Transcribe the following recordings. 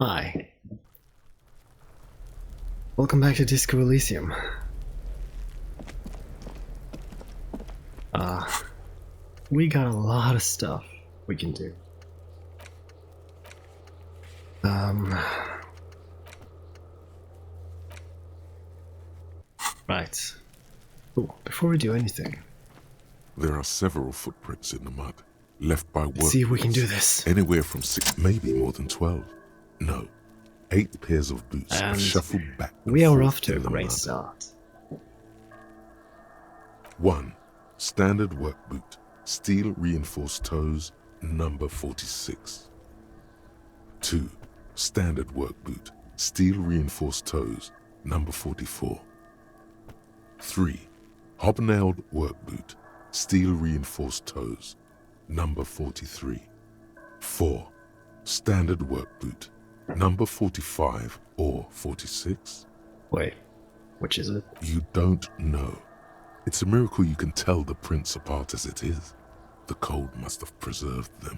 Hi. Welcome back to Disco Elysium. We got a lot of stuff we can do. Right. Ooh, before we do anything, There are several footprints in the mud, left by let's see if we can do boots. this. Anywhere from 6, maybe more than 12. No, 8 pairs of boots And shuffled back and we are forth off to a in the great mud. start. 1. Standard work boot, steel reinforced toes, number 46. 2. Standard work boot, steel reinforced toes, number 44. 3. Hobnailed work boot, steel reinforced toes, number 43. 4. Standard work boot, number 45 or 46. Wait, which is it? You don't know. It's a miracle you can tell the prints apart as it is. The cold must have preserved them.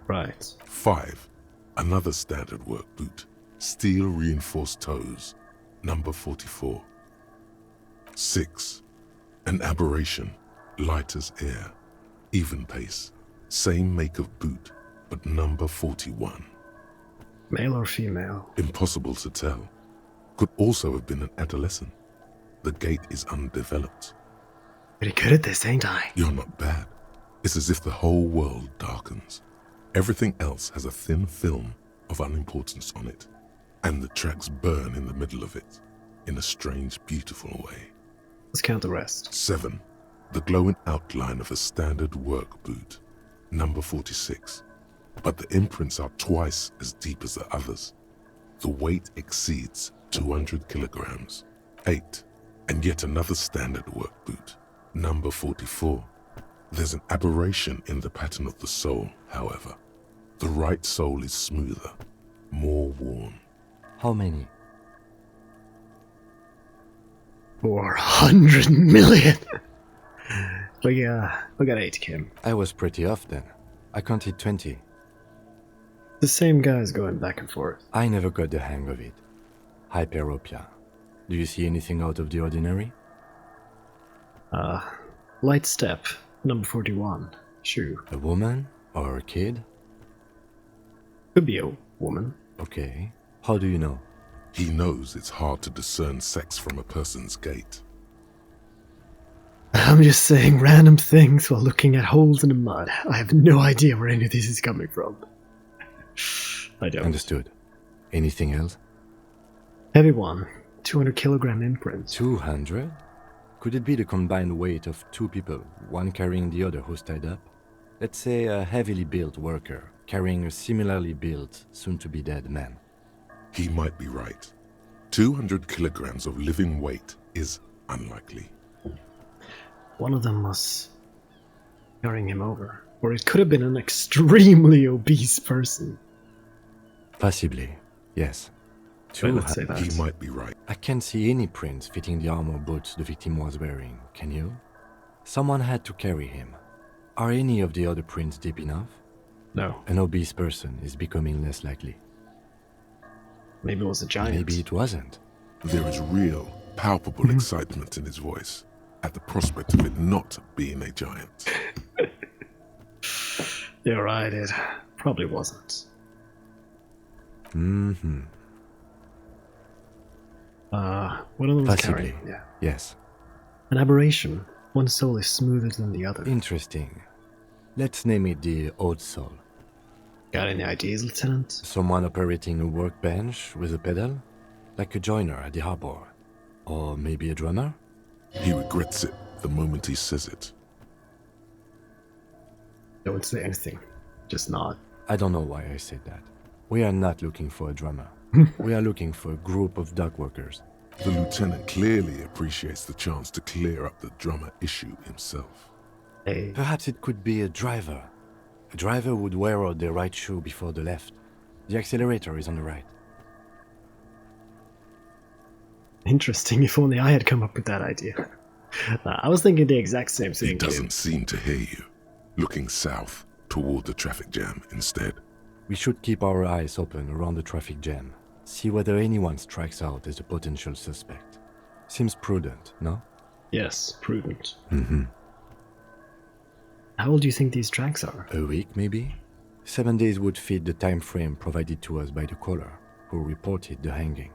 Right. 5. Another standard work boot, steel reinforced toes, number 44. 6. An aberration, light as air, even pace, same make of boot, but number 41. Male or female? Impossible to tell. Could also have been an adolescent. The gait is undeveloped. Pretty good at this, ain't I? You're not bad. It's as if the whole world darkens. Everything else has a thin film of unimportance on it, and the tracks burn in the middle of it, in a strange, beautiful way. Let's count the rest. 7. The glowing outline of a standard work boot, number 46. But the imprints are twice as deep as the others. The weight exceeds 200 kilograms. 8. And yet another standard work boot, number 44. There's an aberration in the pattern of the sole, however. The right sole is smoother, more worn. How many? 400 million! we got 8, Kim. I was pretty off then. I counted 20. The same guys going back and forth. I never got the hang of it. Hyperopia. Do you see anything out of the ordinary? Light step, number 41. Shoe. A woman? Or a kid? Could be a woman. Okay. How do you know? He knows it's hard to discern sex from a person's gait. I'm just saying random things while looking at holes in the mud. I have no idea where any of this is coming from. I don't. Understood. Anything else? Heavy one. 200 kilogram imprint. 200? Could it be the combined weight of 2 people, one carrying the other who's tied up? Let's say a heavily built worker carrying a similarly built, soon-to-be-dead man. He might be right. 200 kilograms of living weight is unlikely. One of them was carrying him over. Or it could have been an extremely obese person. Possibly, yes. Well, let's say that. He might be right. I can't see any prints fitting the armor boots the victim was wearing, can you? Someone had to carry him. Are any of the other prints deep enough? No. An obese person is becoming less likely. Maybe it was a giant. Maybe it wasn't. There is real, palpable excitement in his voice at the prospect of it not being a giant. You're right, it probably wasn't. Mm-hmm. One of them was Possibly. carrying. Yeah. Yes. An aberration. One soul is smoother than the other. Interesting. Let's name it the odd soul. Got any ideas, Lieutenant? Someone operating a workbench with a pedal? Like a joiner at the harbor. Or maybe a drummer? He regrets it the moment he says it. Don't say anything. Just nod. I don't know why I said that. We are not looking for a drummer. We are looking for a group of dock workers. The lieutenant clearly appreciates the chance to clear up the drummer issue himself. Hey. Perhaps it could be a driver. A driver would wear out the right shoe before the left. The accelerator is on the right. Interesting. If only I had come up with that idea. I was thinking the exact same thing. He doesn't seem to hear you, looking south toward the traffic jam instead. We should keep our eyes open around the traffic jam. See whether anyone strikes out as a potential suspect. Seems prudent, no? Yes, prudent. Mm-hmm. How old do you think these tracks are? A week, maybe? 7 days would fit the time frame provided to us by the caller, who reported the hanging.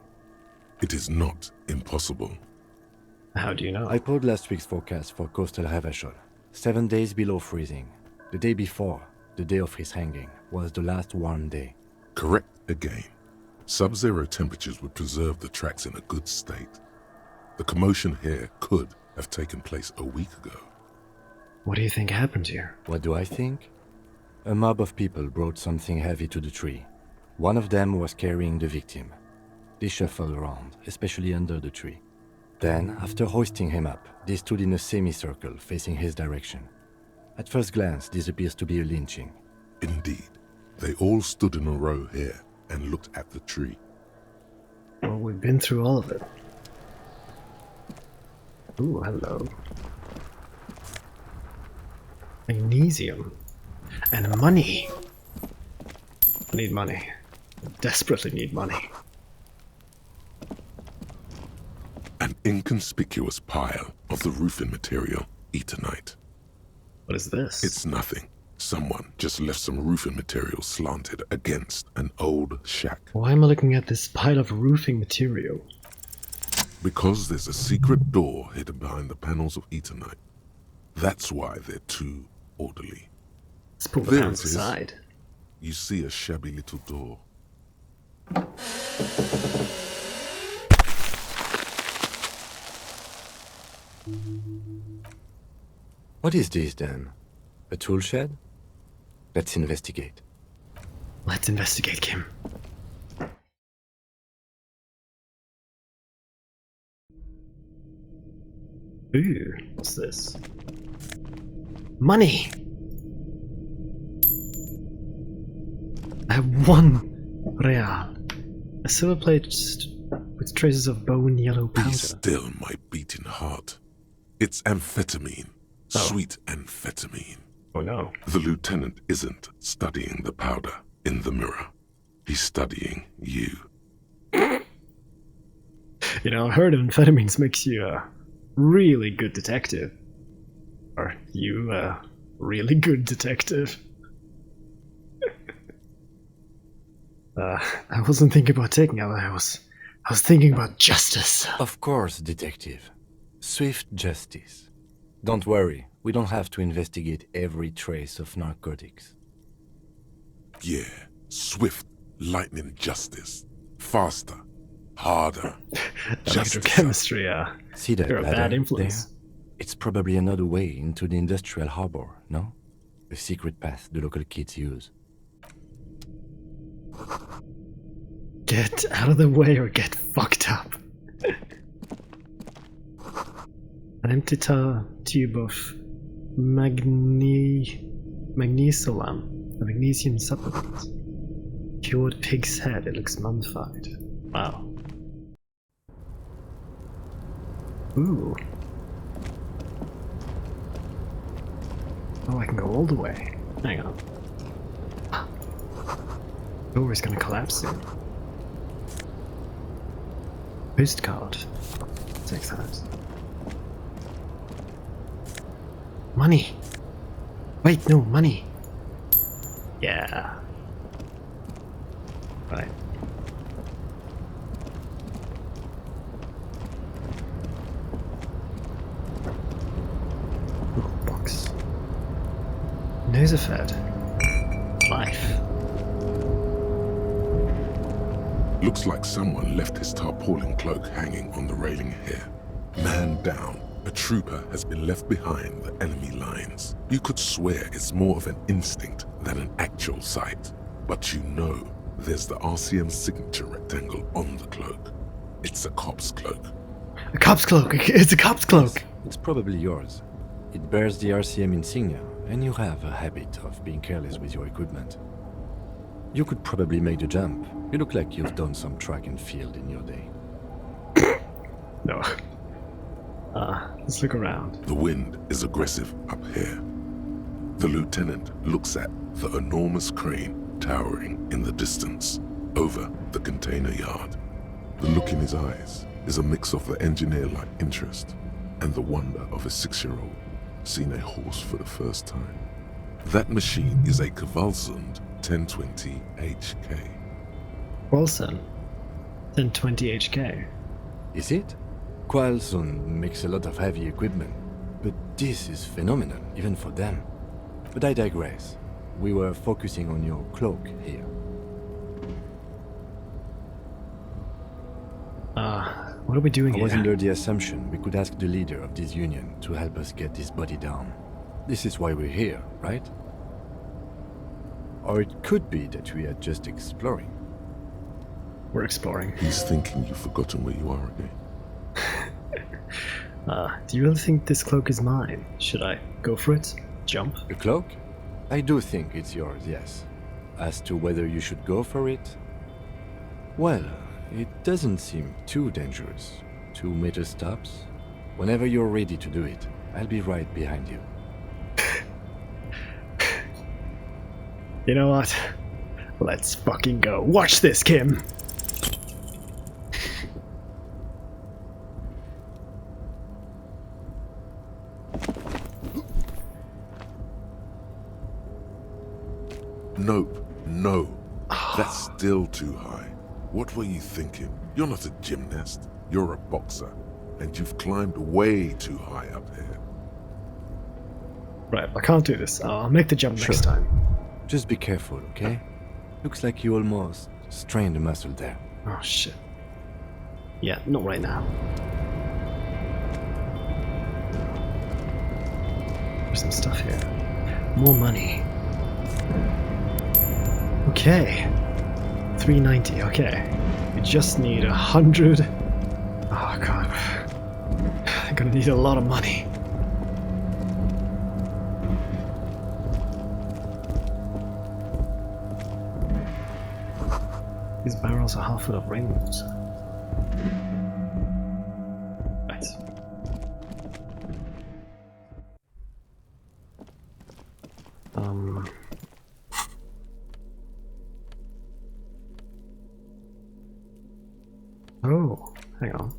It is not impossible. How do you know? I pulled last week's forecast for coastal Revachol. 7 days below freezing. The day before, the day of his hanging, was the last warm day. Correct again. Sub-zero temperatures would preserve the tracks in a good state. The commotion here could have taken place a week ago. What do you think happened here? What do I think? A mob of people brought something heavy to the tree. One of them was carrying the victim. They shuffled around, especially under the tree. Then, after hoisting him up, they stood in a semicircle facing his direction. At first glance, this appears to be a lynching. Indeed, they all stood in a row here and looked at the tree. Well, we've been through all of it. Ooh, hello. Magnesium. And money. I need money. I desperately need money. An inconspicuous pile of the roofing material, Eternite. What is this? It's nothing. Someone just left some roofing material slanted against an old shack. Why am I looking at this pile of roofing material? Because there's a secret door hidden behind the panels of Eternite. That's why they're too orderly. Let's pull the There panels it is. aside. You see a shabby little door. What is this, then? A tool shed? Let's investigate. Let's investigate, Kim. Ooh, what's this? Money! I have 1 real. A silver plate with traces of bone yellow Be powder. still, my beating heart. It's amphetamine. Oh. Sweet amphetamine. Oh no. The lieutenant isn't studying the powder in the mirror. He's studying you. You know, I heard amphetamines makes you a really good detective. Or you a really good detective. I wasn't thinking about taking it, I was thinking about justice. Of course, detective. Swift justice. Don't worry, we don't have to investigate every trace of narcotics. Yeah, swift, lightning justice. Faster, harder. Electrochemistry, See that you're a ladder bad influence. there? It's probably another way into the industrial harbor, no? A secret path the local kids use. Get out of the way or get fucked up. An empty tube of magnesium, a magnesium supplement. Cured pig's head, it looks mummified. Wow. Ooh. Oh, I can go all the way. Hang on. Door is gonna collapse soon. Postcard. Take that. Money! Wait, no, money! Yeah. Right. Ooh, box. Nosafed. Life. Looks like someone left his tarpaulin cloak hanging on the railing here. Man down. A trooper has been left behind the enemy lines. You could swear it's more of an instinct than an actual sight. But you know there's the RCM signature rectangle on the cloak. It's a cop's cloak. A cop's cloak! It's a cop's cloak! It's probably yours. It bears the RCM insignia, and you have a habit of being careless with your equipment. You could probably make the jump. You look like you've done some track and field in your day. No. Let's look around. The wind is aggressive up here. The lieutenant looks at the enormous crane towering in the distance, over the container yard. The look in his eyes is a mix of the engineer-like interest and the wonder of a 6-year-old seeing a horse for the first time. That machine is a Kvalsund 1020 HK. Wilson, 1020 HK. Is it? Kvalsund makes a lot of heavy equipment, but this is phenomenal, even for them. But I digress. We were focusing on your cloak here. What are we doing I here? was under the assumption we could ask the leader of this union to help us get this body down. This is why we're here, right? Or it could be that we are just exploring. We're exploring. He's thinking you've forgotten where you are again. Do you really think this cloak is mine? Should I go for it? Jump? The cloak? I do think it's yours, yes. As to whether you should go for it? Well, it doesn't seem too dangerous. 2 meter stops. Whenever you're ready to do it, I'll be right behind you. You know what? Let's fucking go. Watch this, Kim! Nope, no. That's still too high. What were you thinking? You're not a gymnast. You're a boxer. And you've climbed way too high up here. Right, I can't do this. I'll make the jump next time. Just be careful, okay? Looks like you almost strained a muscle there. Oh, shit. Yeah, not right now. There's some stuff here. More money. Okay. 390, okay. We just need 100. Oh, God. I'm gonna need a lot of money. These barrels are half full of rainwater. Right. Oh, hang on.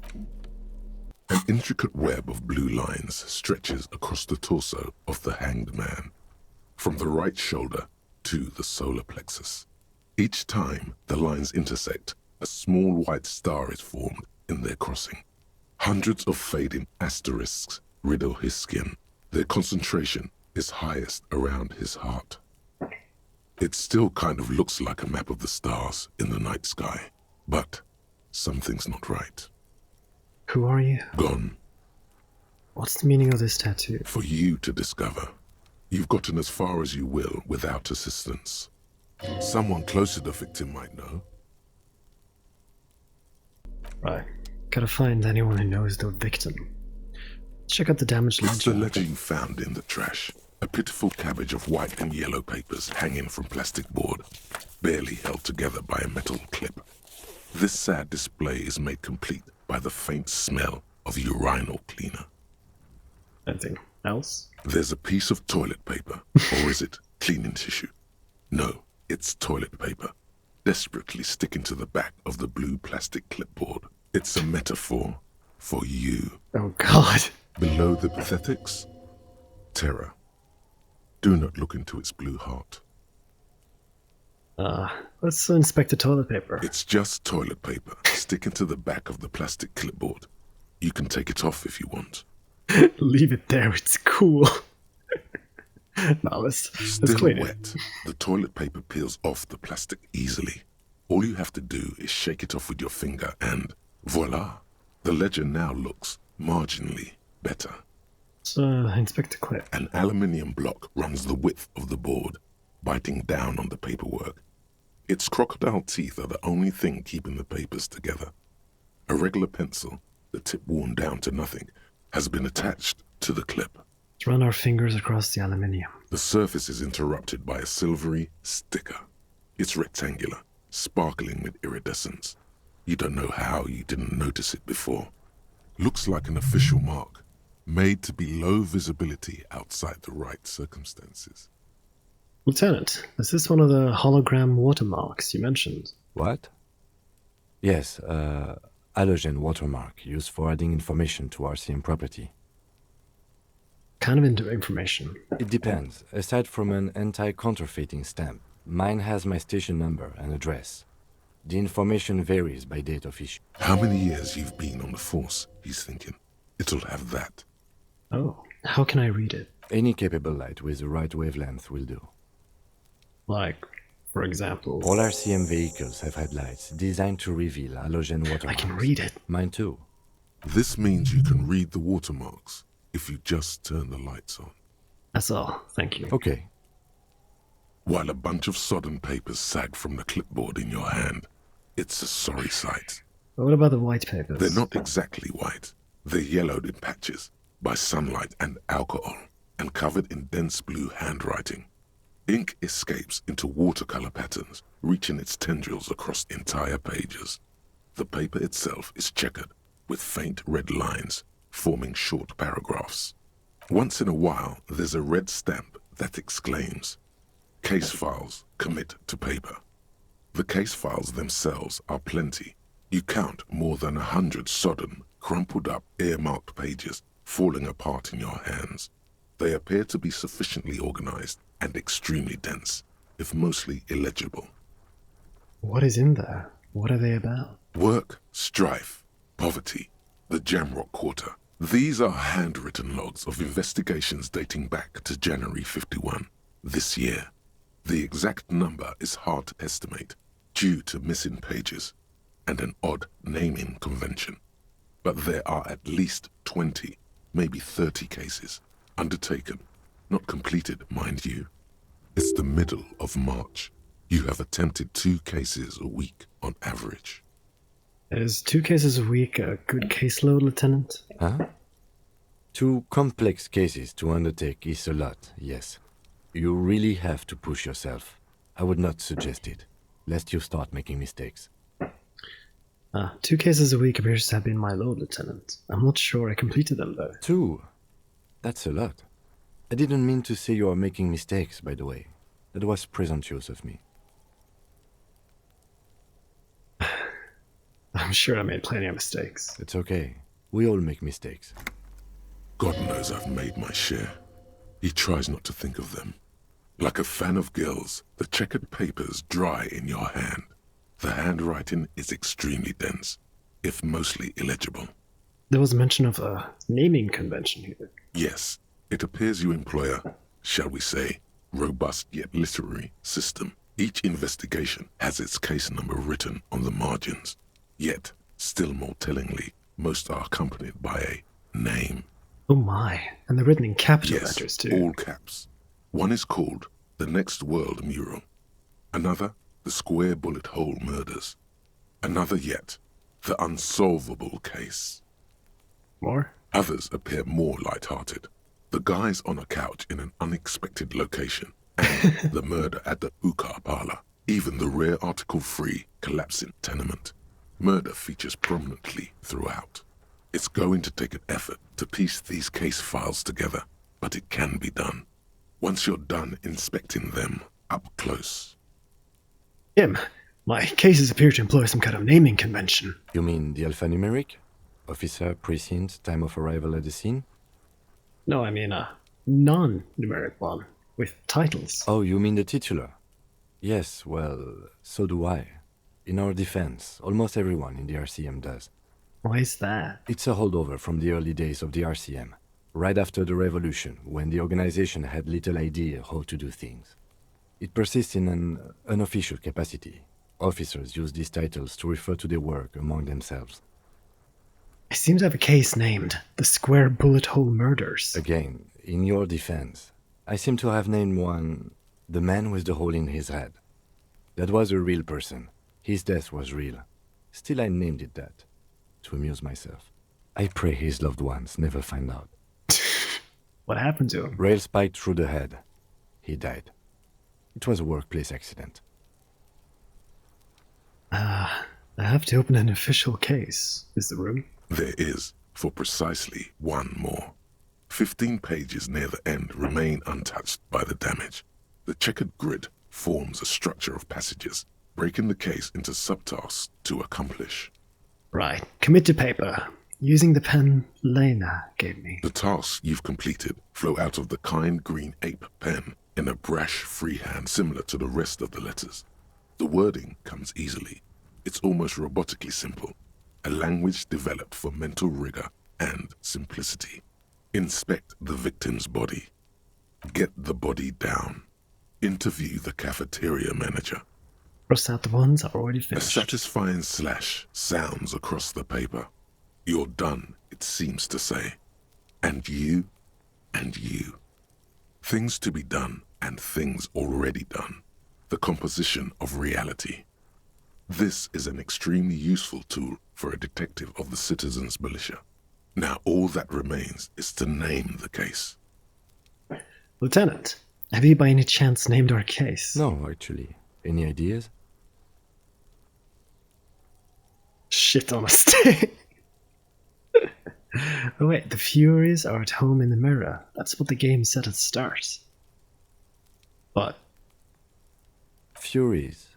An intricate web of blue lines stretches across the torso of the hanged man, from the right shoulder to the solar plexus. Each time the lines intersect, a small white star is formed in their crossing. Hundreds of fading asterisks riddle his skin. Their concentration is highest around his heart. It still kind of looks like a map of the stars in the night sky, but something's not right. Who are you? Gone. What's the meaning of this tattoo? For you to discover. You've gotten as far as you will without assistance. Someone close to the victim might know. Right. Gotta find anyone who knows the victim. Check out the damaged It's the ledger. ledger you found in the trash. A pitiful cabbage of white and yellow papers hanging from plastic board, barely held together by a metal clip. This sad display is made complete by the faint smell of urinal cleaner. Anything else? There's a piece of toilet paper, or is it cleaning tissue? No, it's toilet paper, desperately sticking to the back of the blue plastic clipboard. It's a metaphor for you. Oh, God. Below the pathetics, terror. Do not look into its blue heart. Let's inspect the toilet paper. It's just toilet paper sticking to the back of the plastic clipboard. You can take it off if you want. Leave it there, it's cool. Now let's Still clean it. wet, the toilet paper peels off the plastic easily. All you have to do is shake it off with your finger and voila! The ledger now looks marginally better. So, inspect the clip. An aluminium block runs the width of the board, biting down on the paperwork. Its crocodile teeth are the only thing keeping the papers together. A regular pencil, the tip worn down to nothing, has been attached to the clip. Let's run our fingers across the aluminium. The surface is interrupted by a silvery sticker. It's rectangular, sparkling with iridescence. You don't know how you didn't notice it before. Looks like an official mark, made to be low visibility outside the right circumstances. Lieutenant, is this one of the hologram watermarks you mentioned? What? Yes, halogen watermark used for adding information to RCM property. Kind of into information. It depends. Aside from an anti-counterfeiting stamp, mine has my station number and address. The information varies by date of issue. How many years you've been on the force, he's thinking. It'll have that. Oh, how can I read it? Any capable light with the right wavelength will do. Like, for example... All RCM vehicles have headlights designed to reveal halogen watermarks. I can read it. Mine too. This means you can read the watermarks if you just turn the lights on. That's all, thank you. Okay. While a bunch of sodden papers sag from the clipboard in your hand, it's a sorry sight. But what about the white papers? They're not exactly white. They're yellowed in patches by sunlight and alcohol, and covered in dense blue handwriting. Ink escapes into watercolor patterns, reaching its tendrils across entire pages. The paper itself is checkered, with faint red lines, forming short paragraphs. Once in a while, there's a red stamp that exclaims, "Case files commit to paper." The case files themselves are plenty. You count more than 100 sodden, crumpled up, earmarked pages falling apart in your hands. They appear to be sufficiently organized and extremely dense, if mostly illegible. What is in there? What are they about? Work, strife, poverty, the Jamrock Quarter. These are handwritten logs of investigations dating back to January 51, this year. The exact number is hard to estimate, due to missing pages and an odd naming convention. But there are at least 20, maybe 30 cases, undertaken, not completed, mind you. It's the middle of March. You have attempted 2 cases a week on average. Is 2 cases a week a good caseload, Lieutenant? Huh? 2 complex cases to undertake is a lot, yes. You really have to push yourself. I would not suggest it, lest you start making mistakes. 2 cases a week appears to have been my load, Lieutenant. I'm not sure I completed them, though. 2? That's a lot. I didn't mean to say you are making mistakes, by the way. That was presumptuous of me. I'm sure I made plenty of mistakes. It's okay. We all make mistakes. God knows I've made my share. He tries not to think of them. Like a fan of gills, the checkered papers dry in your hand. The handwriting is extremely dense, if mostly illegible. There was mention of a naming convention here. Yes, it appears you employ a, shall we say, robust yet literary system. Each investigation has its case number written on the margins. Yet, still more tellingly, most are accompanied by a name. Oh my, and they're written in capital Yes, letters too. all caps. One is called The Next World Mural. Another, The Square Bullet Hole Murders. Another yet, The Unsolvable Case. More? Others appear more light-hearted. The guys on a couch in an unexpected location, and the murder at the hookah parlor. Even the rare article-free collapsing tenement. Murder features prominently throughout. It's going to take an effort to piece these case files together, but it can be done. Once you're done inspecting them up close. Jim, my cases appear to employ some kind of naming convention. You mean the alphanumeric? Officer, precinct, time of arrival at the scene? No, I mean a non-numeric one, with titles. Oh, you mean the titular? Yes, well, so do I. In our defense, almost everyone in the RCM does. Why is that? It's a holdover from the early days of the RCM, right after the revolution, when the organization had little idea how to do things. It persists in an unofficial capacity. Officers use these titles to refer to their work among themselves. I seem to have a case named The Square Bullet Hole Murders. Again, in your defense, I seem to have named one the man with the hole in his head. That was a real person. His death was real. Still, I named it that, to amuse myself. I pray his loved ones never find out. What happened to him? Rail spiked through the head. He died. It was a workplace accident. I have to open an official case. Is the room? There is, for precisely one more. 15 pages near the end remain untouched by the damage. The checkered grid forms a structure of passages, breaking the case into subtasks to accomplish. Right. Commit to paper. Using the pen Lena gave me. The tasks you've completed flow out of the kind green ape pen in a brash freehand similar to the rest of the letters. The wording comes easily. It's almost robotically simple, a language developed for mental rigor and simplicity. Inspect the victim's body. Get the body down. Interview the cafeteria manager. Cross out the ones I've already A finished. satisfying slash sounds across the paper. You're done, it seems to say. And you, and you. Things to be done and things already done. The composition of reality. This is an extremely useful tool for a detective of the citizens' militia. Now all that remains is to name the case. Lieutenant, have you by any chance named our case? No, actually. Any ideas? Shit on a stick. Oh wait, the Furies are at home in the mirror. That's what the game said at the start. But Furies.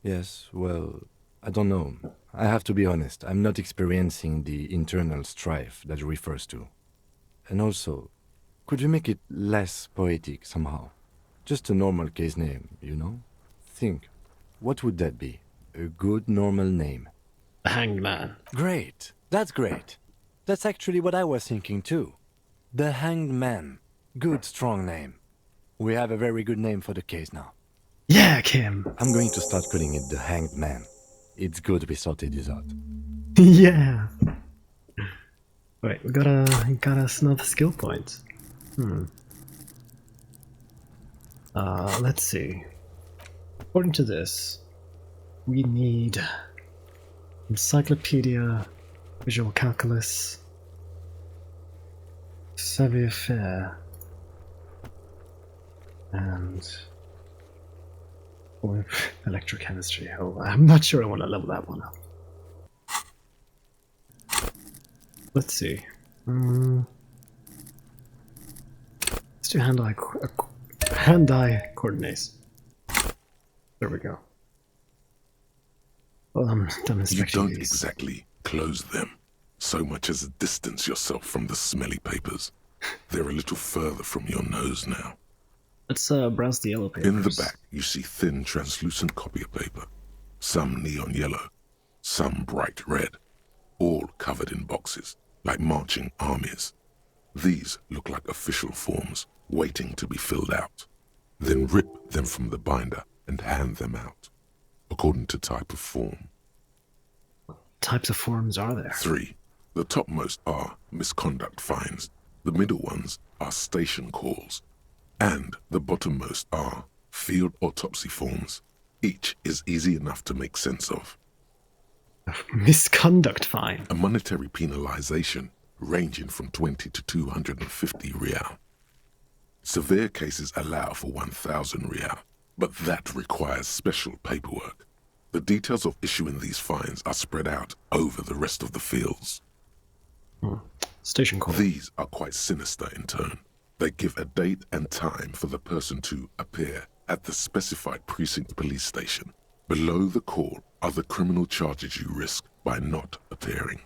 Yes, well, I don't know. I have to be honest, I'm not experiencing the internal strife that it refers to. And also, could you make it less poetic somehow? Just a normal case name, you know? Think, what would that be? A good normal name. the Hanged Man. Great. That's great. That's actually what I was thinking too. The Hanged Man. Good, strong name. We have a very good name for the case now. Yeah, Kim. I'm going to start calling it the Hanged Man. It's good we sorted this out. Yeah. Wait, we gotta another skill point. Let's see. According to this, we need encyclopedia, visual calculus, savoir-faire, and electrochemistry. Oh, I'm not sure I want to level that one up. Let's see. Let's do hand-eye coordinates. There we go. Well, I'm done You inspecting don't these. exactly close them, so much as distance yourself from the smelly papers. They're a little further from your nose now. Let's browse the yellow papers. In the back, you see thin, translucent copy of paper. Some neon yellow, some bright red, all covered in boxes, like marching armies. These look like official forms, waiting to be filled out. Then rip them from the binder and hand them out, according to type of form. Types of forms are there? 3. The topmost are misconduct fines, the middle ones are station calls, and the bottommost are field autopsy forms. Each is easy enough to make sense of. Misconduct fine. A monetary penalization ranging from 20 to 250 real. Severe cases allow for 1,000 real, but that requires special paperwork. The details of issuing these fines are spread out over the rest of the fields. Station call. These are quite sinister in turn. They give a date and time for the person to appear at the specified precinct police station. Below the call are the criminal charges you risk by not appearing.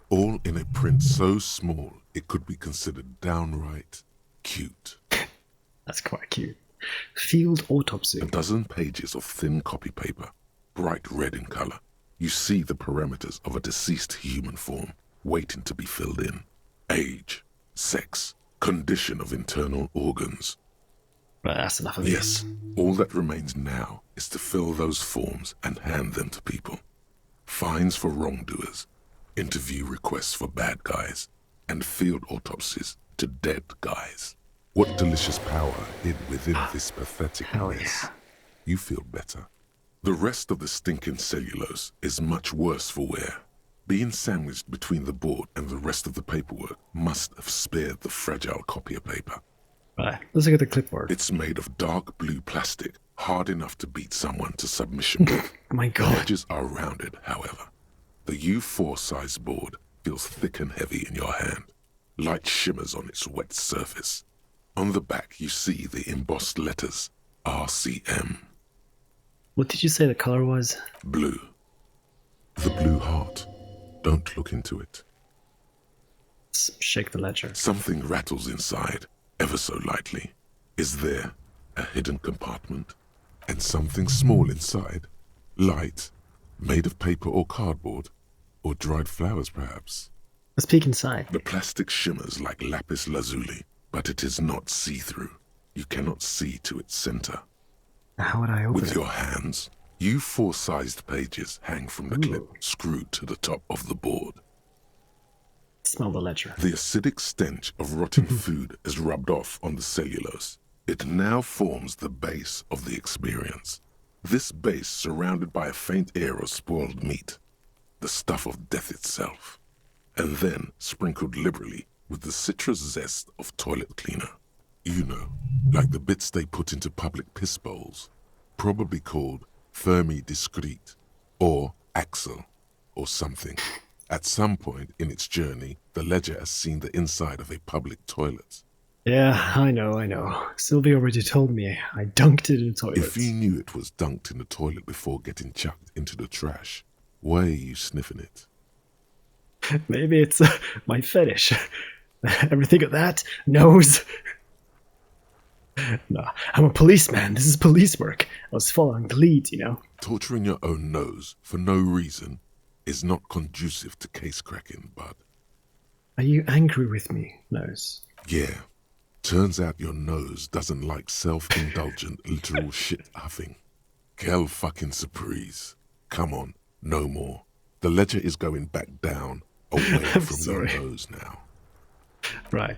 All in a print so small it could be considered downright cute. That's quite cute. Field autopsy. A dozen pages of thin copy paper, bright red in color. You see the parameters of a deceased human form waiting to be filled in. Age, sex, condition of internal organs. Right, that's enough of Yes, these. all that remains now is to fill those forms and hand them to people. Fines for wrongdoers, interview requests for bad guys, and field autopsies to dead guys. What delicious power hid within this pathetic Hell mess. yeah. You feel better. The rest of the stinking cellulose is much worse for wear. Being sandwiched between the board and the rest of the paperwork must have spared the fragile copier paper. Right, let's look at the clipboard. It's made of dark blue plastic, hard enough to beat someone to submission with. Oh my The god. edges are rounded, however. The U4 size board feels thick and heavy in your hand. Light shimmers on its wet surface. On the back, you see the embossed letters, RCM. What did you say the color was? Blue. The blue heart. Don't look into it. Let's shake the ledger. Something rattles inside, ever so lightly. Is there a hidden compartment? And something small inside? Light? Made of paper or cardboard? Or dried flowers, perhaps? Let's peek inside. The plastic shimmers like lapis lazuli, but it is not see-through. You cannot see to its center. How would I open With it? your hands, you four-sized pages hang from the clip screwed to the top of the board. Smell the ledger. The acidic stench of rotting food is rubbed off on the cellulose. It now forms the base of the experience. This base surrounded by a faint air of spoiled meat, the stuff of death itself, and then sprinkled liberally with the citrus zest of toilet cleaner. You know, like the bits they put into public piss bowls, probably called Fermi Discrete, or Axel, or something. At some point in its journey, the ledger has seen the inside of a public toilet. Yeah, I know. Sylvie already told me I dunked it in the toilet. If you knew it was dunked in the toilet before getting chucked into the trash, why are you sniffing it? Maybe it's my fetish. Everything of that? Nose? No, I'm a policeman. This is police work. I was following the lead, you know. Torturing your own nose for no reason is not conducive to case cracking, bud. Are you angry with me, Nose? Yeah. Turns out your nose doesn't like self-indulgent literal shit huffing. Quelle fucking surprise. Come on, no more. The ledger is going back down, away from your nose now. Right.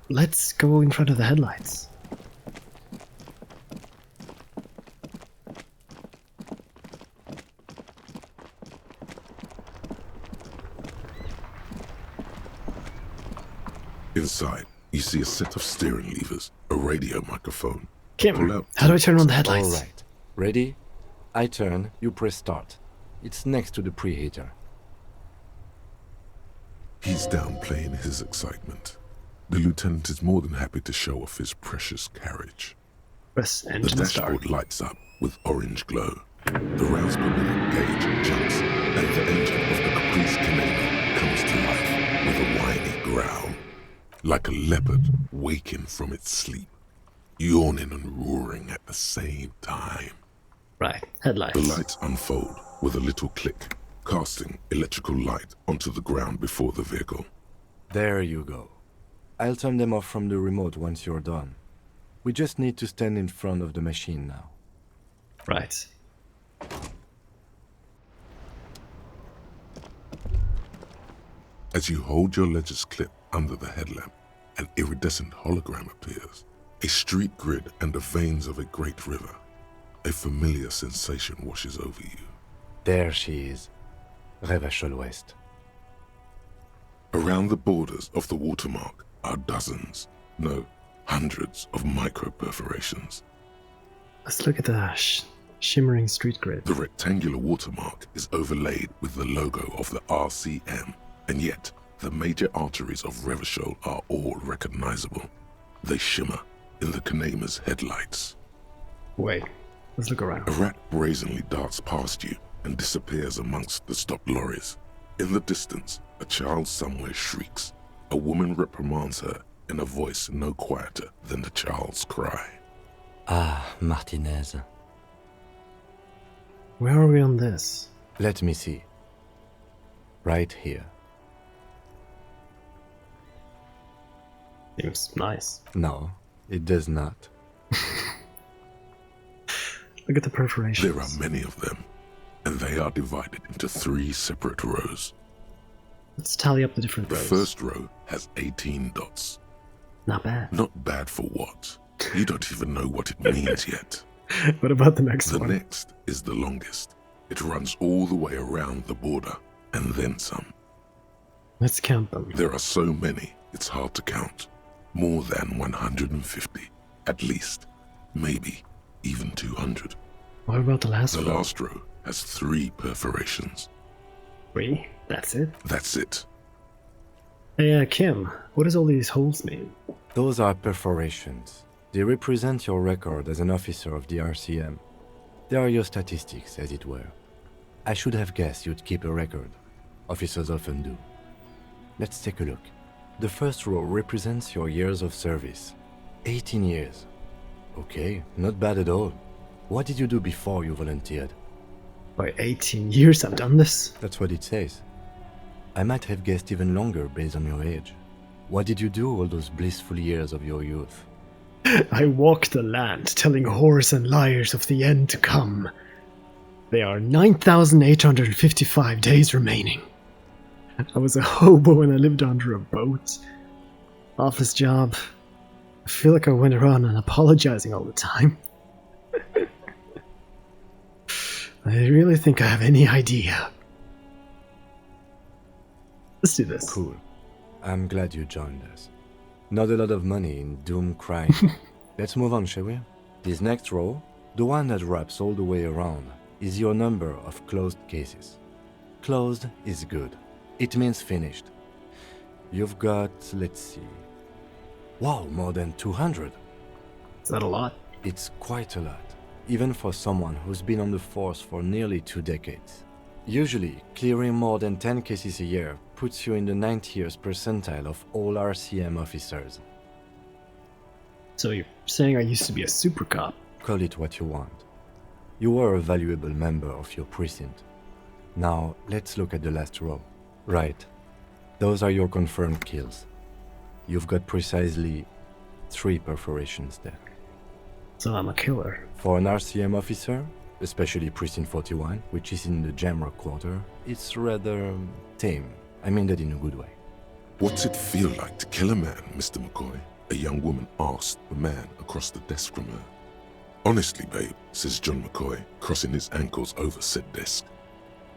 Let's go in front of the headlights. Inside, you see a set of steering levers, a radio microphone. Pull Kim, out how do I turn on the headlights? All right. Ready? I turn, you press start. It's next to the preheater. He's downplaying his excitement. The lieutenant is more than happy to show off his precious carriage. Press The engine dashboard start. lights up with orange glow. The rounds per minute gauge jumps, and the engine of the Caprice Canadian comes to life with a whiny growl, like a leopard waking from its sleep, yawning and roaring at the same time. Right, headlights. The lights unfold with a little click, casting electrical light onto the ground before the vehicle. There you go. I'll turn them off from the remote once you're done. We just need to stand in front of the machine now. Right. As you hold your ledger's clip under the headlamp, an iridescent hologram appears. A street grid and the veins of a great river. A familiar sensation washes over you. There she is. Revachol West. Around the borders of the watermark are dozens, no, hundreds of micro-perforations. Let's look at the shimmering street grid. The rectangular watermark is overlaid with the logo of the RCM, and yet the major arteries of Revachol are all recognizable. They shimmer in the Kanema's headlights. Wait, let's look around. A rat brazenly darts past you and disappears amongst the stopped lorries. In the distance, a child somewhere shrieks. A woman reprimands her in a voice no quieter than the child's cry. Ah, Martinez. Where are we on this? Let me see. Right here. Seems nice. No, it does not. Look at the perforations. There are many of them, and they are divided into 3 separate rows. Let's tally up the different The rows. first row has 18 dots. Not bad. Not bad for what? You don't even know what it means yet. What about the next The one? next is the longest. It runs all the way around the border, and then some. Let's count them. There are so many, it's hard to count. More than 150, at least. Maybe even 200. What about the last The row? last row has 3 perforations. 3? That's it? That's it. Hey, Kim, what does all these holes mean? Those are perforations. They represent your record as an officer of the RCM. They are your statistics, as it were. I should have guessed you'd keep a record. Officers often do. Let's take a look. The first row represents your years of service. 18 years. Okay, not bad at all. What did you do before you volunteered? By 18 years I've done this. That's what it says. I might have guessed even longer based on your age. What did you do all those blissful years of your youth? I walk the land, telling whores and liars of the end to come. There are 9,855 days remaining. I was a hobo and I lived under a boat. Office job. I feel like I went around and apologizing all the time. I really think I have any idea. Let's do this. Cool. I'm glad you joined us. Not a lot of money in doom crime. Let's move on, shall we? This next row, the one that wraps all the way around, is your number of closed cases. Closed is good. It means finished. You've got, let's see... Wow, more than 200. Is that a lot? It's quite a lot, even for someone who's been on the force for nearly 2 decades. Usually, clearing more than 10 cases a year puts you in the 90th percentile of all RCM officers. So you're saying I used to be a super cop? Call it what you want. You were a valuable member of your precinct. Now, let's look at the last row. Right. Those are your confirmed kills. You've got precisely 3 perforations there. So I'm a killer. For an RCM officer, especially Precinct 41, which is in the Jamrock quarter, it's rather tame. I mean that in a good way. What's it feel like to kill a man, Mr. McCoy? A young woman asked the man across the desk from her. Honestly, babe, says John McCoy, crossing his ankles over said desk.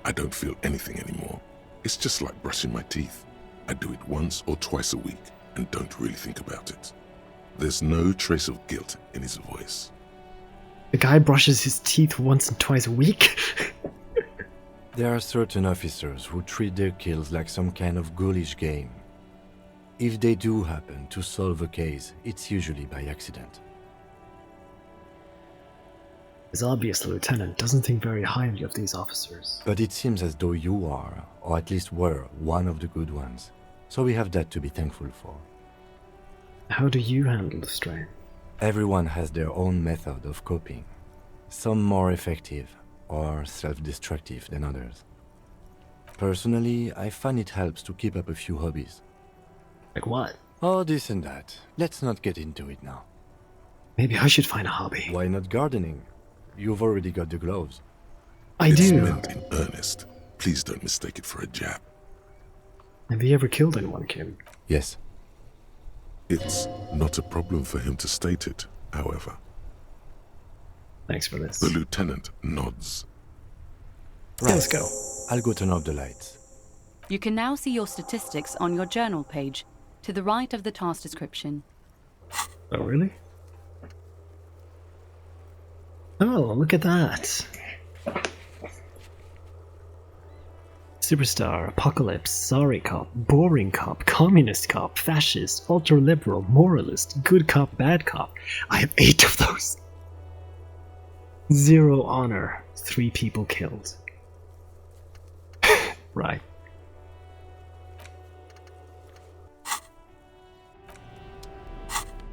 I don't feel anything anymore. It's just like brushing my teeth. I do it once or twice a week and don't really think about it. There's no trace of guilt in his voice. The guy brushes his teeth once and twice a week? There are certain officers who treat their kills like some kind of ghoulish game. If they do happen to solve a case, it's usually by accident. His obvious lieutenant doesn't think very highly of these officers. But it seems as though you are, or at least were, one of the good ones. So we have that to be thankful for. How do you handle the strain? Everyone has their own method of coping. Some more effective or self-destructive than others. Personally, I find it helps to keep up a few hobbies. Like what? Oh, this and that. Let's not get into it now. Maybe I should find a hobby. Why not gardening? You've already got the gloves. I It's do. meant in earnest. Please don't mistake it for a jab. Have you ever killed anyone, Kim? Yes. It's not a problem for him to state it, however. Thanks for this. The lieutenant nods. Right. Let's go. I'll go turn off the lights. You can now see your statistics on your journal page, to the right of the task description. Oh, really? Oh, look at that. Superstar, Apocalypse, Sorry Cop, Boring Cop, Communist Cop, Fascist, Ultra-Liberal, Moralist, Good Cop, Bad Cop. I have 8 of those. 0 honor, 3 people killed. Right.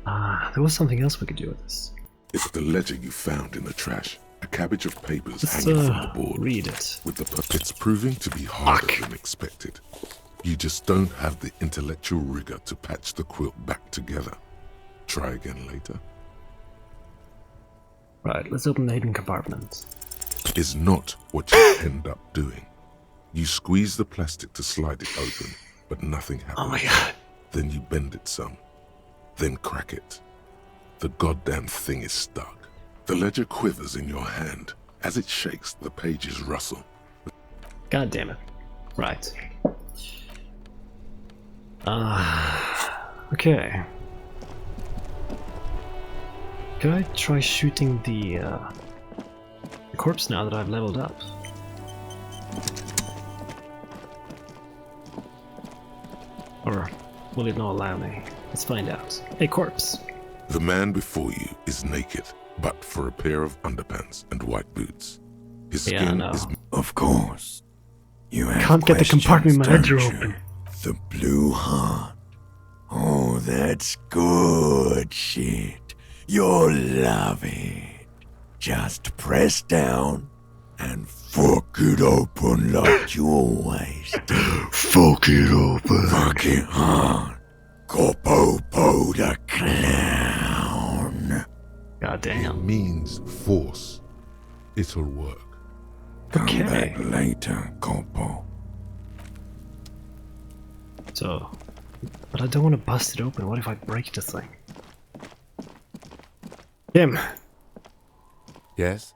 Ah, there was something else we could do with this. It's the ledger you found in the trash. A cabbage of papers Let's hanging from the board. read it. With the puppets proving to be harder Fuck. than expected. You just don't have the intellectual rigor to patch the quilt back together. Try again later. Right, let's open the hidden compartment. Is not what you end up doing. You squeeze the plastic to slide it open, but nothing happens. Oh my god. Then you bend it some. Then crack it. The goddamn thing is stuck. The ledger quivers in your hand. As it shakes, the pages rustle. God damn it. Right. Okay. Could I try shooting the corpse now that I've leveled up? Or will it not allow me? Let's find out. Hey, corpse. The man before you is naked, but for a pair of underpants and white boots. His Yeah, skin no. is Of course. You have Can't get the compartment questions, manager don't you? open. The blue heart. Oh, that's good shit. You'll love it. Just press down and fuck it open like you always do. Fuck it open. Fuck it hard. Go-po-po the clown. God it damn. means force. It'll work. Come Okay. back later, Gopo. So, but I don't want to bust it open. What if I break the thing? Tim, Yes?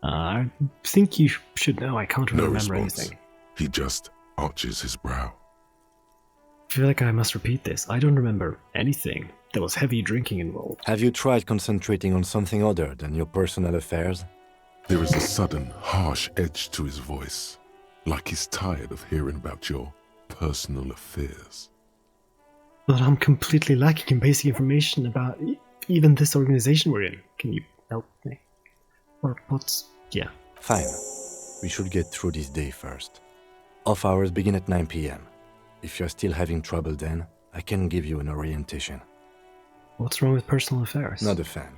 I think you should know I can't really No remember response. anything. He just arches his brow. I feel like I must repeat this. I don't remember anything. There was heavy drinking involved. Have you tried concentrating on something other than your personal affairs? There is a sudden, harsh edge to his voice, like he's tired of hearing about your personal affairs. But I'm completely lacking in basic information about even this organization we're in. Can you help me? Or what's... yeah. Fine. We should get through this day first. Off hours begin at 9 p.m. If you're still having trouble then, I can give you an orientation. What's wrong with personal affairs? Not a fan.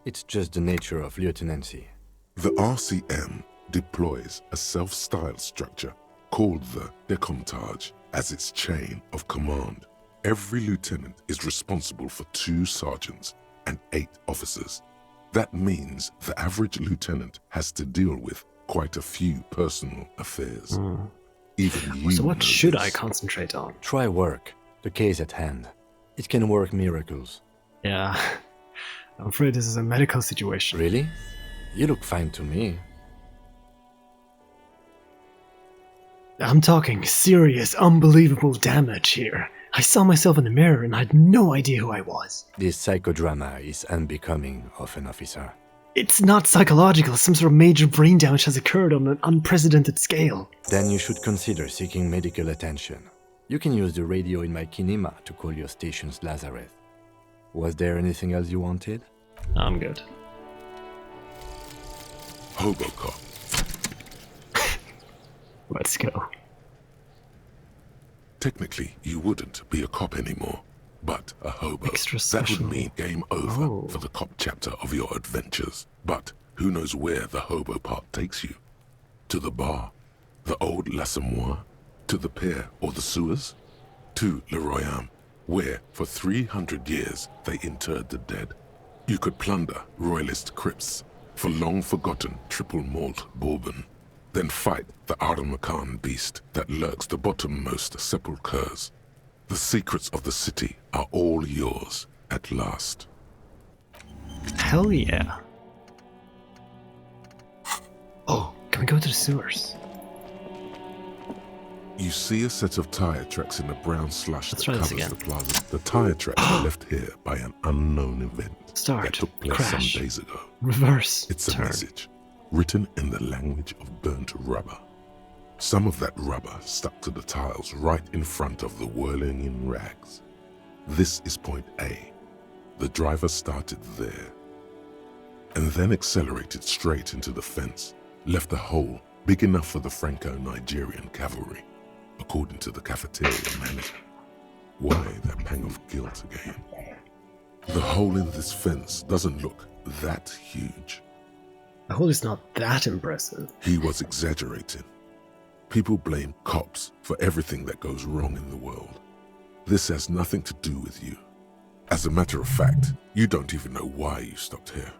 It's just the nature of lieutenancy. The RCM deploys a self-styled structure called the Decomptage as its chain of command. Every lieutenant is responsible for 2 sergeants and 8 officers. That means the average lieutenant has to deal with quite a few personal affairs. Even you So what know should this. I concentrate on? Try work, the case at hand. It can work miracles. Yeah. I'm afraid this is a medical situation. Really? You look fine to me. I'm talking serious, unbelievable damage here. I saw myself in the mirror and I had no idea who I was. This psychodrama is unbecoming of an officer. It's not psychological. Some sort of major brain damage has occurred on an unprecedented scale. Then you should consider seeking medical attention. You can use the radio in my kinema to call your station's Lazareth. Was there anything else you wanted? I'm good. Hobocop. Let's go. Technically, you wouldn't be a cop anymore, but a hobo. Extra That special. would mean game over Oh. for the cop chapter of your adventures. But who knows where the hobo part takes you? To the bar? The old L'Assommoir? To the pier or the sewers? To Le Royaume, where for 300 years they interred the dead. You could plunder royalist crypts for long-forgotten triple malt bourbon. Then fight the Aramakan beast that lurks the bottommost sepulchres. The secrets of the city are all yours at last. Hell yeah. Oh, can we go to the sewers? You see a set of tire tracks in the brown slush Let's that try this covers again. the plaza. The tire tracks were left here by an unknown event Start. that took place Crash. some days ago. Reverse. It's a turn. message, written in the language of burnt rubber. Some of that rubber stuck to the tiles right in front of the whirling in rags. This is point A. The driver started there, and then accelerated straight into the fence, left a hole big enough for the Franco-Nigerian cavalry, according to the cafeteria manager. Why that pang of guilt again? The hole in this fence doesn't look that huge. The hole is not that impressive. He was exaggerating. People blame cops for everything that goes wrong in the world. This has nothing to do with you. As a matter of fact, you don't even know why you stopped here.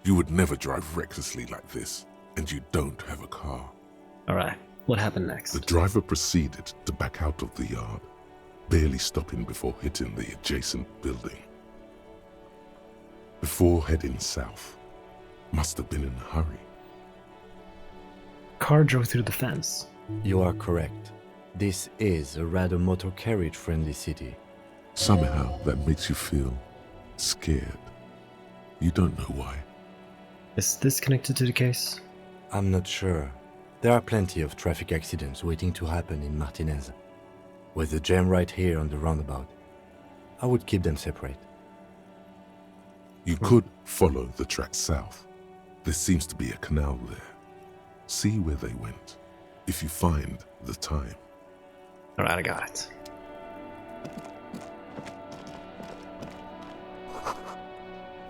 You would never drive recklessly like this, and you don't have a car. Alright, what happened next? The driver proceeded to back out of the yard, barely stopping before hitting the adjacent building. Before heading south, must have been in a hurry. Car drove through the fence. You are correct. This is a rather motor carriage friendly city. Somehow that makes you feel scared. You don't know why. Is this connected to the case? I'm not sure. There are plenty of traffic accidents waiting to happen in Martinez. with the gem right here on the roundabout. I would keep them separate. You could follow the track south. There seems to be a canal there. See where they went, if you find the time. Alright, I got it.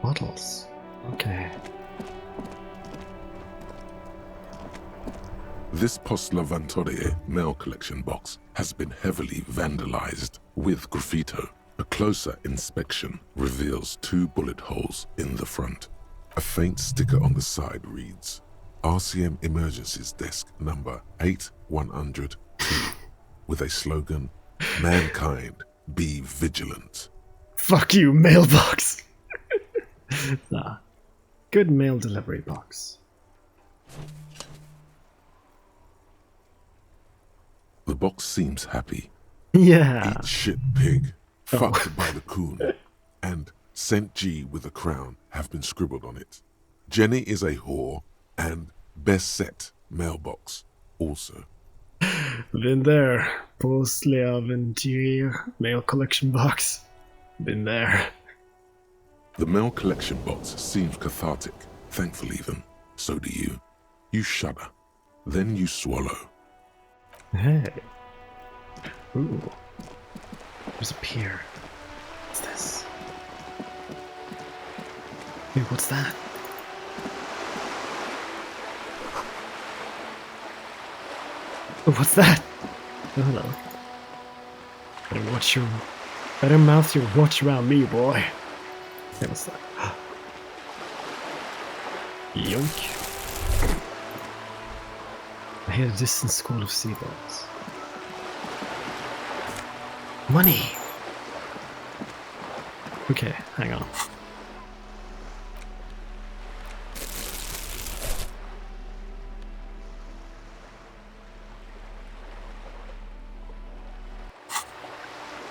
Bottles. Okay. This Post Lavatorie mail collection box has been heavily vandalized with graffito. A closer inspection reveals 2 bullet holes in the front. A faint sticker on the side reads, RCM Emergencies Desk number 8102, with a slogan, Mankind, be vigilant. Fuck you, mailbox! Nah. Good mail delivery box. The box seems happy. Yeah. Eat shit, pig. Fucked by the coon. And St. G with a crown have been scribbled on it. Jenny is a whore, and best set mailbox also. Been there. Post Lavatorie mail collection box. Been there. The mail collection box seems cathartic, thankful even. So do you. You shudder. Then you swallow. Hey. Ooh. There's a pier. What's this? Hey, what's that? Oh, what's that? Oh, hello. Better mouth your watch around me, boy. Hey, what's that? Yoink. I hear a distant squall of seagulls. Money! Okay, hang on.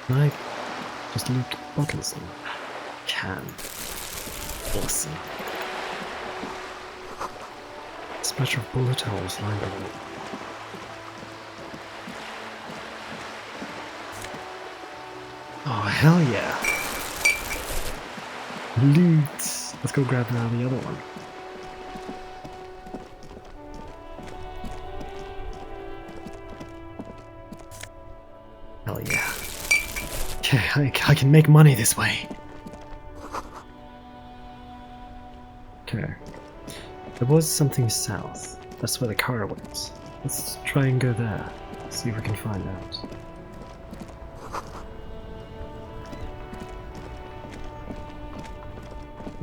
Can I just loot bottles in? Can. Awesome. Splatter of bullet holes lined the wall. Oh, hell yeah. Loot. Let's go grab now the other one. Hell yeah. Okay, I can make money this way. Okay. There was something south. That's where the car went. Let's try and go there. See if we can find out.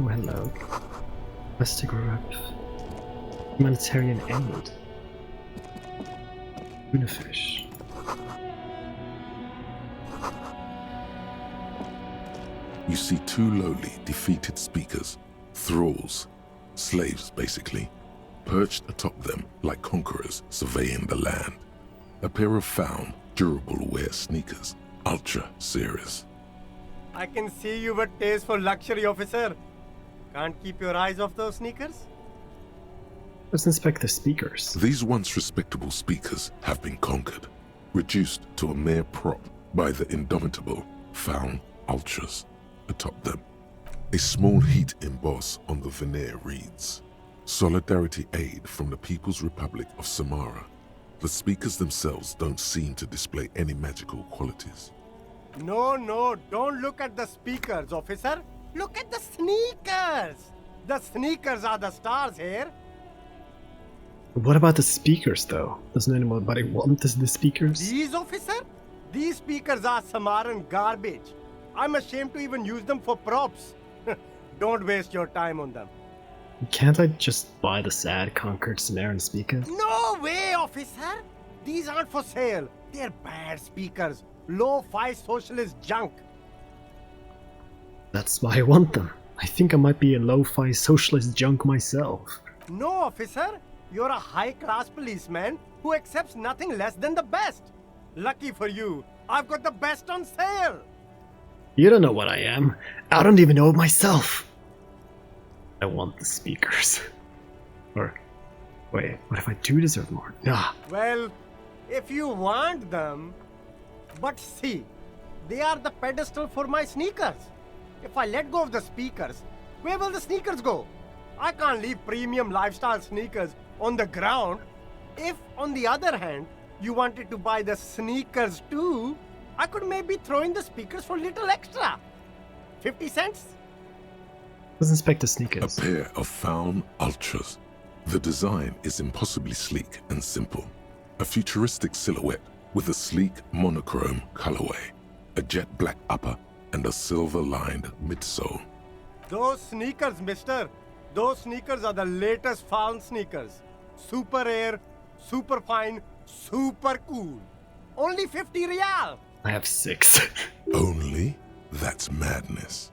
Oh, hello. Domestic rep. Humanitarian aid. Tuna fish. You see 2 lowly, defeated speakers, thralls, slaves basically, perched atop them like conquerors surveying the land. A pair of found, durable wear sneakers, ultra serious. I can see you've a taste for luxury, officer. Can't keep your eyes off those sneakers? Let's inspect the speakers. These once respectable speakers have been conquered, reduced to a mere prop by the indomitable found ultras atop them. A small heat emboss on the veneer reads, Solidarity Aid from the People's Republic of Samara. The speakers themselves don't seem to display any magical qualities. No, don't look at the speakers, officer. Look at the sneakers. The sneakers are the stars here. What about the speakers, though? Doesn't anybody want the speakers? These, officer? These speakers are Samaran garbage. I'm ashamed to even use them for props. Don't waste your time on them. Can't I just buy the sad conquered Samaran speakers? No way, officer! These aren't for sale. They're bad speakers. Low-fi socialist junk. That's why I want them. I think I might be a lo-fi socialist junk myself. No, officer. You're a high-class policeman who accepts nothing less than the best. Lucky for you, I've got the best on sale. You don't know what I am. I don't even know it myself. I want the speakers. Or, wait, what if I do deserve more? Ah, Well, if you want them, But see, they are the pedestal for my sneakers. If I let go of the speakers, where will the sneakers go? I can't leave premium lifestyle sneakers on the ground. If, on the other hand, you wanted to buy the sneakers too, I could maybe throw in the speakers for little extra. 50 cents? Let's inspect the A sneakers. pair of Faun Ultras. The design is impossibly sleek and simple. A futuristic silhouette with a sleek monochrome colorway, a jet black upper, and a silver-lined midsole. Those sneakers, mister. Those sneakers are the latest Faun sneakers. Super air, super fine, super cool. Only 50 real. I have 6. Only? That's madness.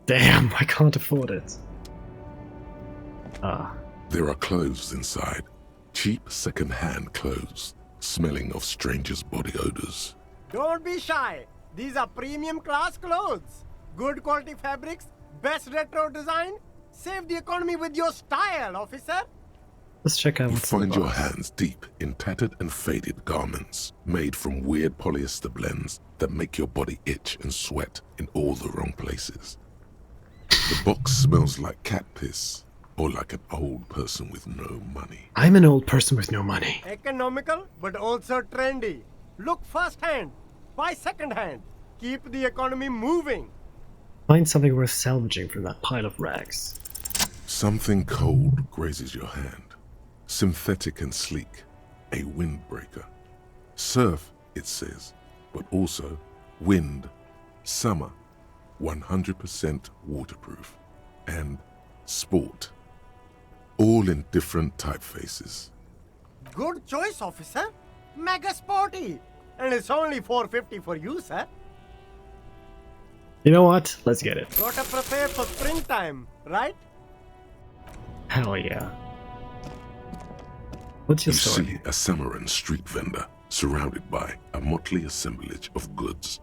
Damn, I can't afford it. Ah, There are clothes inside. Cheap second-hand clothes, smelling of strangers' body odors. Don't be shy. These are premium class clothes. Good quality fabrics, best retro design. Save the economy with your style, officer. let's check out You what's in the find your box. hands deep in tattered and faded garments made from weird polyester blends that make your body itch and sweat in all the wrong places. The box smells like cat piss or like an old person with no money. I'm an old person with no money. Economical, but also trendy. Look first hand, buy second hand. Keep the economy moving. Find something worth salvaging from that pile of rags. Something cold grazes your hand. Synthetic and sleek, a windbreaker. Surf, it says, but also wind, summer, 100% waterproof, and sport. All in different typefaces. Good choice, officer. Mega sporty. And it's only 450 for you, sir. You know what? Let's get it. Gotta prepare for springtime, right? Hell yeah. What's your You story? see a Samaran street vendor surrounded by a motley assemblage of goods.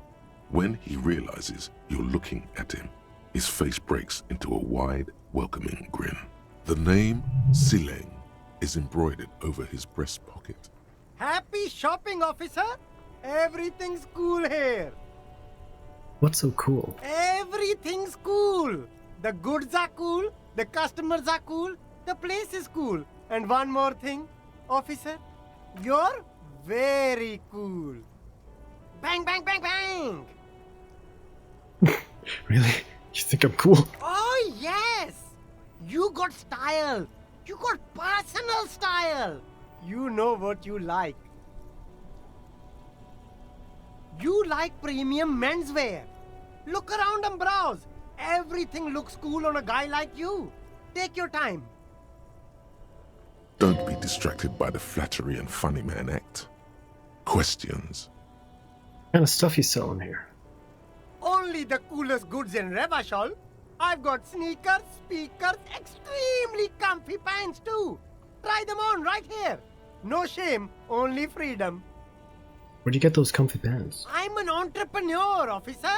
When he realizes you're looking at him, his face breaks into a wide, welcoming grin. The name Sileng is embroidered over his breast pocket. Happy shopping, officer. Everything's cool here. What's so cool? Everything's cool. The goods are cool, the customers are cool, the place is cool. And one more thing, officer, you're very cool. Bang, bang, bang, bang. Really? You think I'm cool? Oh, yes. You got style. You got personal style. You know what you like. You like premium menswear. Look around and browse. Everything looks cool on a guy like you. Take your time. Don't be distracted by the flattery and funny man act. Questions. What kind of stuff you selling here? Only the coolest goods in Revachol. I've got sneakers, speakers, extremely comfy pants too. Try them on right here. No shame, only freedom. Where'd you get those comfy pants? I'm an entrepreneur, officer.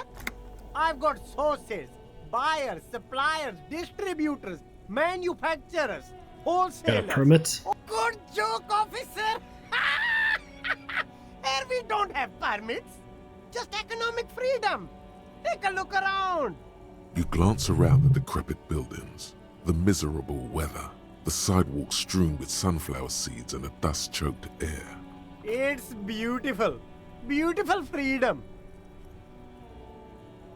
I've got sources, buyers, suppliers, distributors, manufacturers, wholesalers. Got a permit? Oh, good joke, officer. Here we don't have permits, just economic freedom. Take a look around. You glance around the decrepit buildings, the miserable weather, the sidewalks strewn with sunflower seeds and a dust-choked air. It's beautiful. Beautiful freedom.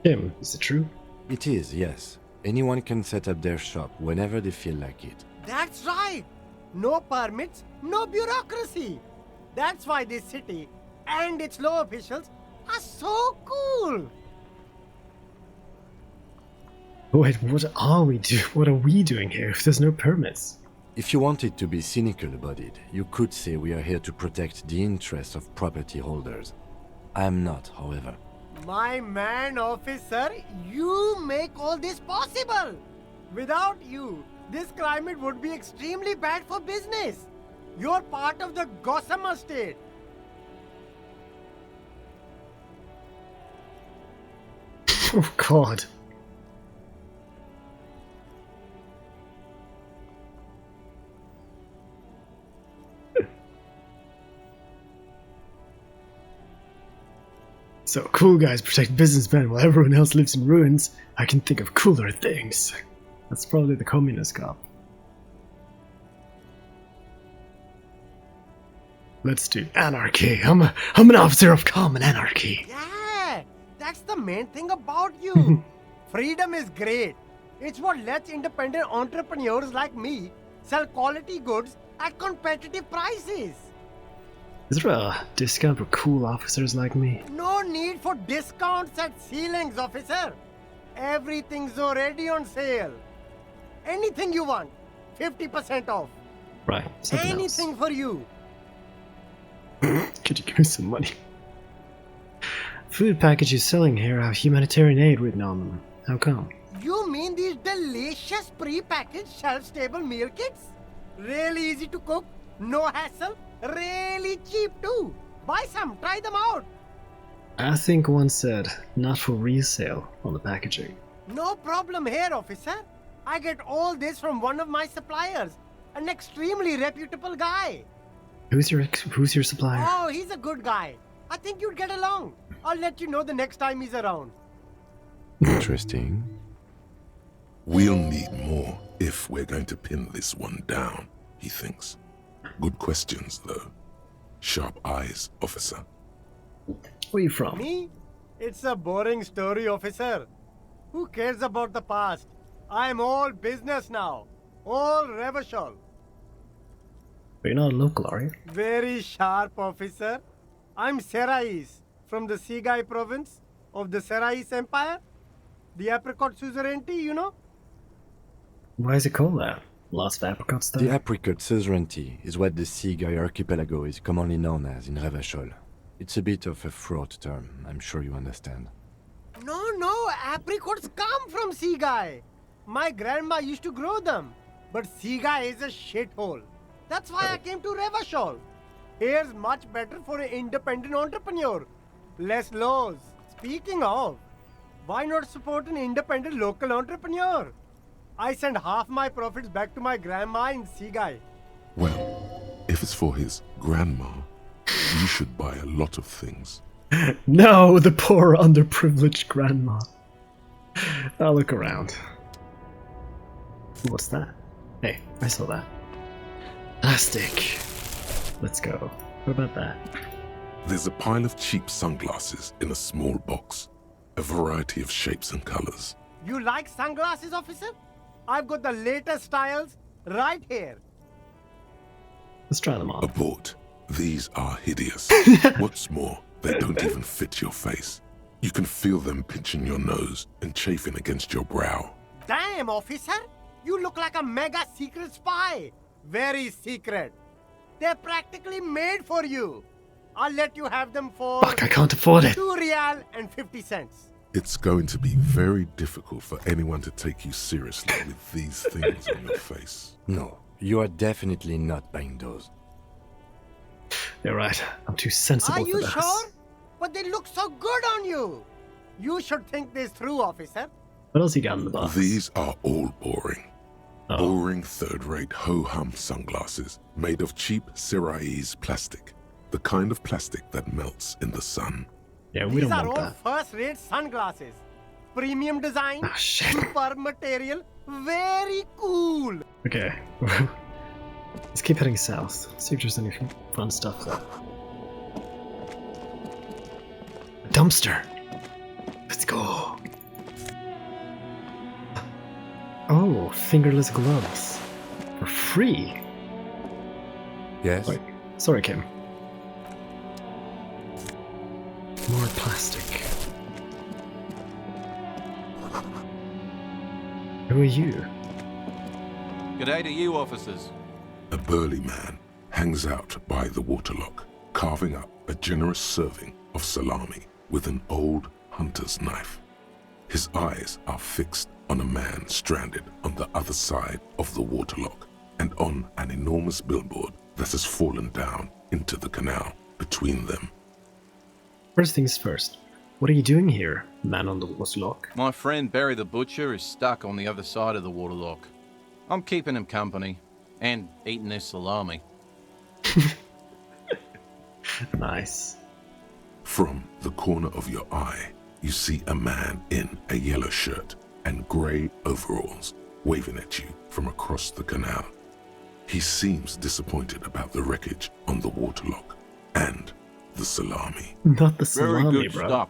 Tim, is it true? It is, yes. Anyone can set up their shop whenever they feel like it. That's right. No permits, no bureaucracy. That's why this city and its law officials are so cool. Wait, what are we doing here if there's no permits? If you wanted to be cynical about it, you could say we are here to protect the interests of property holders. I am not, however. My man, officer, you make all this possible. Without you, this climate would be extremely bad for business. You're part of the Gossamer state. Oh god. So cool guys protect businessmen while everyone else lives in ruins. I can think of cooler things. That's probably the communist cop. Let's do anarchy. I'm an officer of common anarchy. Yeah, that's the main thing about you. Freedom is great. It's what lets independent entrepreneurs like me sell quality goods at competitive prices. Is there a discount for cool officers like me? No need for discounts at ceilings, officer. Everything's already on sale. Anything you want, 50% off. Right, something Anything for you. else. Could you give me some money? Food packages selling here have humanitarian aid written on them. How come? You mean these delicious pre-packaged shelf-stable meal kits? Really easy to cook, no hassle, really cheap too. Buy some, try them out. I think one said, not for resale on the packaging. No problem here, officer. I get all this from one of my suppliers, an extremely reputable guy. Who's your supplier? Oh, he's a good guy. I think you'd get along. I'll let you know the next time he's around. Interesting. We'll need more if we're going to pin this one down, he thinks. Good questions, though. Sharp eyes, officer. Where are you from? Me? It's a boring story, officer. Who cares about the past? I'm all business now. All Revachol. But you're not a local, are you? Very sharp, officer. I'm Serais, from the Sigai province of the Serais Empire. The apricot suzerainty, you know? Why is it called that? Lost of apricots, though? The apricot suzerainty is what the Sigai archipelago is commonly known as in Revachol. It's a bit of a fraught term, I'm sure you understand. No, apricots come from Sigai. My grandma used to grow them. But Sigai is a shithole. That's why I came to Revachol. Here's much better for an independent entrepreneur. Less laws. Speaking of, why not support an independent local entrepreneur? I send half my profits back to my grandma in Sigai. Well, if it's for his grandma, you should buy a lot of things. No, the poor underprivileged grandma. I'll look around. What's that? Hey, I saw that. Plastic. Let's go. What about that? There's a pile of cheap sunglasses in a small box. A variety of shapes and colors. You like sunglasses, officer? I've got the latest styles right here. Let's try them on. Abort. These are hideous. What's more, they don't even fit your face. You can feel them pinching your nose and chafing against your brow. Damn, officer! You look like a mega secret spy. Very secret. They're practically made for you. I'll let you have them for Fuck, I can't afford it. 2 real and 50 cents. It's going to be very difficult for anyone to take you seriously with these things on your face. No, you are definitely not buying those. You're right. I'm too sensible Are for you this. sure? But they look so good on you. You should think this through, officer. What else you got in the box? These are all boring. Oh. Boring third-rate ho-hum sunglasses made of cheap Serais plastic. The kind of plastic that melts in the sun. Yeah, we These don't are want all that. first-rate sunglasses. Premium design, Ah, shit. super material, very cool. Okay. Let's keep heading south. See if there's any fun stuff there. A dumpster. Let's go. Oh, fingerless gloves. For free. Yes? Wait, sorry, Kim. More plastic. Who are you? G'day to you, officers. A burly man hangs out by the waterlock, carving up a generous serving of salami with an old hunter's knife. His eyes are fixed on a man stranded on the other side of the waterlock and on an enormous billboard that has fallen down into the canal between them. First things first. What are you doing here, man on the waterlock? My friend Barry the Butcher is stuck on the other side of the waterlock. I'm keeping him company and eating his salami. Nice. From the corner of your eye, you see a man in a yellow shirt and grey overalls waving at you from across the canal. He seems disappointed about the wreckage on the waterlock and the salami. Not the Very salami, good bro. stuff.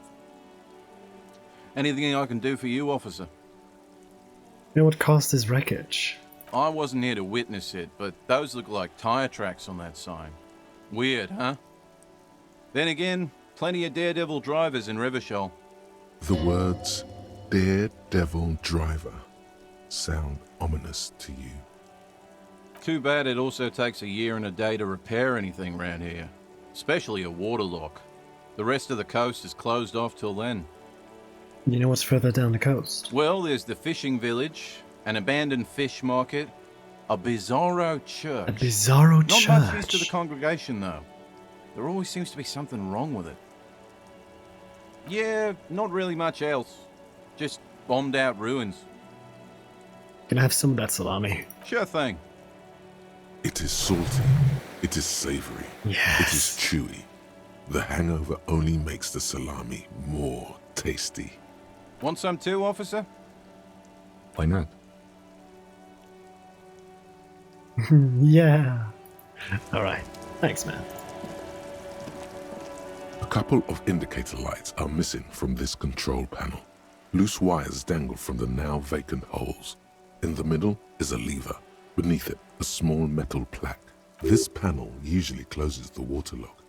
Anything I can do for you, officer? You know what caused this wreckage? I wasn't here to witness it, but those look like tire tracks on that sign. Weird, huh? Then again, plenty of daredevil drivers in Rivershoal. The words Daredevil Driver sound ominous to you. Too bad it also takes a year and a day to repair anything around here, especially a waterlock. The rest of the coast is closed off till then. You know what's further down the coast? Well, there's the fishing village, an abandoned fish market, a bizarro church. A bizarro Not church. much use to the congregation, though. There always seems to be something wrong with it. Yeah, not really much else. Just bombed out ruins. Can I have some of that salami? Sure thing. It is salty. It is savory. Yes. It is chewy. The hangover only makes the salami more tasty. Want some too, officer? Why not? Yeah. Alright. Thanks, man. A couple of indicator lights are missing from this control panel. Loose wires dangle from the now vacant holes. In the middle is a lever. Beneath it, a small metal plaque. This panel usually closes the waterlock,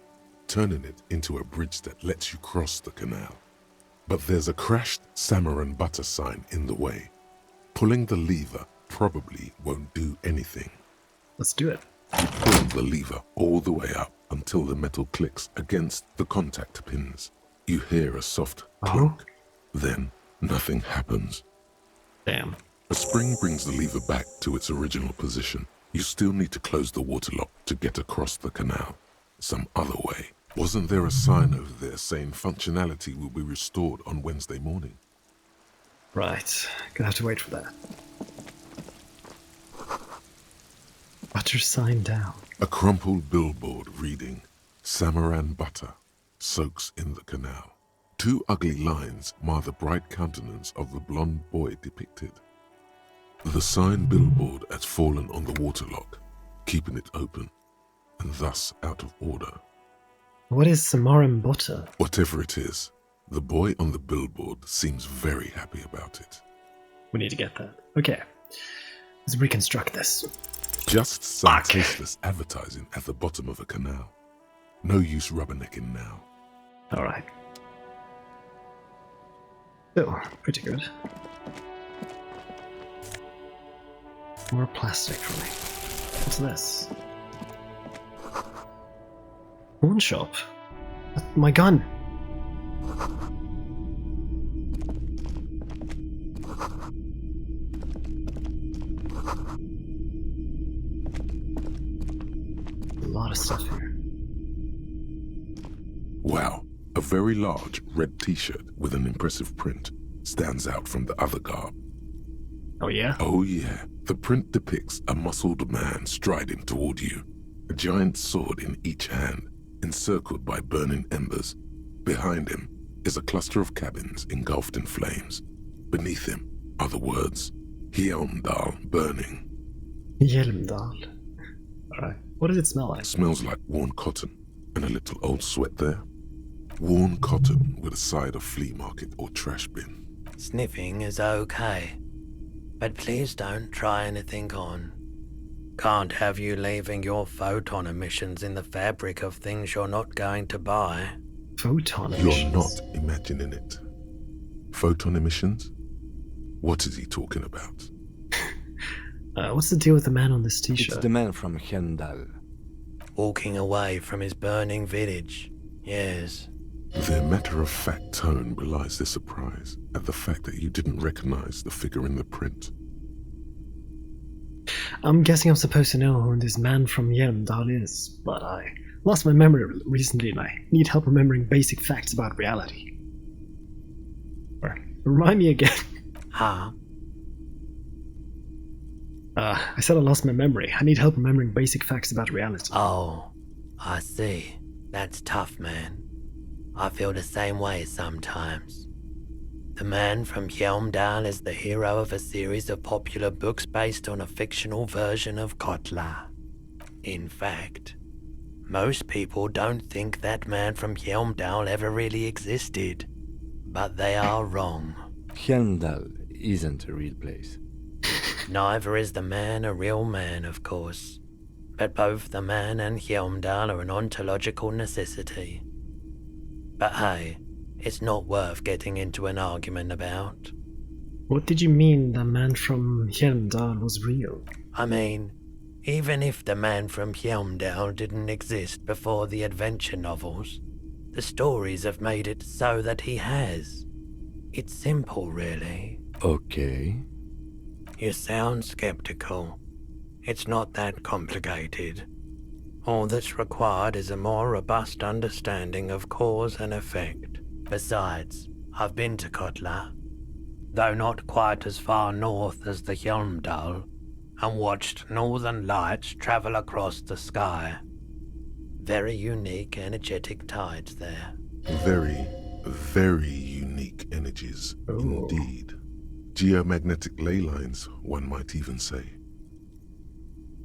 turning it into a bridge that lets you cross the canal. But there's a crashed salmon and butter sign in the way. Pulling the lever probably won't do anything. Let's do it. You pull the lever all the way up until the metal clicks against the contact pins. You hear a soft clunk. Then nothing happens. Damn. A spring brings the lever back to its original position. You still need to close the waterlock to get across the canal. Some other way. Wasn't there a sign over there saying functionality will be restored on Wednesday morning? Right. Gonna have to wait for that. Butter sign down. A crumpled billboard reading, Samaran butter soaks in the canal. Two ugly lines mar the bright countenance of the blonde boy depicted. The sign billboard has fallen on the waterlock, keeping it open, and thus out of order. What is Samaran butter? Whatever it is, the boy on the billboard seems very happy about it. We need to get that. Okay. Let's reconstruct this. Just some Fuck. tasteless advertising at the bottom of a canal. No use rubbernecking now. Alright. Oh, pretty good. More plastic for me. What's this? Pawn shop. My gun. A lot of stuff here. Wow, a very large red t-shirt with an impressive print stands out from the other garb. Oh yeah? Oh yeah, the print depicts a muscled man striding toward you, a giant sword in each hand, encircled by burning embers. Behind him is a cluster of cabins engulfed in flames. Beneath him are the words, Hjelmdal burning. Hjelmdal. Alright. What does it smell like? Smells like worn cotton and a little old sweat there. Worn cotton with a side of flea market or trash bin. Sniffing is okay, but please don't try anything on. Can't have you leaving your photon emissions in the fabric of things you're not going to buy. Photon You're emissions. not imagining it. Photon emissions? What is he talking about? What's the deal with the man on this It's t-shirt? the man from Hendal. Walking away from his burning village, yes. Their matter-of-fact tone belies their surprise at the fact that you didn't recognize the figure in the print. I'm guessing I'm supposed to know who this man from Hjelmdal is, but I lost my memory recently and I need help remembering basic facts about reality. Or, remind me again. Huh? I said I lost my memory. I need help remembering basic facts about reality. Oh, I see. That's tough, man. I feel the same way sometimes. The man from Hjelmdal is the hero of a series of popular books based on a fictional version of Kotla. In fact, most people don't think that man from Hjelmdal ever really existed, but they are wrong. Hjelmdal isn't a real place. Neither is the man a real man, of course, but both the man and Hjelmdal are an ontological necessity. But hey, it's not worth getting into an argument about. What did you mean the man from Hjelmdal was real? I mean, even if the man from Hjelmdal didn't exist before the adventure novels, the stories have made it so that he has. It's simple, really. Okay. You sound skeptical. It's not that complicated. All that's required is a more robust understanding of cause and effect. Besides, I've been to Kotla, though not quite as far north as the Hjelmdal, and watched northern lights travel across the sky. Very unique energetic tides there. Very, very unique energies indeed. Geomagnetic ley lines, one might even say.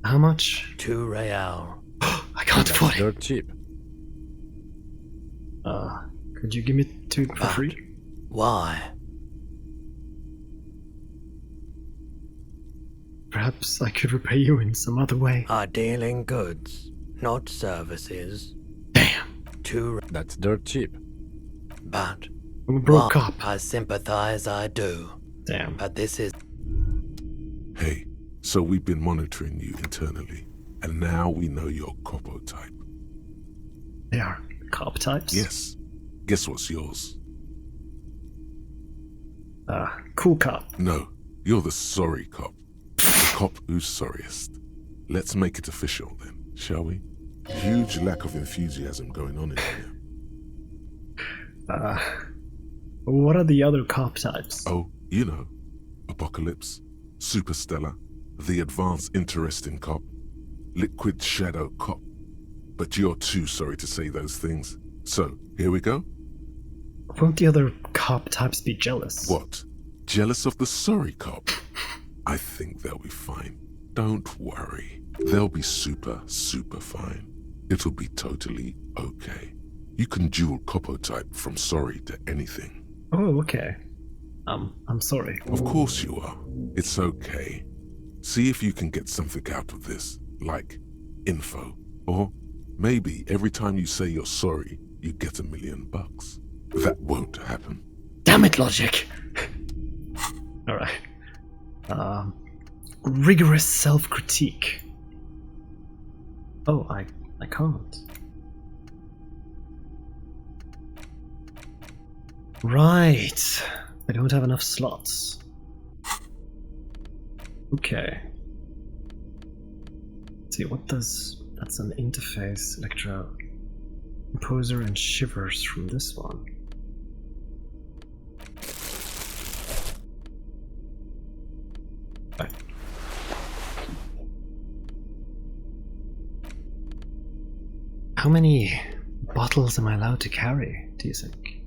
How much? 2 real. I can't afford it. Dirt cheap. Could you give me 2 for But free? why? Perhaps I could repay you in some other way. I deal in goods, not services. Damn. 2 That's dirt cheap. but I'm a broke while cop. I sympathize, I do. Damn. But this is Hey, so we've been monitoring you internally, and now we know your Copo type. They are cop types? Yes. Guess what's yours? Cool cop. No, you're the sorry cop. The cop who's sorriest. Let's make it official then, shall we? Huge lack of enthusiasm going on in here. What are the other cop types? Oh, you know, Apocalypse, Superstellar, the Advanced Interesting Cop, Liquid Shadow Cop. But you're too sorry to say those things. So, here we go? Won't the other cop types be jealous? What? Jealous of the sorry cop? I think they'll be fine. Don't worry. They'll be super, super fine. It'll be totally okay. You can dual Copo type from sorry to anything. Oh, okay. I'm sorry. Of course you are. It's okay. See if you can get something out of this, like info. Or maybe every time you say you're sorry, you get $1 million. That won't happen. Damn it, logic! Alright. Rigorous self-critique. Oh, I can't. Right. I don't have enough slots. Okay. Let's see, what does... That's an interface, Electro... Composer and shivers from this one. Right. How many bottles am I allowed to carry, do you think?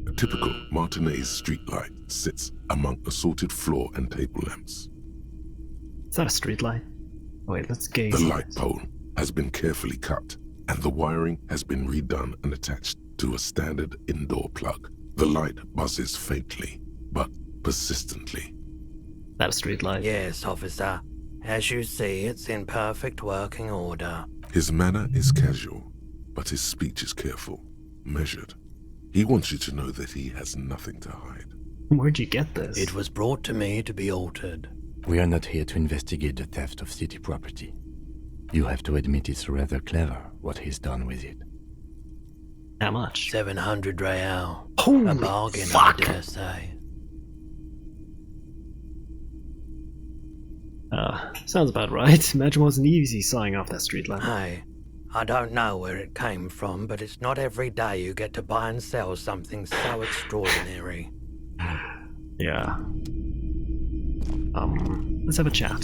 A typical Martinez streetlight sits among assorted floor and table lamps. Is that a street light? Wait, let's gaze. The at light it. pole has been carefully cut, and the wiring has been redone and attached to a standard indoor plug. The light buzzes faintly, but persistently. That a street light? yes, officer. As you see, it's in perfect working order. His manner is casual, but his speech is careful, measured. He wants you to know that he has nothing to hide. Where'd you get this? It was brought to me to be altered. We are not here to investigate the theft of city property. You have to admit it's rather clever what he's done with it. How much? 700 real. Holy A bargain, fuck! I dare say. Sounds about right. Imagine it wasn't easy sawing off that street light. Hey, I don't know where it came from, but it's not every day you get to buy and sell something so extraordinary. Yeah. Let's have a chat.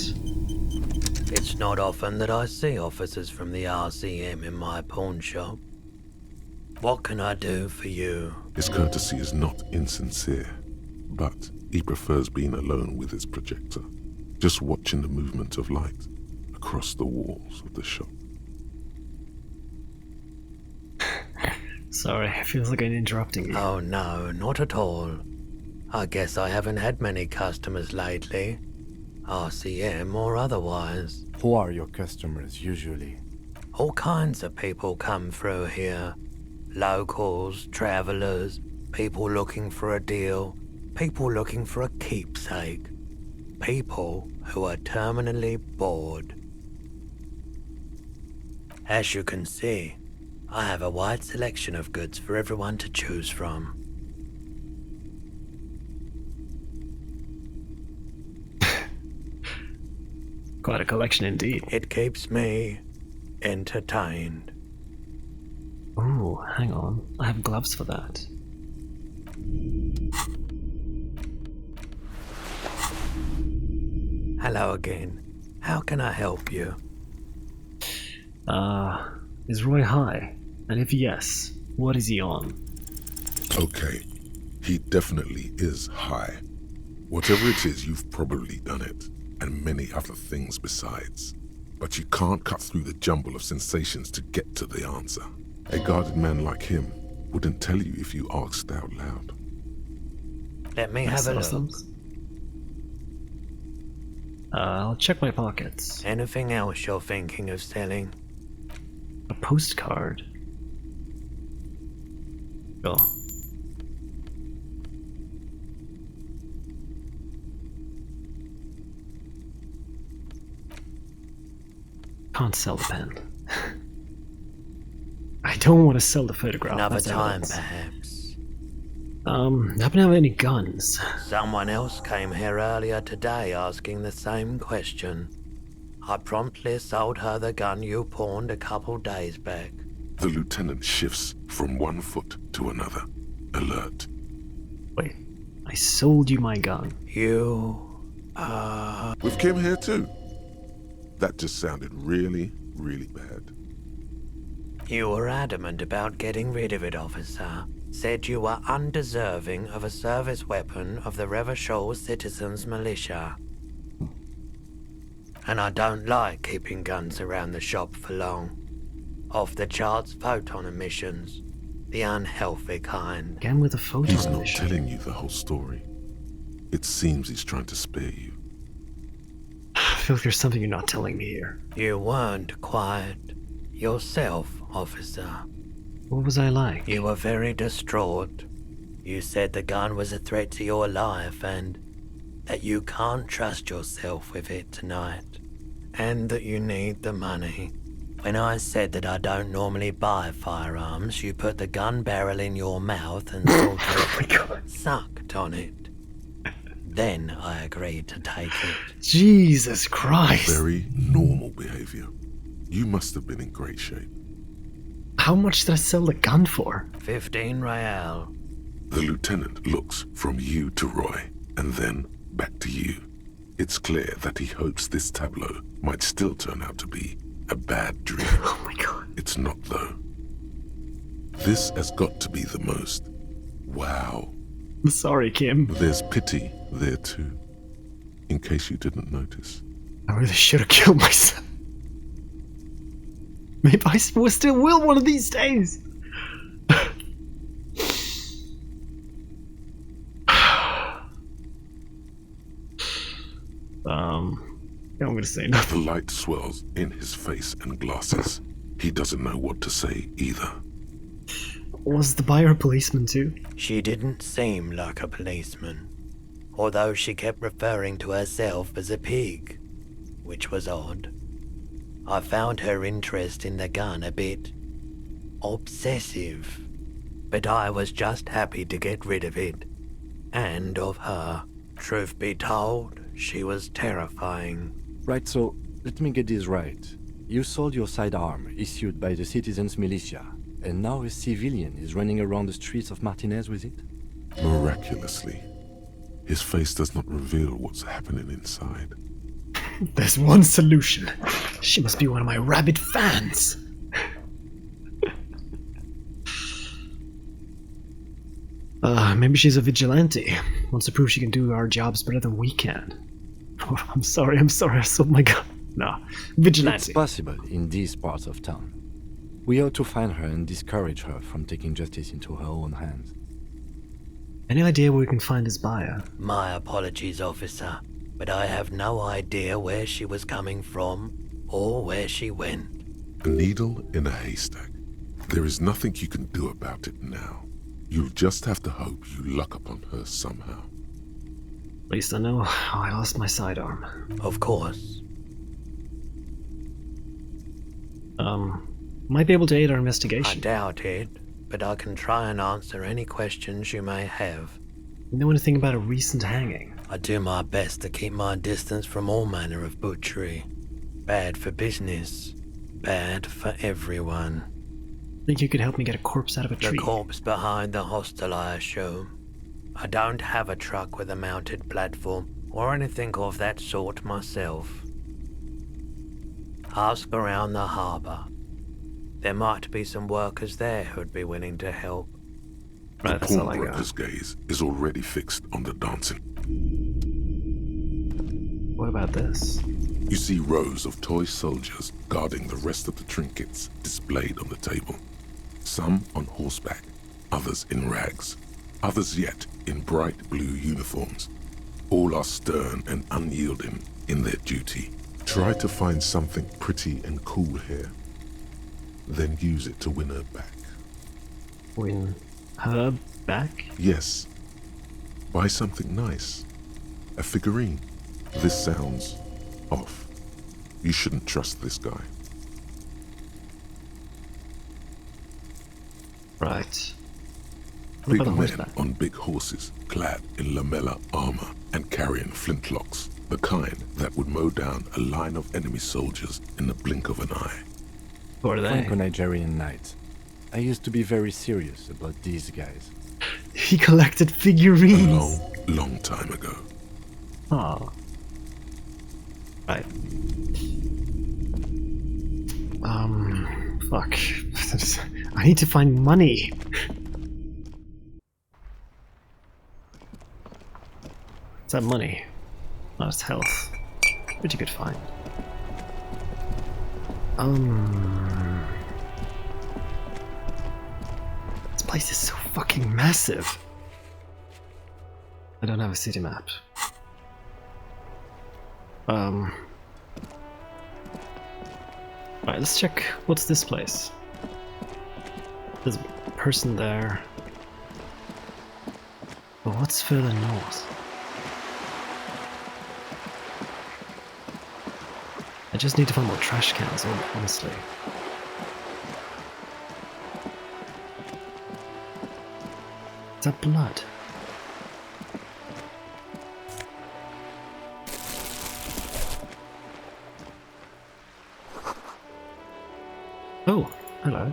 It's not often that I see officers from the RCM in my pawn shop. What can I do for you? His courtesy is not insincere, but he prefers being alone with his projector, just watching the movement of light across the walls of the shop. Sorry, it feels like I'm interrupting you. Oh no, not at all. I guess I haven't had many customers lately. RCM or otherwise. Who are your customers usually? All kinds of people come through here. Locals, travellers, people looking for a deal, people looking for a keepsake. People who are terminally bored. As you can see, I have a wide selection of goods for everyone to choose from. Quite a collection indeed. It keeps me entertained. Oh, hang on. I have gloves for that. Hello again. How can I help you? Is Roy high? And if yes, what is he on? Okay, he definitely is high. Whatever it is, you've probably done it, and many other things besides. But you can't cut through the jumble of sensations to get to the answer. A guarded man like him wouldn't tell you if you asked out loud. Let me have a look. I'll check my pockets. Anything else you're thinking of selling? A postcard. Oh. Can't sell the pen. I don't want to sell the photograph. Another that's time, evidence. perhaps. Happen to have any guns? Someone else came here earlier today asking the same question. I promptly sold her the gun you pawned a couple days back. The lieutenant shifts from one foot to another, alert. Wait, I sold you my gun. With Kim here too. That just sounded really, really bad. You were adamant about getting rid of it, officer. Said you were undeserving of a service weapon of the Revachol Citizens Militia. And I don't like keeping guns around the shop for long. Off the charts photon emissions. The unhealthy kind. Again with a photo. He's not telling you the whole story. It seems he's trying to spare you. I feel like there's something you're not telling me here. You weren't quiet. Yourself, officer. What was I like? You were very distraught. You said the gun was a threat to your life and that you can't trust yourself with it tonight. And that you need the money. When I said that I don't normally buy firearms, you put the gun barrel in your mouth and sort of sucked on it. Then I agreed to take it. Jesus Christ. Very normal behavior. You must have been in great shape. How much did I sell the gun for? 15 real. The lieutenant looks from you to Roy, and then back to you. It's clear that he hopes this tableau might still turn out to be a bad dream. Oh my god. It's not, though. This has got to be the most. Wow. I'm sorry, Kim. There's pity there, too. In case you didn't notice. I really should have killed myself. Maybe I still will one of these days. I'm gonna say nothing. The light swirls in his face and glasses. He doesn't know what to say either. Was the buyer a policeman too? She didn't seem like a policeman, although she kept referring to herself as a pig, which was odd. I found her interest in the gun a bit obsessive, but I was just happy to get rid of it, and of her. Truth be told, she was terrifying. Right, so let me get this right. You sold your sidearm, issued by the Citizens Militia, and now a civilian is running around the streets of Martinez with it? Miraculously, his face does not reveal what's happening inside. There's one solution. She must be one of my rabid fans. Maybe she's a vigilante. Wants to prove she can do our jobs better than we can. Oh, I'm sorry. Oh my god. No. Vigilante. It's possible in these parts of town. We ought to find her and discourage her from taking justice into her own hands. Any idea where we can find this buyer? My apologies, officer, but I have no idea where she was coming from or where she went. A needle in a haystack. There is nothing you can do about it now. You'll just have to hope you luck upon her somehow. At least I know how I lost my sidearm. Of course. Might be able to aid our I investigation. doubt it, but I can try and answer any questions you may have. You know anything about a recent hanging? I do my best to keep my distance from all manner of butchery. Bad for business, bad for everyone. Think you could help me get a corpse out of a The tree? corpse behind the hostel, I assume. I don't have a truck with a mounted platform or anything of that sort myself. Ask around the harbour. There might be some workers there who'd be willing to help. Right, The that's all I got. pawnbroker's gaze is already fixed on the dancing. What about this? You see rows of toy soldiers guarding the rest of the trinkets displayed on the table. Some on horseback, others in rags, others yet in bright blue uniforms. All are stern and unyielding in their duty. Try to find something pretty and cool here. Then use it to win her back. Win her back? Yes. Buy something nice. A figurine. This sounds off. You shouldn't trust this guy. Right. What Big about the men horseback? on big horses, clad in lamella armor and carrying flintlocks, the kind that would mow down a line of enemy soldiers in the blink of an eye. Who are they? Franco-Nigerian knights. I used to be very serious about these guys. He collected A figurines. long time ago. Oh. Right. Fuck. I need to find money. What's that money? Oh, it's health. Pretty good find. This place is so fucking massive. I don't have a city map. Right, let's check what's this place. There's a person there. But what's further north? I just need to find more trash cans, honestly. Is that blood? Oh, hello.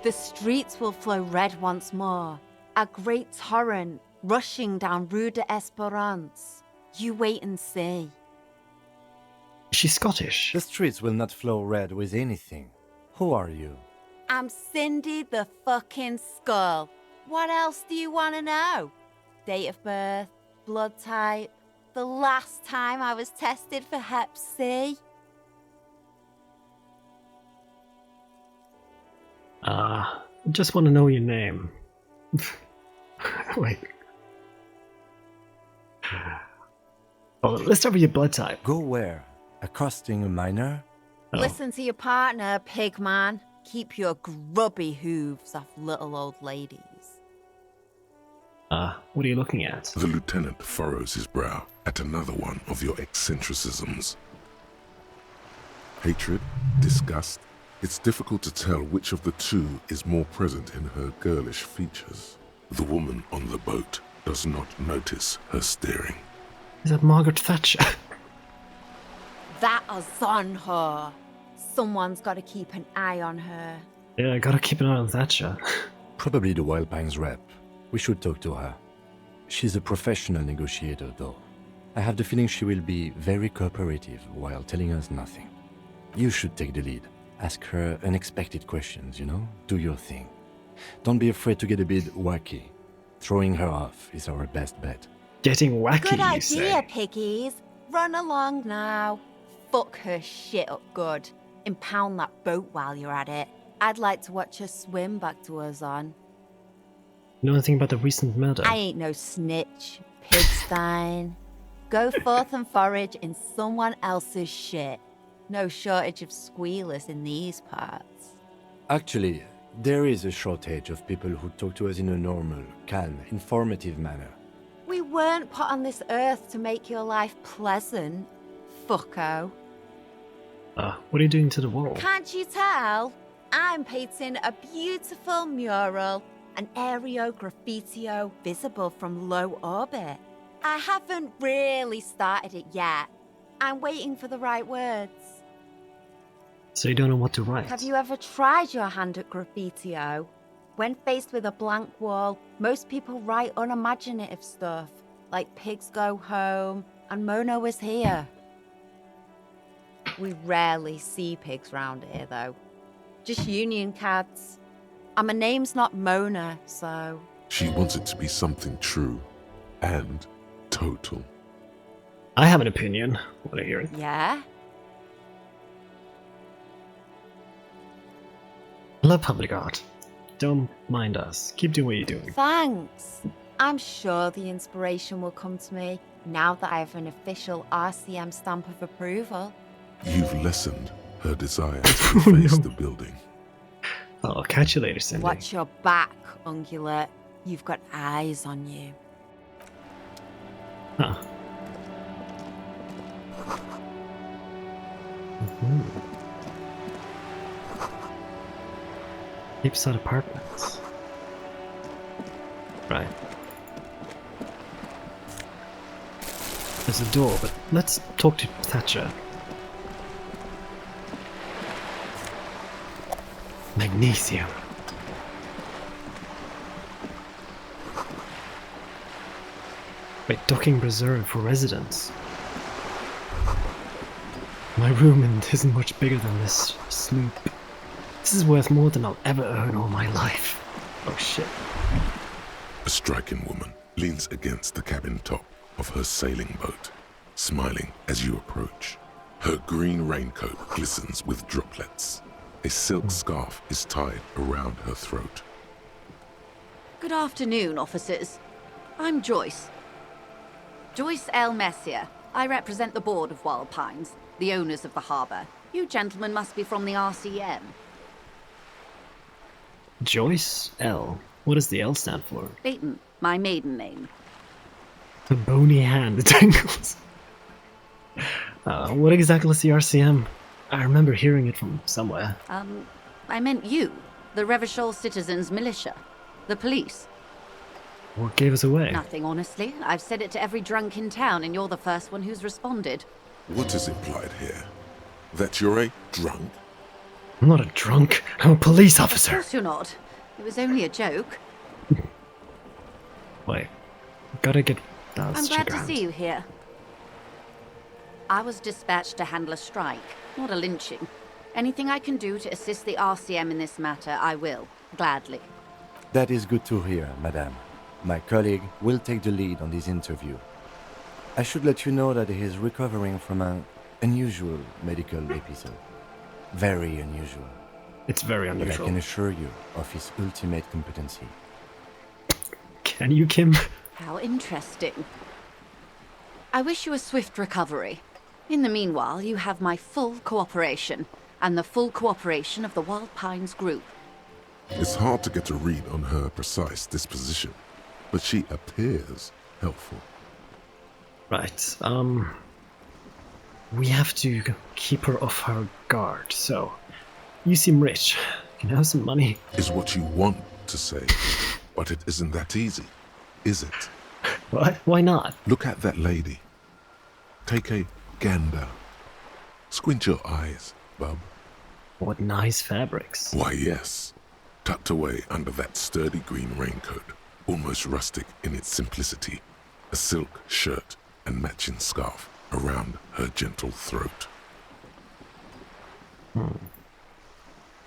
The streets will flow red once more, a great torrent rushing down Rue de Esperance. You wait and see. Is she Scottish? The streets will not flow red with anything. Who are you? I'm Cindy the fucking Skull. What else do you want to know? Date of birth, blood type, the last time I was tested for Hep C. Just want to know your name. Wait. Oh, let's start with your blood type. Go where? Accosting a minor? Oh. Listen to your partner, pig man. Keep your grubby hooves off little old ladies. What are you looking at? The lieutenant furrows his brow at another one of your eccentricisms. Hatred, disgust. It's difficult to tell which of the two is more present in her girlish features. The woman on the boat does not notice her staring. Is that Margaret Thatcher? That is on her. Someone's got to keep an eye on her. Yeah, I gotta keep an eye on Thatcher. Probably the Wild Pines rep. We should talk to her. She's a professional negotiator, though. I have the feeling she will be very cooperative while telling us nothing. You should take the lead. Ask her unexpected questions, you know? Do your thing. Don't be afraid to get a bit wacky. Throwing her off is our best bet. Getting wacky, Good you idea, say? piggies. Run along now. Fuck her shit up good. Impound that boat while you're at it. I'd like to watch her swim back to us on. Know anything about the recent murder? I ain't no snitch, pigstein. Go forth and forage in someone else's shit. No shortage of squealers in these parts. Actually, there is a shortage of people who talk to us in a normal, calm, informative manner. We weren't put on this earth to make your life pleasant, fucko. What are you doing to the wall? Can't you tell? I'm painting a beautiful mural, an aereo graffitio visible from low orbit. I haven't really started it yet. I'm waiting for the right words. So you don't know what to write? Have you ever tried your hand at graffitio? When faced with a blank wall, most people write unimaginative stuff, like pigs go home and Mono is here. We rarely see pigs round here, though. Just union cats. And my name's not Mona, so... She wants it to be something true and total. I have an opinion. Want to hear it? Yeah? I love public art. Don't mind us. Keep doing what you're doing. Thanks. I'm sure the inspiration will come to me now that I have an official RCM stamp of approval. You've lessened her desire to face the building. I'll catch you later, Cindy. Watch your back, Ungulate. You've got eyes on you. Huh. Mm-hmm. Capeside Apartments. Right. There's a door, but let's talk to Thatcher. Magnesium. Wait, docking reserved for residents. My room isn't much bigger than this sloop. This is worth more than I'll ever earn all my life. Oh shit. A striking woman leans against the cabin top of her sailing boat, smiling as you approach. Her green raincoat glistens with droplets. A silk scarf is tied around her throat. Good afternoon, officers. I'm Joyce. Joyce L. Messier. I represent the board of Wild Pines, the owners of the harbour. You gentlemen must be from the RCM. Joyce L. What does the L stand for? Leighton, my maiden name. The bony hand dangles. What exactly is the RCM? I remember hearing it from somewhere. I meant you, the Revachol Citizens Militia, the police. What gave us away? Nothing, honestly. I've said it to every drunk in town, and you're the first one who's responded. What is implied here? That you're a drunk? I'm not a drunk. I'm a police Of officer. course you're not. It was only a joke. Wait. Gotta get... I'm glad to see you here. I was dispatched to handle a strike, not a lynching. Anything I can do to assist the RCM in this matter, I will. Gladly. That is good to hear, madame. My colleague will take the lead on this interview. I should let you know that he is recovering from an unusual medical episode. Very unusual. It's very But I unusual. can assure you of his ultimate competency. Can you, Kim? How interesting. I wish you a swift recovery. In the meanwhile, you have my full cooperation, and the full cooperation of the Wild Pines group. It's hard to get a read on her precise disposition, but she appears helpful. Right, we have to keep her off her guard, so... You seem rich. Can I have some money? Is what you want to say, but it isn't that easy, is it? What? Why not? Look at that lady. Take a gander. Squint your eyes, bub. What nice fabrics. Why, yes. Tucked away under that sturdy green raincoat, almost rustic in its simplicity, a silk shirt and matching scarf around her gentle throat.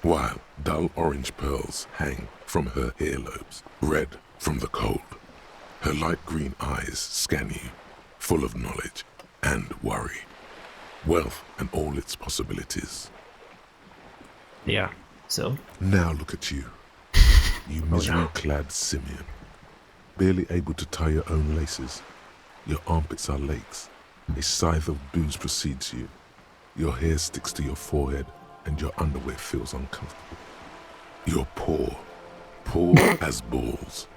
While dull orange pearls hang from her earlobes, red from the cold. Her light green eyes scan you, full of knowledge and worry. Wealth and all its possibilities. Yeah, so? Now look at you. You misery-clad simian. Barely able to tie your own laces. Your armpits are lakes. A scythe of booze precedes you. Your hair sticks to your forehead, and your underwear feels uncomfortable. You're poor. Poor as balls.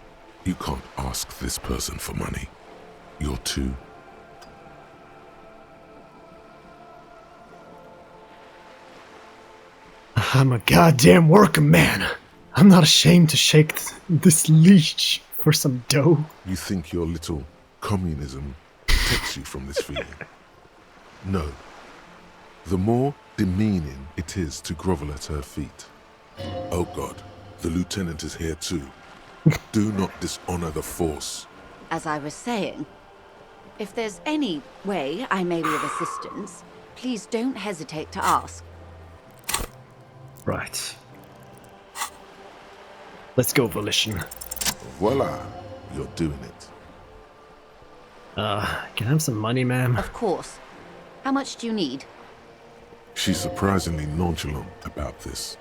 You can't ask this person for money. You're too... I'm a goddamn working man. I'm not ashamed to shake this leash for some dough. You think your little communism protects you from this feeling? No. The more demeaning it is to grovel at her feet. Oh God, the lieutenant is here too. Do not dishonor the force. As I was saying, if there's any way I may be of assistance, please don't hesitate to ask. Right. Let's go, Volition. Voila, you're doing it. Can I have some money, ma'am? Of course. How much do you need? She's surprisingly nonchalant about this.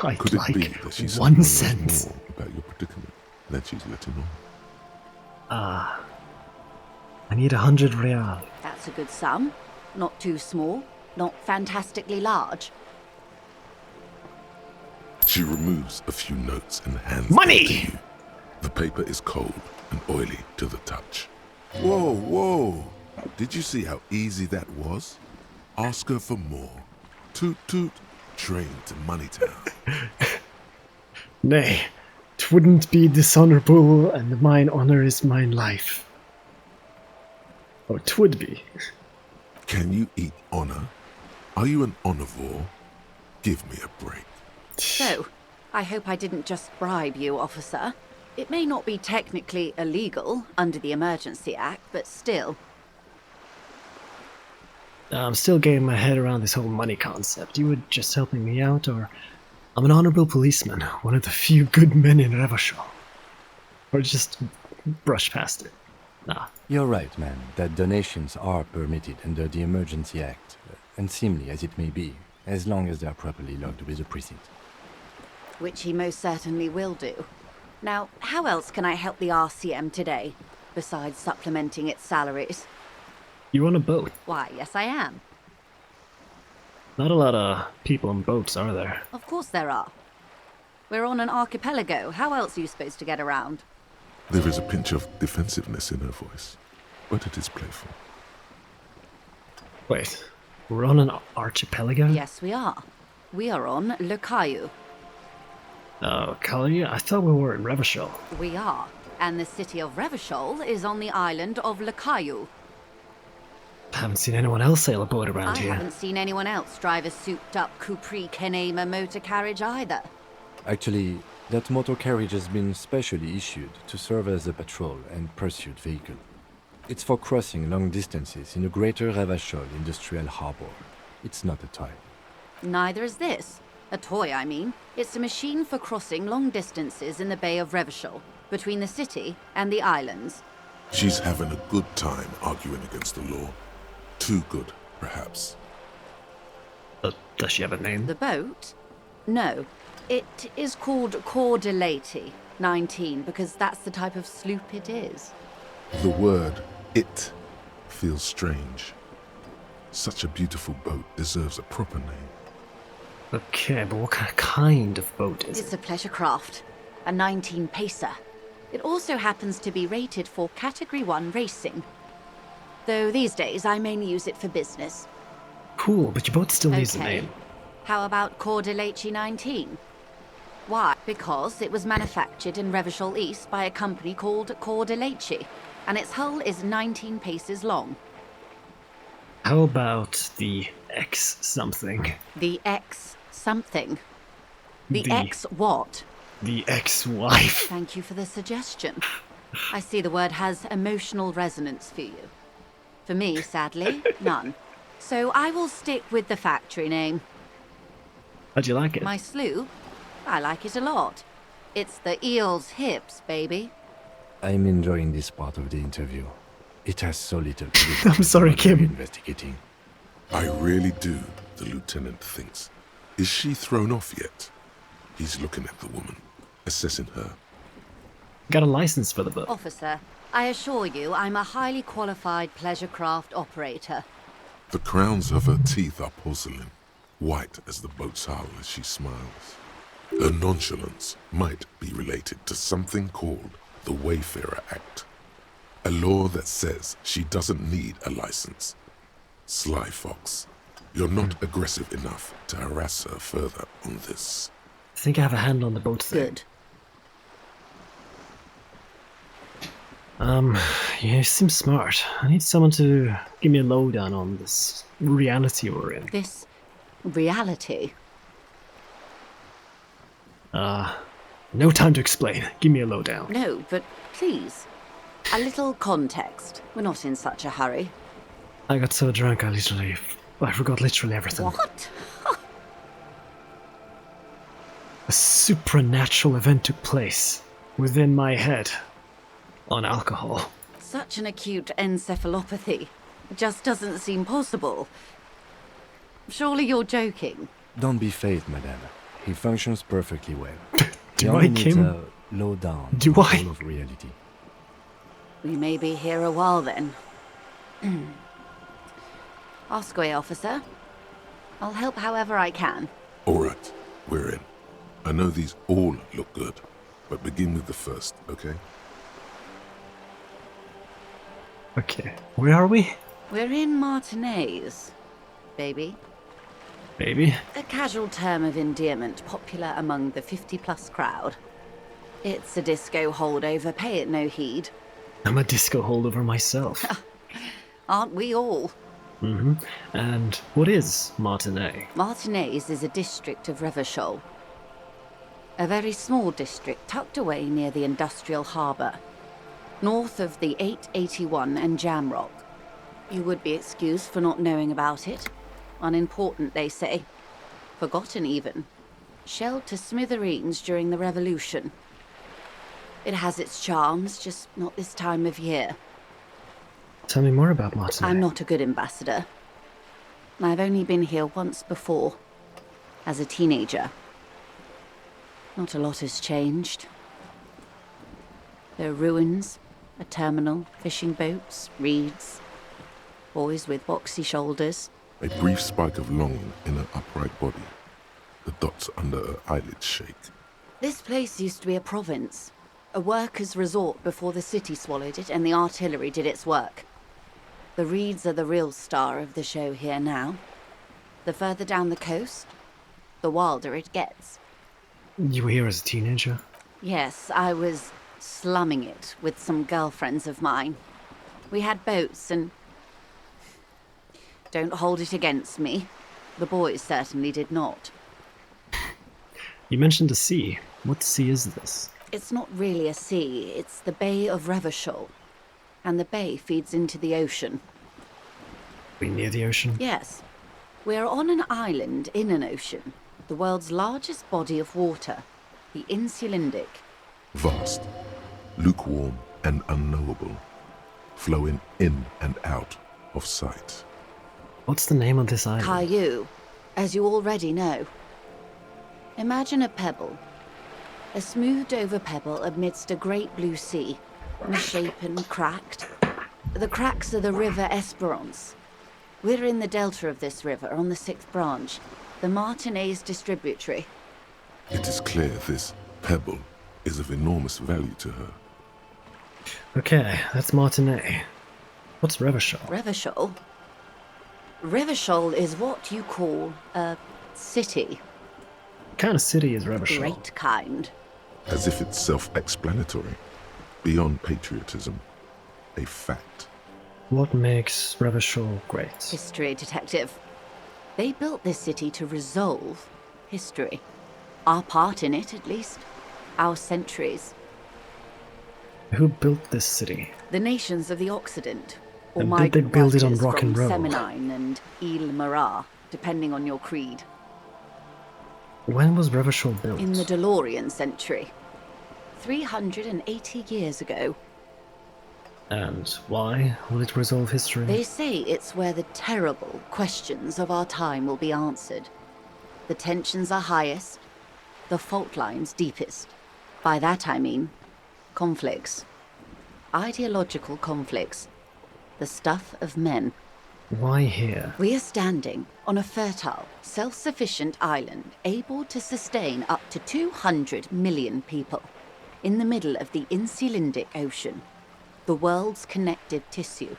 I'd Could it like be that she 1 knows cent. more about your predicament than she's letting on? I need 100 real. That's a good sum. Not too small, not fantastically large. She removes a few notes and hands Money! them to you. The paper is cold and oily to the touch. Whoa, whoa! Did you see how easy that was? Ask her for more. Toot toot, train to Moneytown. Nay, 'twouldn't be dishonorable, and mine honor is mine life. Or 'twould be. Can you eat honor? Are you an omnivore? Give me a break. So, I hope I didn't just bribe you, officer. It may not be technically illegal under the Emergency Act, but still. I'm still getting my head around this whole money concept. You were just helping me out, or... I'm an honorable policeman, one of the few good men in Revachol. Or just brush past it. Nah. You're right, man, that donations are permitted under the Emergency Act, unseemly as it may be, as long as they are properly logged with the precinct. Which he most certainly will do. Now, how else can I help the RCM today, besides supplementing its salaries? You on a boat? Why, yes I am. Not a lot of people on boats, are there? Of course there are. We're on an archipelago. How else are you supposed to get around? There is a pinch of defensiveness in her voice, but it is playful. Wait, we're on an archipelago? Yes, we are. We are on Le Caillou. Oh, Kali, I thought we were in Revachol. We are. And the city of Revachol is on the island of Le Caillou. Haven't seen anyone else sail a boat around I here. haven't seen anyone else drive a souped-up Capri Kenema motor carriage either. Actually, that motor carriage has been specially issued to serve as a patrol and pursuit vehicle. It's for crossing long distances in the greater Revachol industrial harbor. It's not a toy. Neither is this. A toy, I mean. It's a machine for crossing long distances in the Bay of Revachol, between the city and the islands. She's having a good time arguing against the law. Too good, perhaps. Does she have a name? The boat? No. It is called Cordelati 19 because that's the type of sloop it is. The word "it" feels strange. Such a beautiful boat deserves a proper name. Okay, but what kind of boat is It's it? a pleasure craft, a 19 pacer. It also happens to be rated for Category 1 racing. Though these days I mainly use it for business. Cool, but your boat still needs a Okay. name. How about Cordelati 19? Why? Because it was manufactured in Revachol East by a company called Cordelati, and its hull is 19 paces long. How about the X something? The X something. The The- X what? The ex-wife. Thank you for the suggestion. I see the word has emotional resonance for you. For me, sadly, none. So I will stick with the factory name. How'd you like it? My sloop? I like it a lot. It's the eel's hips, baby. I'm enjoying this part of the interview. It has so little to do I'm sorry, with what we're Kim. investigating. I really do, the lieutenant thinks. Is she thrown off yet? He's looking at the woman, assessing her. Got a license for the boat. Officer, I assure you I'm a highly qualified pleasure craft operator. The crowns of her teeth are porcelain, white as the boat's hull as she smiles. Her nonchalance might be related to something called the Wayfarer Act, a law that says she doesn't need a license. Sly Fox, you're not aggressive enough to harass her further on this. I think I have a handle on the boat thing. Good. You seem smart. I need someone to give me a lowdown on this reality we're in. This reality. No time to explain. Give me a lowdown. No, but please. A little context. We're not in such a hurry. I got so drunk I forgot literally everything. What? A supernatural event took place within my head on alcohol. Such an acute encephalopathy. It just doesn't seem possible. Surely you're joking. Don't be phased, madame. He functions perfectly well. He Do only I, needs Kim? a low down Do I? control of reality. We may be here a while then. Ask away, officer. I'll help however I can. All right, we're in. I know these all look good, but begin with the first, okay? Okay, where are we? We're in Martinez, baby. Baby? A casual term of endearment popular among the 50-plus crowd. It's a disco holdover, pay it no heed. I'm a disco holdover myself. Aren't we all? And what is Martinez? Martinez is a district of Revachol. A very small district tucked away near the industrial harbour, north of the 881 and Jamrock. You would be excused for not knowing about it. Unimportant, they say. Forgotten, even. Shelled to smithereens during the Revolution. It has its charms, just not this time of year. Tell me more about Martinez. I'm not a good ambassador. I've only been here once before, as a teenager. Not a lot has changed. There are ruins, a terminal, fishing boats, reeds, boys with boxy shoulders. A brief spike of longing in her upright body. The dots under her eyelids shake. This place used to be a province, a workers' resort before the city swallowed it and the artillery did its work. The reeds are the real star of the show here now. The further down the coast, the wilder it gets. You were here as a teenager? Yes, I was slumming it with some girlfriends of mine. We had boats and... Don't hold it against me. The boys certainly did not. You mentioned the sea. What sea is this? It's not really a sea, it's the Bay of Revachol. And the bay feeds into the ocean. We near the ocean? Yes. We're on an island in an ocean. The world's largest body of water. The Insulindic. Vast, lukewarm and unknowable, flowing in and out of sight. What's the name of this island? Caillou, as you already know. Imagine a pebble. A smoothed over pebble amidst a great blue sea, misshapen, cracked. The cracks are the River Esperance. We're in the delta of this river, on the 6th branch, the Martinez distributary. It is clear this pebble is of enormous value to her. Okay, that's Martinez. What's Revachol? Revachol? Revachol is what you call a city. What kind of city is Revachol? Great kind. As if it's self-explanatory, beyond patriotism, a fact. What makes Revachol great? History detective. They built this city to resolve history. Our part in it, at least. Our centuries. Who built this city? The nations of the Occident. or And did they migrant build it on workers rock from and roll? Seminine and Ile Marat, depending on your creed. When was Revachol built? In the DeLorean century. 380 years ago. And why will it resolve history? They say it's where the terrible questions of our time will be answered. The tensions are highest, the fault lines deepest. By that I mean conflicts. Ideological conflicts. The stuff of men. Why here? We are standing on a fertile, self-sufficient island able to sustain up to 200 million people in the middle of the Insulindic Ocean, the world's connective tissue.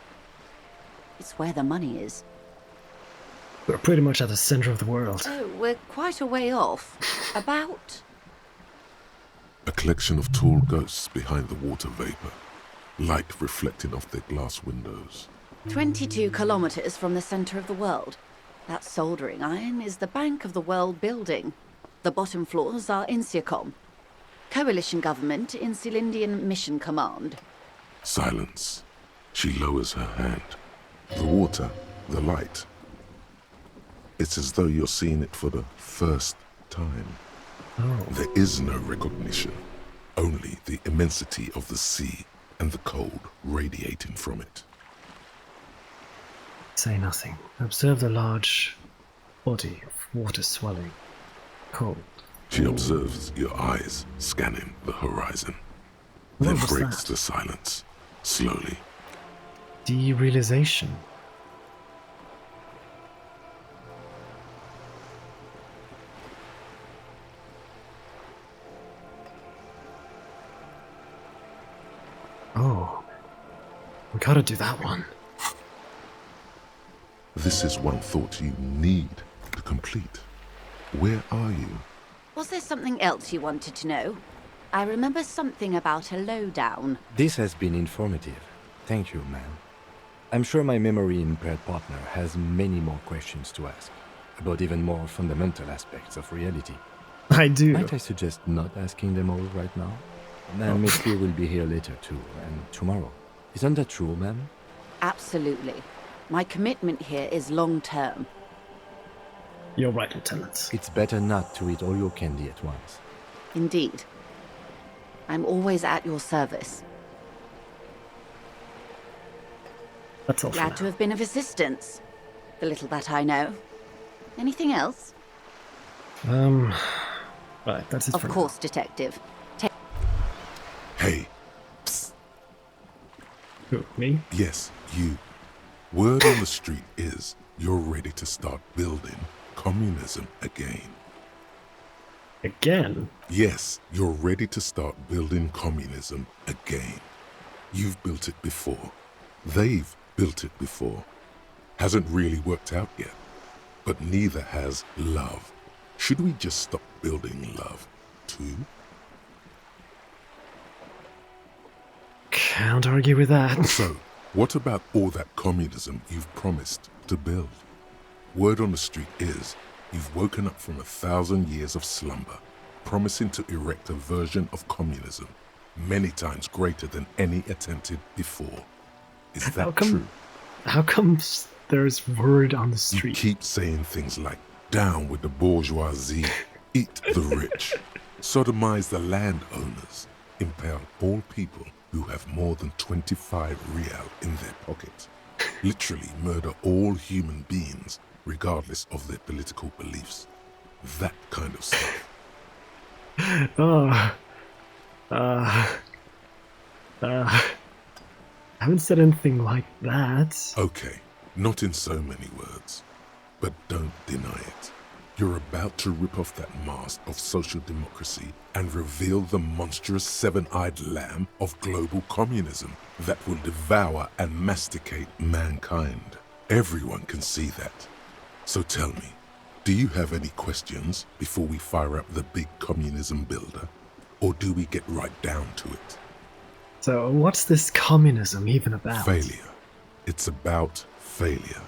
It's where the money is. We're pretty much at the center of the world. Oh, we're quite a way off. About... A collection of tall ghosts behind the water vapor, light reflecting off their glass windows. 22 kilometers from the center of the world. That soldering iron is the bank of the world building. The bottom floors are Insiacom. Coalition government, Insulindian Mission Command. Silence. She lowers her hand. The water, the light. It's as though you're seeing it for the first time. Oh. There is no recognition, only the immensity of the sea and the cold radiating from it. Say nothing. Observe the large body of water swelling. Cold. She observes your eyes scanning the horizon. What Then was breaks that? the silence, slowly. Derealization. Oh. We gotta do that one. This is one thought you need to complete. Where are you? Was there something else you wanted to know? I remember something about a lowdown. This has been informative. Thank you, ma'am. I'm sure my memory-impaired partner has many more questions to ask, about even more fundamental aspects of reality. I do. Might I suggest not asking them all right now? And Monsieur will be here later too, and tomorrow. Isn't that true, ma'am? Absolutely. My commitment here is long-term. You're right, Lieutenant. It's better not to eat all your candy at once. Indeed. I'm always at your service. That's all for Glad to now. have been of assistance. The little that I know. Anything else? Right, that's it Of for now. course, Detective. Hey, psst. Who, me? Yes, you. Word on the street is you're ready to start building communism again. Again? Yes, you're ready to start building communism again. You've built it before. They've built it before. Hasn't really worked out yet. But neither has love. Should we just stop building love, too? Can't argue with that. So, what about all that communism you've promised to build? Word on the street is you've woken up from 1,000 years of slumber, promising to erect a version of communism many times greater than any attempted before. Is How that come- true? How comes there's word on the You street? keep saying things like, down with the bourgeoisie, eat the rich, sodomize the landowners, impale all people who have more than 25 real in their pockets, literally murder all human beings regardless of their political beliefs. That kind of stuff. Oh. I haven't said anything like that. Okay, not in so many words, but don't deny it. You're about to rip off that mask of social democracy and reveal the monstrous seven-eyed lamb of global communism that will devour and masticate mankind. Everyone can see that. So tell me, do you have any questions before we fire up the big communism builder? Or do we get right down to it? So, what's this communism even about? Failure. It's about failure.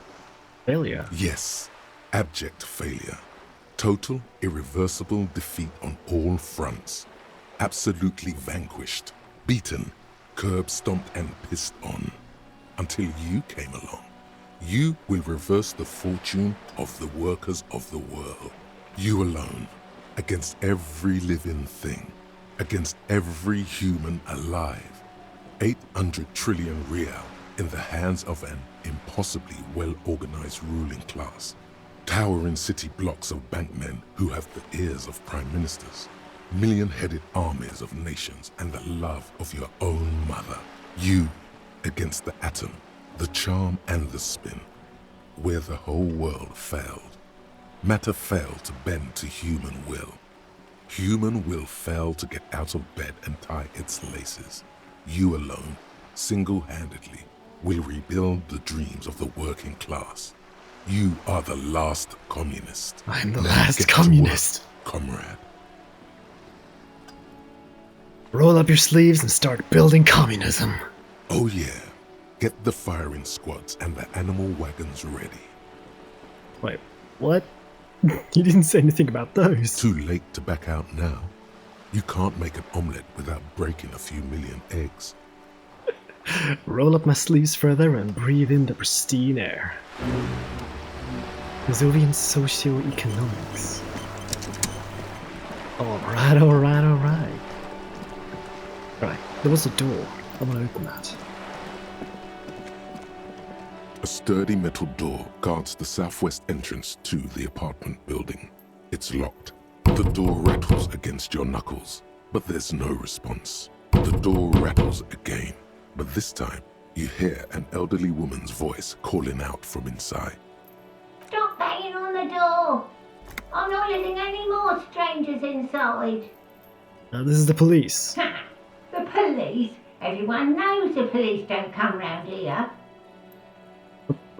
Failure? Yes, abject failure. Total, irreversible defeat on all fronts. Absolutely vanquished, beaten, curb stomped and pissed on. until you came along. You will reverse the fortune of the workers of the world. You alone, against every living thing, against every human alive. 800 trillion real in the hands of an impossibly well-organized ruling class. Towering city blocks of bankmen who have the ears of prime ministers. Million-headed armies of nations and the love of your own mother. You against the atom, the charm and the spin, where the whole world failed. Matter failed to bend to human will. Human will failed to get out of bed and tie its laces. You alone, single-handedly, will rebuild the dreams of the working class. You are the last communist. I'm the Now last get to communist. work, comrade. Roll up your sleeves and start building communism. Oh yeah, get the firing squads and the animal wagons ready. Wait, what? You didn't say anything about those. Too late to back out now. You can't make an omelette without breaking a few million eggs. Roll up my sleeves further and breathe in the pristine air. Vesuvian socioeconomics. Alright. Right, there was a door. I want to open that. A sturdy metal door guards the southwest entrance to the apartment building. It's locked. The door rattles against your knuckles, but there's no response. The door rattles again, but this time you hear an elderly woman's voice calling out from inside. Stop banging on the door! I'm not letting any more strangers inside. This is the police. The police? Everyone knows the police don't come round here.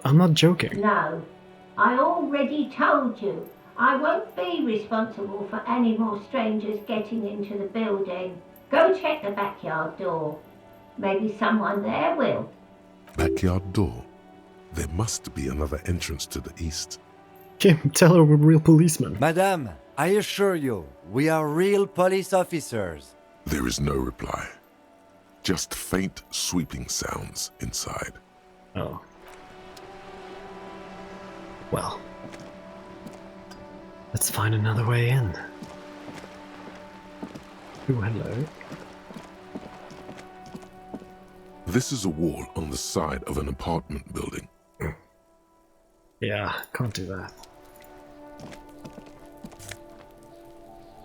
I'm not joking. No, I already told you. I won't be responsible for any more strangers getting into the building. Go check the backyard door. Maybe someone there will. Backyard door? There must be another entrance to the east. Kim, tell her we're real policemen. Madame, I assure you, we are real police officers. There is no reply. Just faint sweeping sounds inside. Oh. Well. Let's find another way in. Ooh, hello. This is a wall on the side of an apartment building. Yeah, can't do that.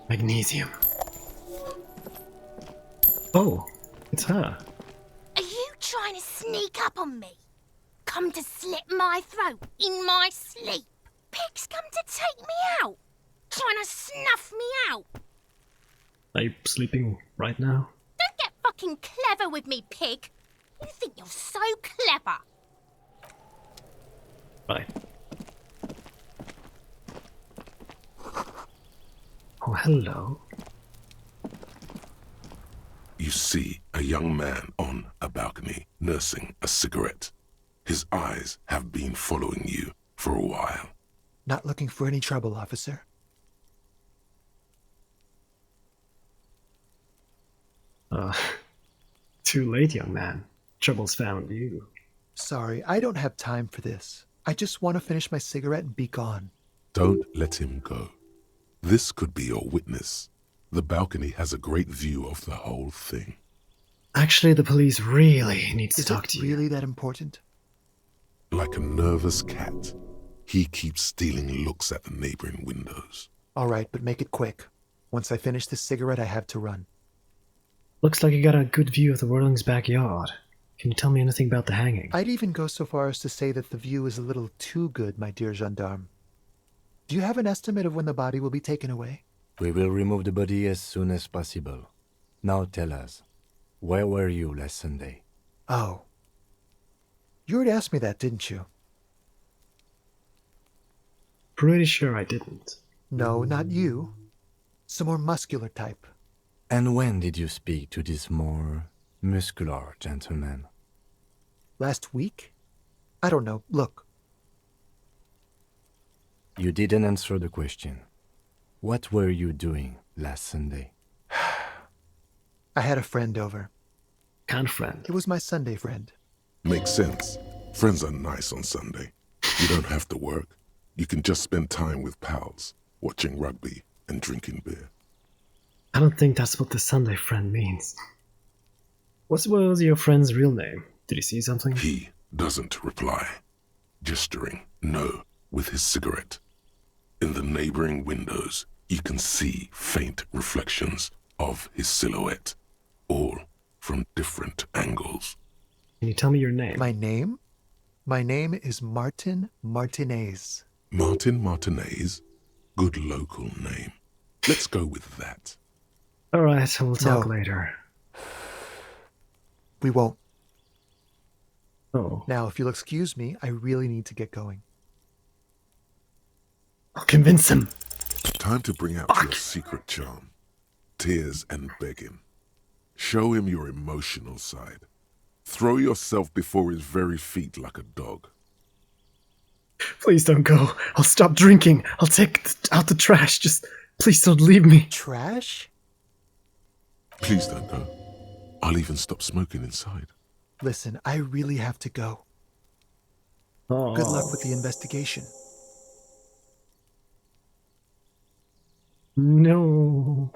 Magnesium. Oh, it's her. Are you trying to sneak up on me? Come to slit my throat in my sleep? Pig's come to take me out. Trying to snuff me out. Are you sleeping right now? Don't get fucking clever with me, pig. You think you're so clever. Bye. Oh, hello. You see a young man on a balcony nursing a cigarette. His eyes have been following you for a while. Not looking for any trouble, officer. Too late, young man. Trouble's found you. Sorry, I don't have time for this. I just want to finish my cigarette and be gone. Don't let him go. This could be your witness. The balcony has a great view of the whole thing. Actually, the police really need to talk to you. Is it really that important? Like a nervous cat, he keeps stealing looks at the neighboring windows. All right, but make it quick. Once I finish this cigarette, I have to run. Looks like you got a good view of the Whirling's backyard. Can you tell me anything about the hanging? I'd even go so far as to say that the view is a little too good, my dear gendarme. Do you have an estimate of when the body will be taken away? We will remove the body as soon as possible. Now tell us, where were you last Sunday? Oh. You already asked me that, didn't you? Pretty sure I didn't. No, not you. Some more muscular type. And when did you speak to this more muscular gentleman? Last week? I don't know. Look. You didn't answer the question. What were you doing last Sunday? I had a friend over. Kind of friend. It was my Sunday friend. Makes sense. Friends are nice on Sunday. You don't have to work. You can just spend time with pals, watching rugby and drinking beer. I don't think that's what the Sunday friend means. What was your friend's real name? Did he see something? He doesn't reply, gesturing no with his cigarette. In the neighboring windows, you can see faint reflections of his silhouette, all from different angles. Can you tell me your name? My name? My name is Martin Martinez. Martin Martinez? Good local name. Let's go with that. Alright, we'll talk No. later. We won't. Oh. Now, if you'll excuse me, I really need to get going. I'll convince him. Time to bring out your secret charm. Tears and begging. Show him your emotional side. Throw yourself before his very feet like a dog. Please don't go. I'll stop drinking. I'll take out the trash. Just please don't leave me. Trash? Please don't go. I'll even stop smoking inside. Listen, I really have to go. Oh. Good luck with the investigation. No.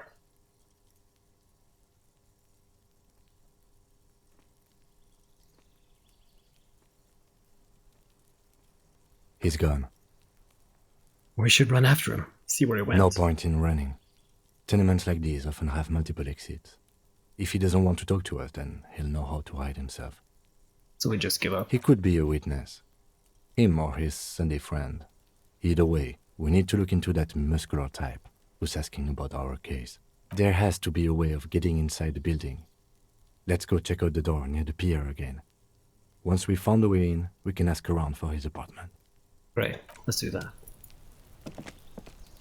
He's gone. We should run after him. See where he went. No point in running. Tenements like these often have multiple exits. If he doesn't want to talk to us, then he'll know how to hide himself. So we just give up. He could be a witness. Him or his Sunday friend. Either way, we need to look into that muscular type who's asking about our case. There has to be a way of getting inside the building. Let's go check out the door near the pier again. Once we found a way in, we can ask around for his apartment. Great, let's do that.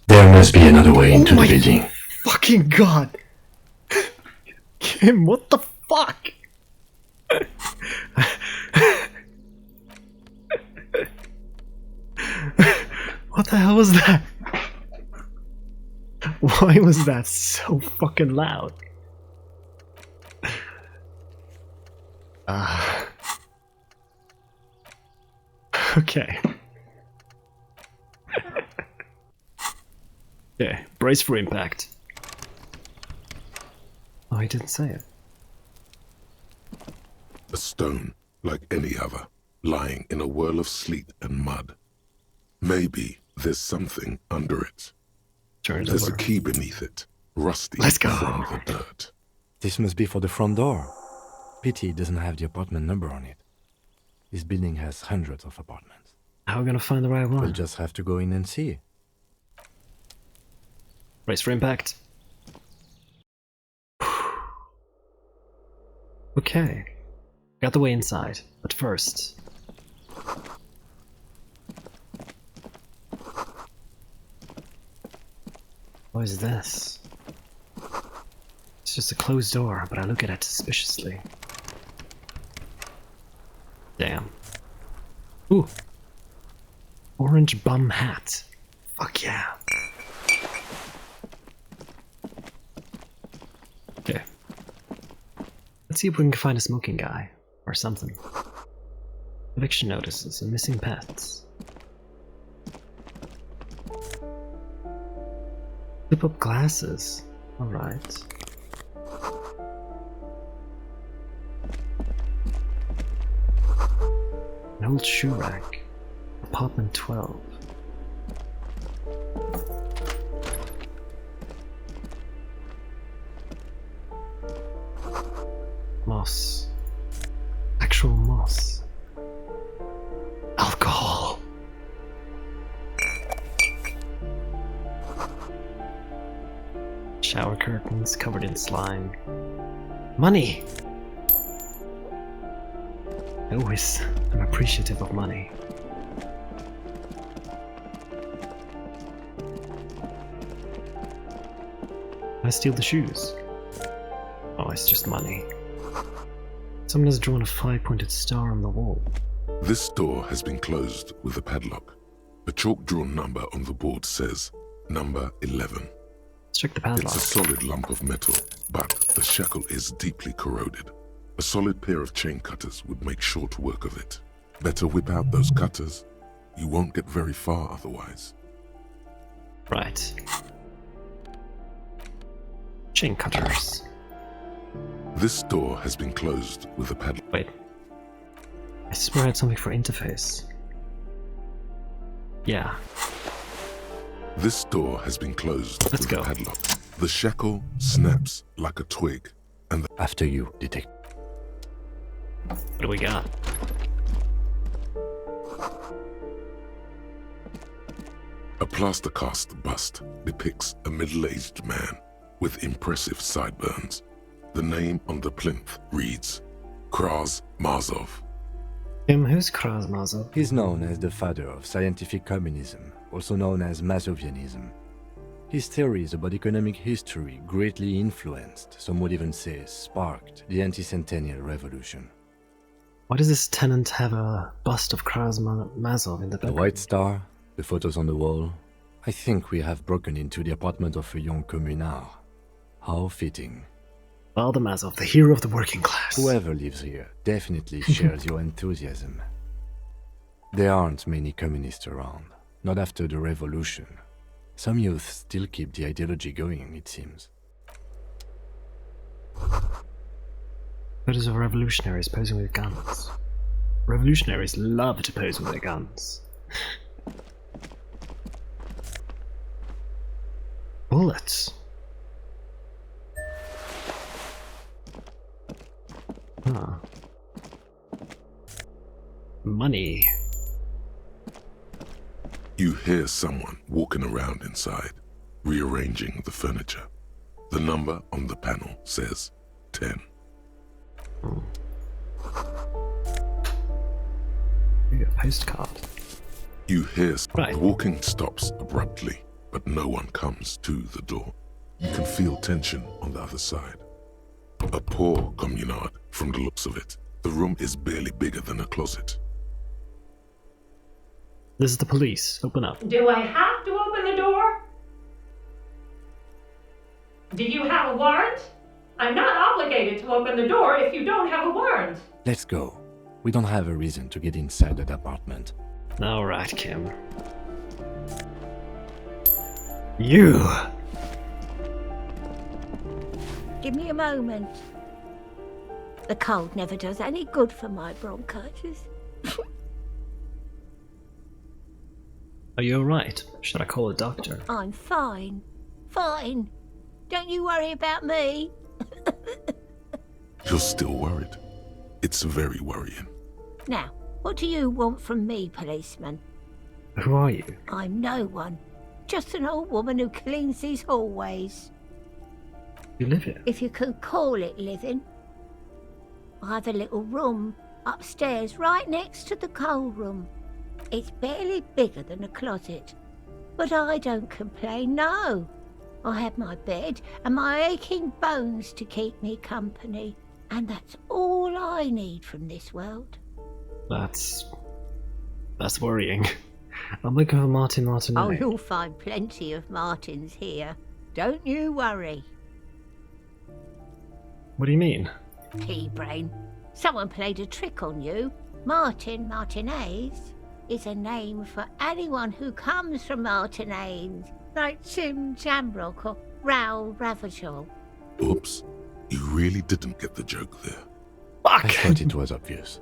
There must be another way into the building. Fucking god! Kim, what the fuck? What the hell was that? Why was that so fucking loud? Okay. Okay, brace for impact. Oh, he didn't say it. A stone, like any other, lying in a whirl of sleet and mud. Maybe there's something under it. There's a key beneath it, rusty Let's go. from the dirt. This must be for the front door. Pity it doesn't have the apartment number on it. This building has hundreds of apartments. How are we gonna find the right one? We'll just have to go in and see. Brace for impact. Okay. Got the way inside, but first... What is this? It's just a closed door, but I look at it suspiciously. Damn. Ooh. Orange bum hat. Fuck yeah. Okay. Let's see if we can find a smoking guy. Or something. Eviction notices and missing pets. Flip up glasses. Alright. An old shoe rack. Apartment 12. Moss. Actual moss. Alcohol. Shower curtains covered in slime. Money! I always am appreciative of money. I steal the shoes. Oh, it's just money. Someone has drawn a 5-pointed star on the wall. This door has been closed with a padlock. A chalk-drawn number on the board says, number 11. Let's check the padlock. It's a solid lump of metal, but the shackle is deeply corroded. A solid pair of chain cutters would make short work of it. Better whip out those cutters. You won't get very far otherwise. Right. Chain cutters. This door has been closed with a padlock. Wait. I swear I had something for interface. Yeah. This door has been closed Let's with go. a padlock. The shackle snaps like a twig, and After you, detective. What do we got? a plaster cast bust depicts a middle-aged man with impressive sideburns. The name on the plinth reads Kraz Mazov. Who's Kraz Mazov? He's known as the father of scientific communism, also known as Mazovianism. His theories about economic history greatly influenced, some would even say sparked, the anti-centennial revolution. Why does this tenant have a bust of Kraz Mazov in the The background? White Star, the photos on the wall. I think we have broken into the apartment of a young communard. How fitting. Father Mazov, the hero of the working class. Whoever lives here definitely shares your enthusiasm. There aren't many communists around, not after the revolution. Some youth still keep the ideology going, it seems. Photos of revolutionaries posing with guns. Revolutionaries love to pose with their guns. Bullets. Huh. Money. You hear someone walking around inside, rearranging the furniture. The number on the panel says 10. Maybe a postcard. You hear Right. the walking stops abruptly, but no one comes to the door. You can feel tension on the other side. A poor communard, from the looks of it. The room is barely bigger than a closet. This is the police. Open up. Do I have to open the door? Do you have a warrant? I'm not obligated to open the door if you don't have a warrant. Let's go. We don't have a reason to get inside that apartment. Alright, Kim. You! Give me a moment. The cold never does any good for my bronchitis. Are you alright? Should I call a doctor? I'm fine. Fine. Don't you worry about me. You're still worried. It's very worrying. Now, what do you want from me, policeman? Who are you? I'm no one. Just an old woman who cleans these hallways. You live here? If you can call it living. I have a little room upstairs right next to the coal room. It's barely bigger than a closet. But I don't complain, no. I have my bed and my aching bones to keep me company. And that's all I need from this world. That's worrying. I'm looking for Martin Martinet. Oh, you'll find plenty of Martins here. Don't you worry. What do you mean? Pea-brain. Someone played a trick on you. Martin Martinez is a name for anyone who comes from Martinez, like Jim Jamrock or Raoul Ravachol. Oops. You really didn't get the joke there. I thought it was obvious.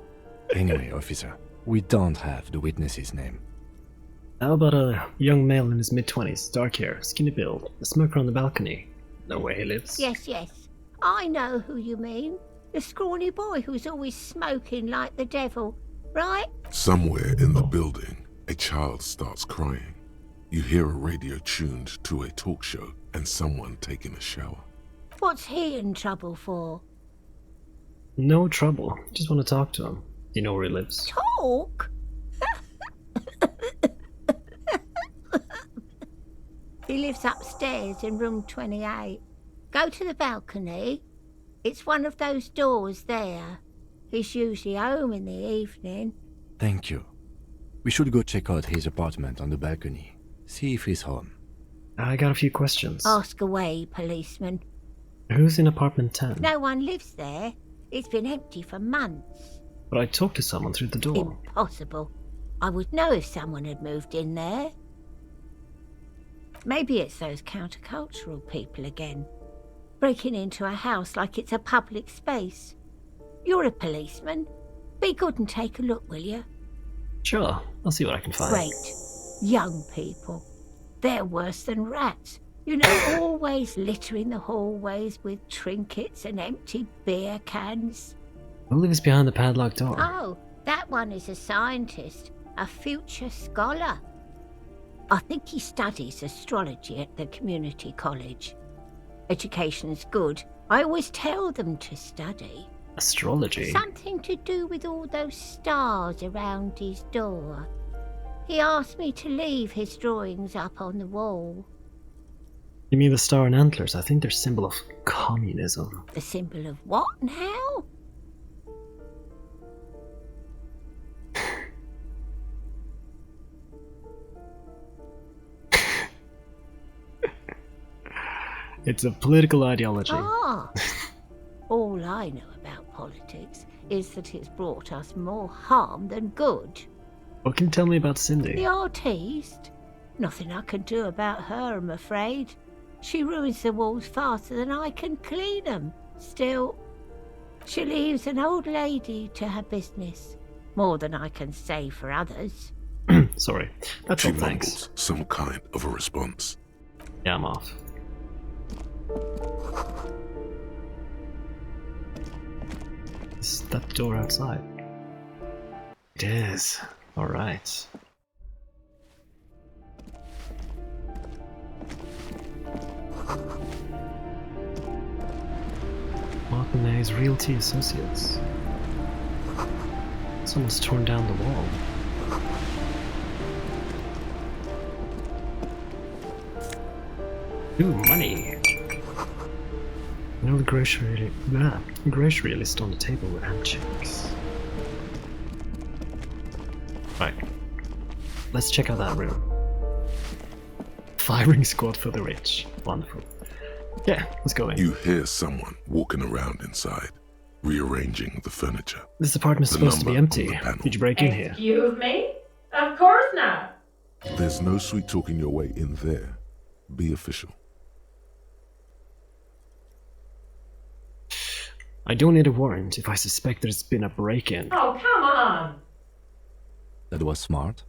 Anyway, officer, we don't have the witness's name. How about a young male in his mid-20s, dark hair, skinny build, a smoker on the balcony? Know where he lives? Yes, yes. I know who you mean. The scrawny boy who's always smoking like the devil, right? Somewhere in the building, a child starts crying. You hear a radio tuned to a talk show and someone taking a shower. What's he in trouble for? No trouble. Just want to talk to him. You know where he lives? Talk? He lives upstairs in room 28. Go to the balcony. It's one of those doors there. He's usually home in the evening. Thank you. We should go check out his apartment on the balcony. See if he's home. I got a few questions. Ask away, policeman. Who's in apartment 10? No one lives there. It's been empty for months. But I talked to someone through the door. Impossible. I would know if someone had moved in there. Maybe it's those countercultural people again, breaking into a house like it's a public space. You're a policeman. Be good and take a look, will you? Sure, I'll see what I can find. Great. Young people. They're worse than rats. You know, always littering the hallways with trinkets and empty beer cans. Who lives behind the padlocked door? Oh, that one is a scientist, a future scholar. I think he studies astrology at the community college. Education's good. I always tell them to study. Astrology? Something to do with all those stars around his door. He asked me to leave his drawings up on the wall. You mean the star and antlers? I think they're symbol of communism. The symbol of what now? It's a political ideology. Ah. All I know about politics is that it's brought us more harm than good. What can you tell me about Cindy? The artiste? Nothing I can do about her, I'm afraid. She ruins the walls faster than I can clean them. Still, she leaves an old lady to her business. More than I can say for others. Sorry. That's She all, thanks. mumbles some kind of a response. Yeah, I'm off. Is that the door outside? It is. Alright. Martinez Realty Associates. Someone's torn down the wall. Ooh, money! Another grocery list on the table with handshakes. Right. Let's check out that room. Firing squad for the rich. Wonderful. Yeah, let's go in. You hear someone walking around inside, rearranging the furniture. This apartment's The supposed to be number empty. on the panel. Did you break in here? Excuse me? Of course not. There's no sweet talking your way in there. Be official. I don't need a warrant if I suspect there's been a break-in. Oh, come on. That was smart.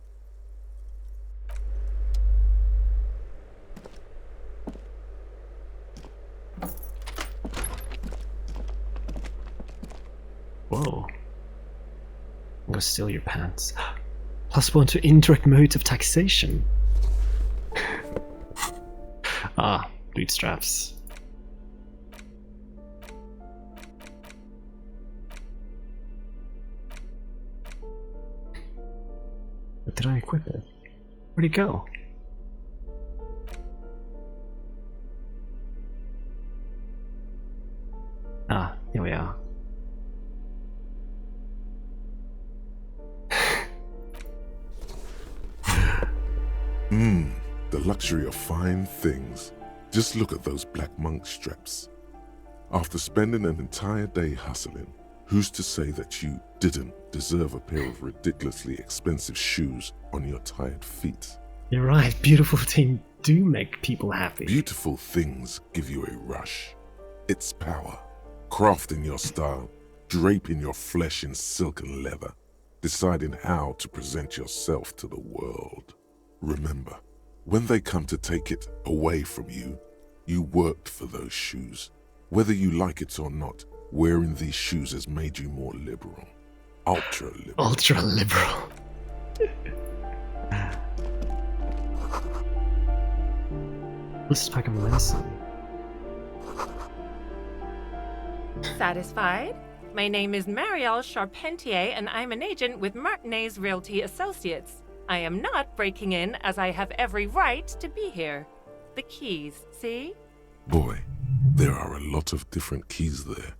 Whoa. I'm gonna steal your pants. +1 to indirect modes of taxation. Ah, bootstraps. But did I equip it? Where'd it go? Ah, here we are. The luxury of fine things. Just look at those black monk straps. After spending an entire day hustling, who's to say that you didn't deserve a pair of ridiculously expensive shoes on your tired feet? You're right, beautiful things do make people happy. Beautiful things give you a rush. It's power. Crafting your style, draping your flesh in silk and leather, deciding how to present yourself to the world. Remember, when they come to take it away from you, you worked for those shoes. Whether you like it or not, wearing these shoes has made you more liberal. Ultra liberal. Ultra liberal. Let's pack of medicine. Satisfied? My name is Marielle Charpentier, and I'm an agent with Martinez Realty Associates. I am not breaking in, as I have every right to be here. The keys, see? Boy, there are a lot of different keys there.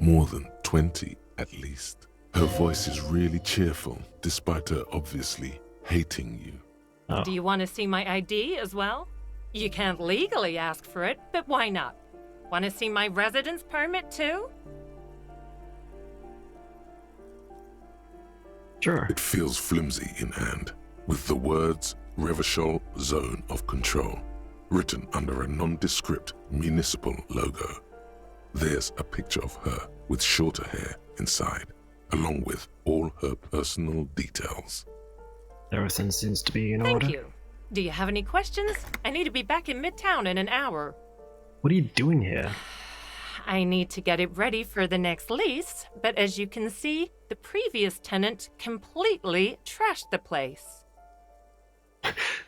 More than 20, at least. Her voice is really cheerful, despite her obviously hating you. Oh. Do you want to see my ID as well? You can't legally ask for it, but why not? Want to see my residence permit too? Sure. It feels flimsy in hand, with the words Revachol Zone of Control written under a nondescript municipal logo. There's a picture of her with shorter hair inside, along with all her personal details. Everything seems to be in Thank order. you. Do you have any questions? I need to be back in Midtown in an hour. What are you doing here? I need to get it ready for the next lease, but as you can see, the previous tenant completely trashed the place.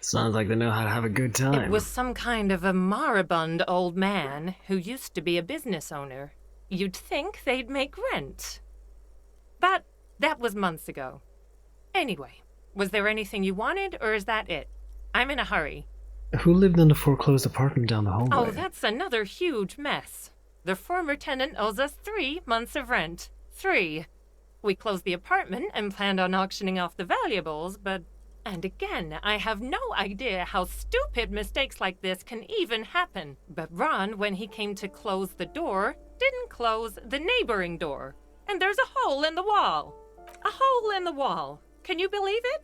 Sounds like they know how to have a good time. It was some kind of a moribund old man who used to be a business owner. You'd think they'd make rent. But that was months ago. Anyway, was there anything you wanted, or is that it? I'm in a hurry. Who lived in the foreclosed apartment down the hallway? Oh, that's another huge mess. The former tenant owes us 3 months of rent. 3. We closed the apartment and planned on auctioning off the valuables, but... And again, I have no idea how stupid mistakes like this can even happen. But Ron, when he came to close the door, didn't close the neighboring door. And there's a hole in the wall. A hole in the wall. Can you believe it?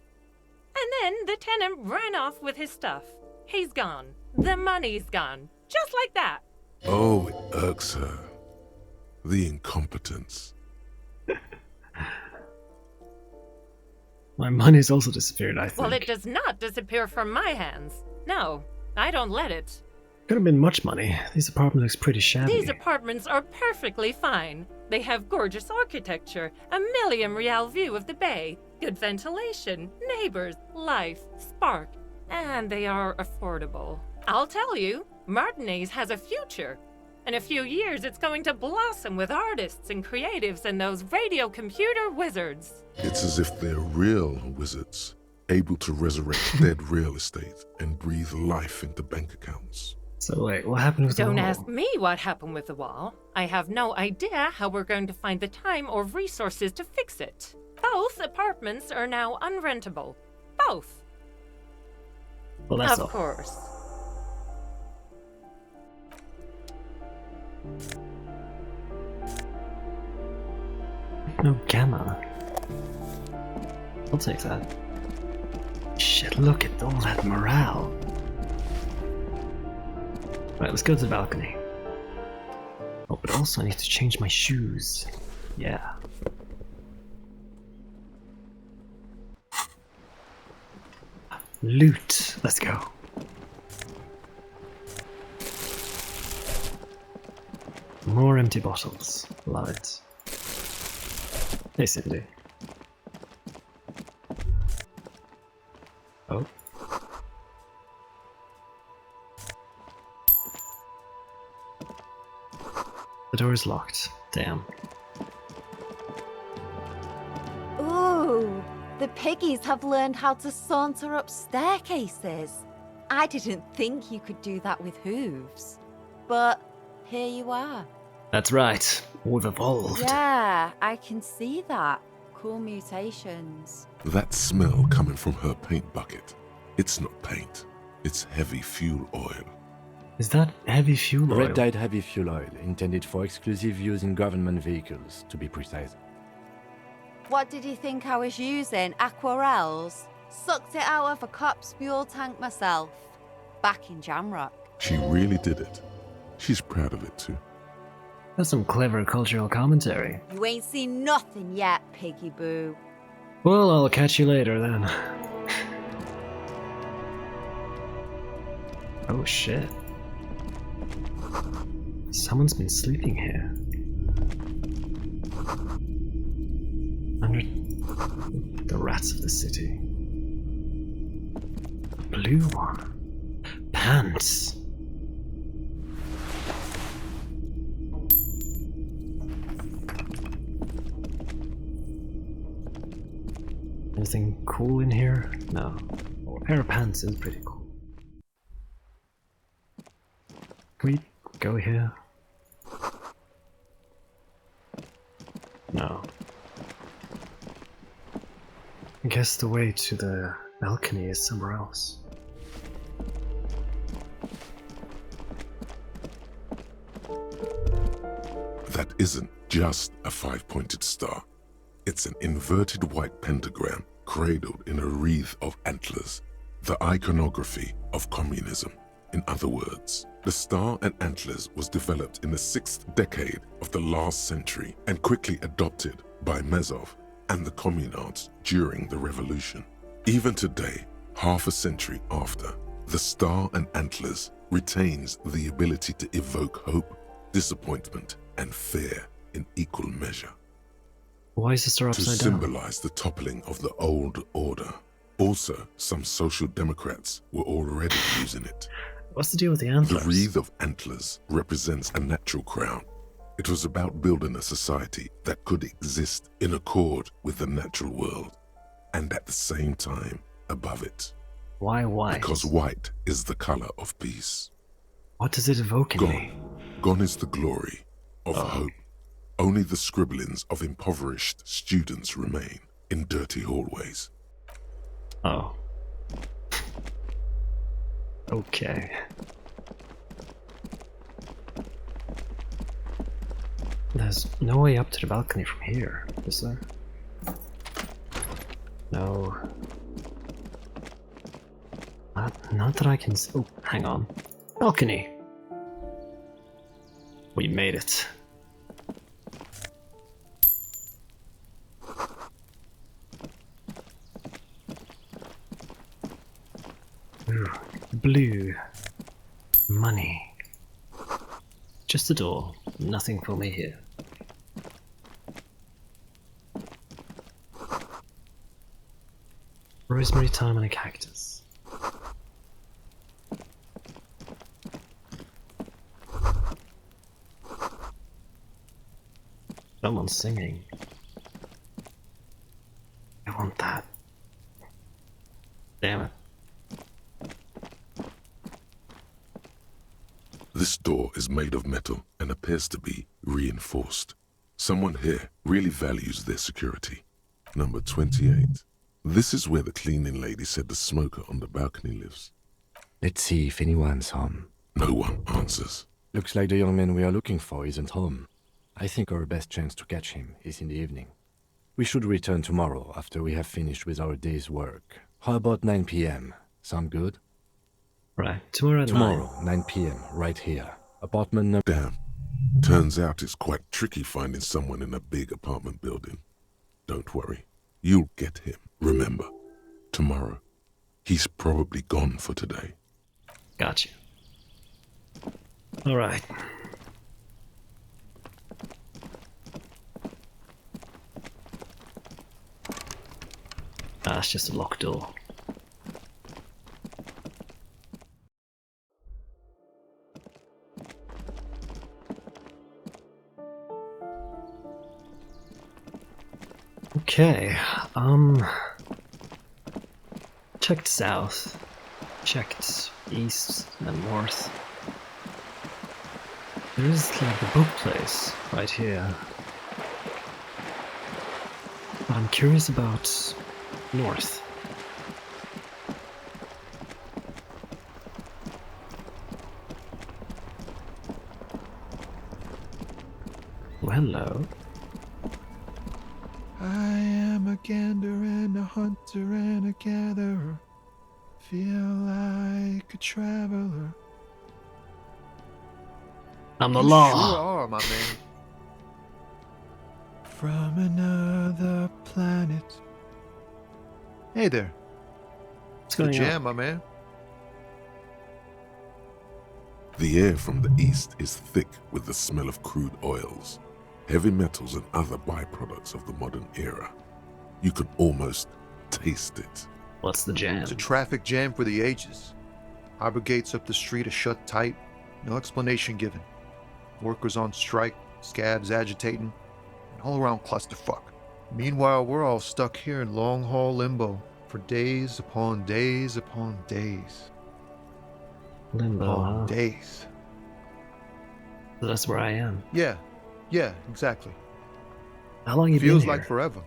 And then the tenant ran off with his stuff. He's gone. The money's gone. Just like that. Oh, it irks her. The incompetence. My money's also disappeared, I think. Well, it does not disappear from my hands. No, I don't let it. Could have been much money. This apartment looks pretty shabby. These apartments are perfectly fine. They have gorgeous architecture, a million-real view of the bay, good ventilation, neighbors, life, spark, and they are affordable. I'll tell you, Martinez has a future. In a few years, it's going to blossom with artists and creatives and those radio computer wizards. It's as if they're real wizards, able to resurrect dead real estate and breathe life into bank accounts. So wait, what happened with the wall? Don't ask me what happened with the wall. I have no idea how we're going to find the time or resources to fix it. Both apartments are now unrentable. Both. Well, that's of all. course. No gamma. I'll take that. Shit, look at all that morale. Right, let's go to the balcony. Oh, but also I need to change my shoes. Yeah. Loot. Let's go. More empty bottles. Love it. Hey, Cindy. Oh. The door is locked. Damn. Ooh, the piggies have learned how to saunter up staircases. I didn't think you could do that with hooves. But here you are. That's right. We've evolved. Yeah, I can see that. Cool mutations. That smell coming from her paint bucket. It's not paint. It's heavy fuel oil. Is that heavy fuel oil? Red-dyed heavy fuel oil, intended for exclusive use in government vehicles, to be precise. What did you think I was using? Aquarels? Sucked it out of a cop's fuel tank myself. Back in Jamrock. She really did it. She's proud of it too. That's some clever cultural commentary. You ain't seen nothing yet, piggy boo. Well, I'll catch you later then. Oh shit. Someone's been sleeping here. Under the rats of the city. The blue one. Pants. Anything cool in here? No. Oh, a pair of pants is pretty cool. Can we go here? No. I guess the way to the balcony is somewhere else. That isn't just a 5-pointed star. It's an inverted white pentagram cradled in a wreath of antlers, the iconography of communism. In other words, the star and antlers was developed in the 6th decade of the last century and quickly adopted by Mezov and the communards during the revolution. Even today, half a century after, the star and antlers retains the ability to evoke hope, disappointment, and fear in equal measure. Why is the star To upside down? symbolize the toppling of the old order. Also, some social democrats were already using it. What's the deal with the antlers? The wreath of antlers represents a natural crown. It was about building a society that could exist in accord with the natural world, and at the same time above it. Why white? Because white is the color of peace. What does it evoke in me? Gone is the glory of hope. Only the scribblings of impoverished students remain in dirty hallways. Oh. Okay. There's no way up to the balcony from here, is there? No. Not that I can oh, hang on. Balcony! We made it. Ooh, blue. Money. Just a door. Nothing for me here. Rosemary, thyme, and a cactus. Someone's singing. I want that. Damn it. This door is made of metal and appears to be reinforced. Someone here really values their security. Number 28. This is where the cleaning lady said the smoker on the balcony lives. Let's see if anyone's home. No one answers. Looks like the young man we are looking for isn't home. I think our best chance to catch him is in the evening. We should return tomorrow after we have finished with our day's work. How about 9 p.m.? Sound good? Right, tomorrow at 9. 9 p.m. right here. Apartment number... Damn. Turns out it's quite tricky finding someone in a big apartment building. Don't worry. You'll get him. Remember, tomorrow. He's probably gone for today. Gotcha. Alright. Ah, it's just a locked door. Okay, checked south, checked east and north. There's like a book place right here. But I'm curious about north. Oh, hello. I am a gander and a hunter and a gatherer. Feel like a traveler. I'm the You law. sure are, my man. From another planet. Hey there. What's Good going jam, on? my man. The air from the east is thick with the smell of crude oils, heavy metals and other byproducts of the modern era. You can almost taste it. What's the jam? It's a traffic jam for the ages. Harbor gates up the street are shut tight. No explanation given. Workers on strike, scabs agitating, an all-around clusterfuck. Meanwhile, we're all stuck here in long-haul limbo for days upon days upon days. Limbo, Upon huh? days. So that's where I am. Yeah, exactly. How long you Feels been here? like forever.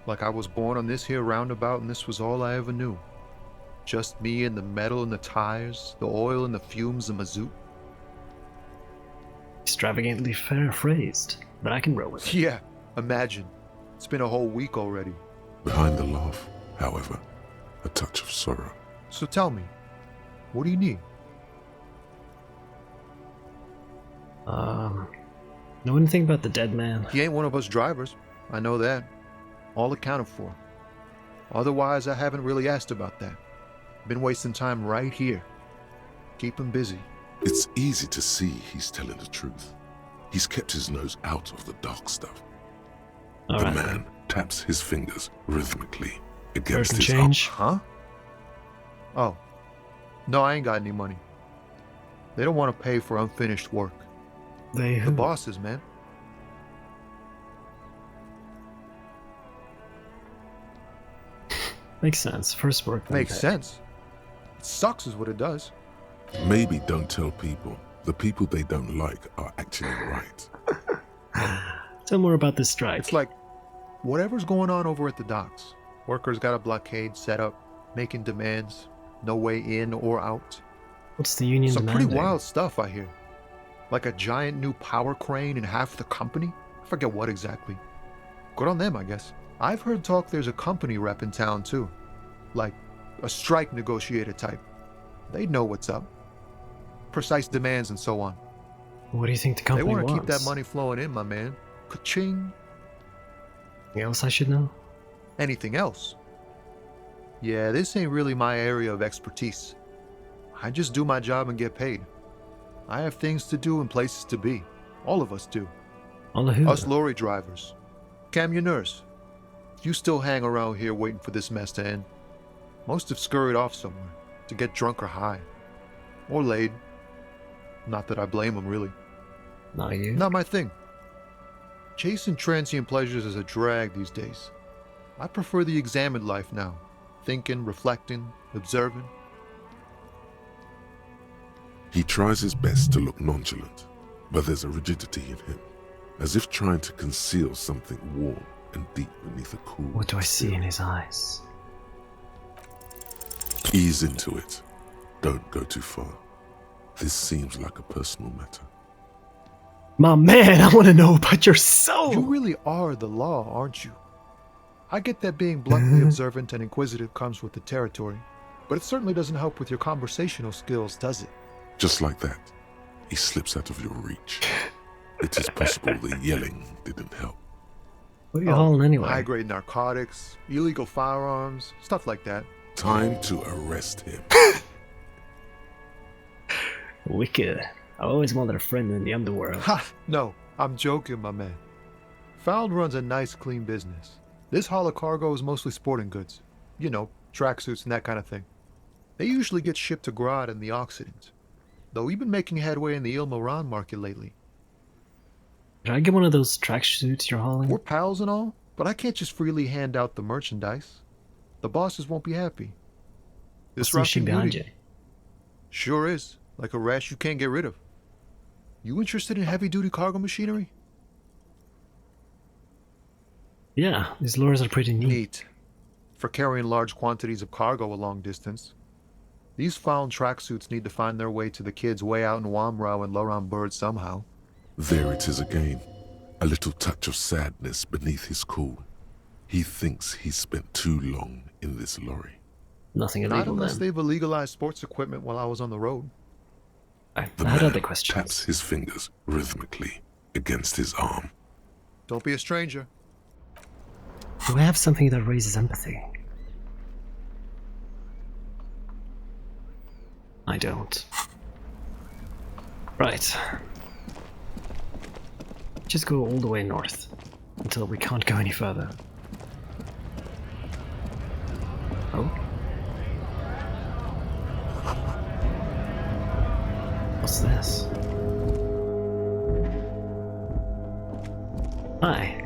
Like I was born on this here roundabout and this was all I ever knew. Just me and the metal and the tires, the oil and the fumes of mazout. Extravagantly fair phrased, but I can roll with it. Yeah, imagine. It's been a whole week already. Behind the laugh, however, a touch of sorrow. So tell me, what do you need? Know anything about the dead man? He ain't one of us drivers. I know that. All accounted for. Otherwise, I haven't really asked about that. Been wasting time right here. Keep him busy. It's easy to see he's telling the truth. He's kept his nose out of the dark stuff. All the right, man then. taps his fingers rhythmically against Person his change? Huh? Oh. No, I ain't got any money. They don't want to pay for unfinished work. They The who? bosses, man. Makes sense. First work. then Makes pay. sense. It sucks is what it does. Maybe don't tell people. The people they don't like are actually right. Tell more about this strike. It's like whatever's going on over at the docks. Workers got a blockade set up, making demands, no way in or out. What's the union Some demanding? pretty wild stuff, I hear. Like a giant new power crane in half the company? I forget what exactly. Good on them, I guess. I've heard talk there's a company rep in town, too. Like a strike negotiator type. They know what's up. Precise demands and so on. What do you think the They company want to wants? keep that money flowing in, my man. Ka-ching. Anything else I should know? Anything else? Yeah, this ain't really my area of expertise. I just do my job and get paid. I have things to do and places to be. All of us do. All of who? Us lorry drivers. Camionneurs. You still hang around here waiting for this mess to end. Most have scurried off somewhere to get drunk or high. Or laid. Not that I blame them, really. Not you. Not my thing. Chasing transient pleasures is a drag these days. I prefer the examined life now. Thinking, reflecting, observing. He tries his best to look nonchalant, but there's a rigidity in him, as if trying to conceal something warm and deep beneath a cool. What do I see in his eyes? Ease into it. Don't go too far. This seems like a personal matter. My man, I want to know about your soul. You really are the law, aren't you? I get that being bluntly observant and inquisitive comes with the territory, but it certainly doesn't help with your conversational skills, does it? Just like that, he slips out of your reach. It is possible the yelling didn't help. What are you hauling anyway? High-grade narcotics, illegal firearms, stuff like that. Time to arrest him. Wicked. I always wanted a friend in the underworld. Ha! No, I'm joking, my man. Found runs a nice, clean business. This haul of cargo is mostly sporting goods. You know, tracksuits and that kind of thing. They usually get shipped to Grodd and the Occident. Though we've been making headway in the Ilmaran market lately. Did I get one of those tracksuits you're hauling? We're pals and all, but I can't just freely hand out the merchandise. The bosses won't be happy. What's the machine behind you? Sure is. Like a rash you can't get rid of. You interested in heavy-duty cargo machinery? Yeah, these lures are pretty neat. For carrying large quantities of cargo a long distance. These found tracksuits need to find their way to the kids way out in Wamrau and Loran Bird somehow. There it is again. A little touch of sadness beneath his cool. He thinks he's spent too long in this lorry. Nothing illegal Not unless then. they've illegalized sports equipment while I was on the road. I The had man other questions. taps his fingers rhythmically against his arm. Don't be a stranger. Do I have something that raises empathy? I don't. Right. Just go all the way north until we can't go any further. Oh? What's this? Hi.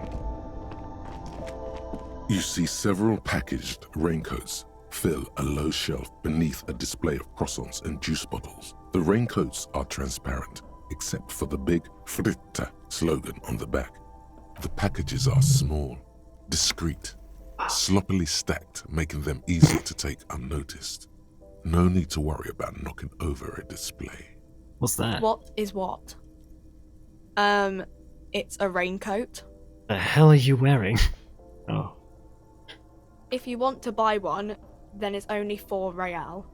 You see several packaged raincoats fill a low shelf beneath a display of croissants and juice bottles. The raincoats are transparent, except for the big Fritta slogan on the back. The packages are small, discreet, sloppily stacked, making them easier to take unnoticed. No need to worry about knocking over a display. What's that? What is what? It's a raincoat. The hell are you wearing? Oh. If you want to buy one, then it's only 4 real.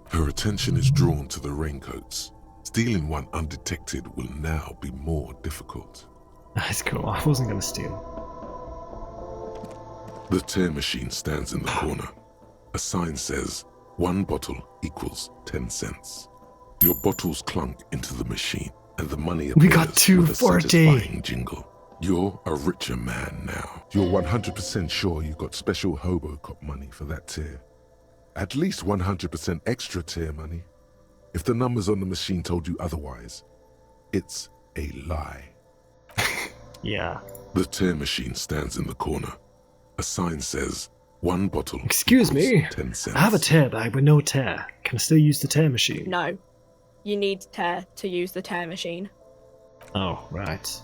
Her attention is drawn to the raincoats. Stealing one undetected will now be more difficult. That's cool. I wasn't gonna steal. The tear machine stands in the corner. A sign says, 1 bottle equals 10 cents. Your bottles clunk into the machine, and the money appears We got with a 240. satisfying jingle. You're a richer man now. You're 100% sure you got special hobo cop money for that tear. At least 100% extra tear money. If the numbers on the machine told you otherwise, it's a lie. Yeah. The tear machine stands in the corner. A sign says, 1 bottle Excuse equals me. 10 cents. I have a tear bag with no tear. Can I still use the tear machine? No. You need tear to use the tear machine. Oh, right.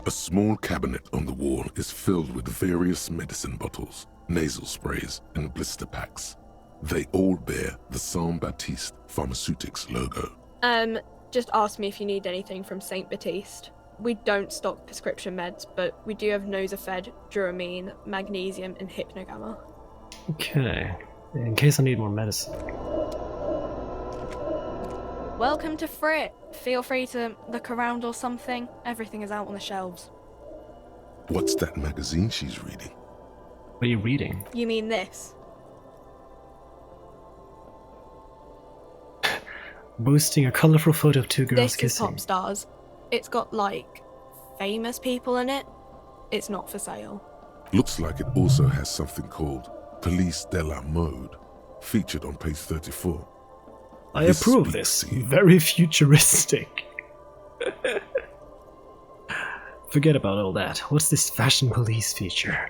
A small cabinet on the wall is filled with various medicine bottles, nasal sprays, and blister packs. They all bear the Saint Baptiste Pharmaceutics logo. Just ask me if you need anything from Saint Baptiste. We don't stock prescription meds, but we do have Nosafed, Duramine, Magnesium, and Hypnogamma. Okay. In case I need more medicine. Welcome to Frit. Feel free to look around or something. Everything is out on the shelves. What's that magazine she's reading? What are you reading? You mean this? Boasting a colourful photo of 2 girls This is kissing. Pop Stars. It's got, like, famous people in it. It's not for sale. Looks like it also has something called Police de la Mode, featured on page 34. I This approve of speaks this. to you. Very futuristic. Forget about all that. What's this fashion police feature?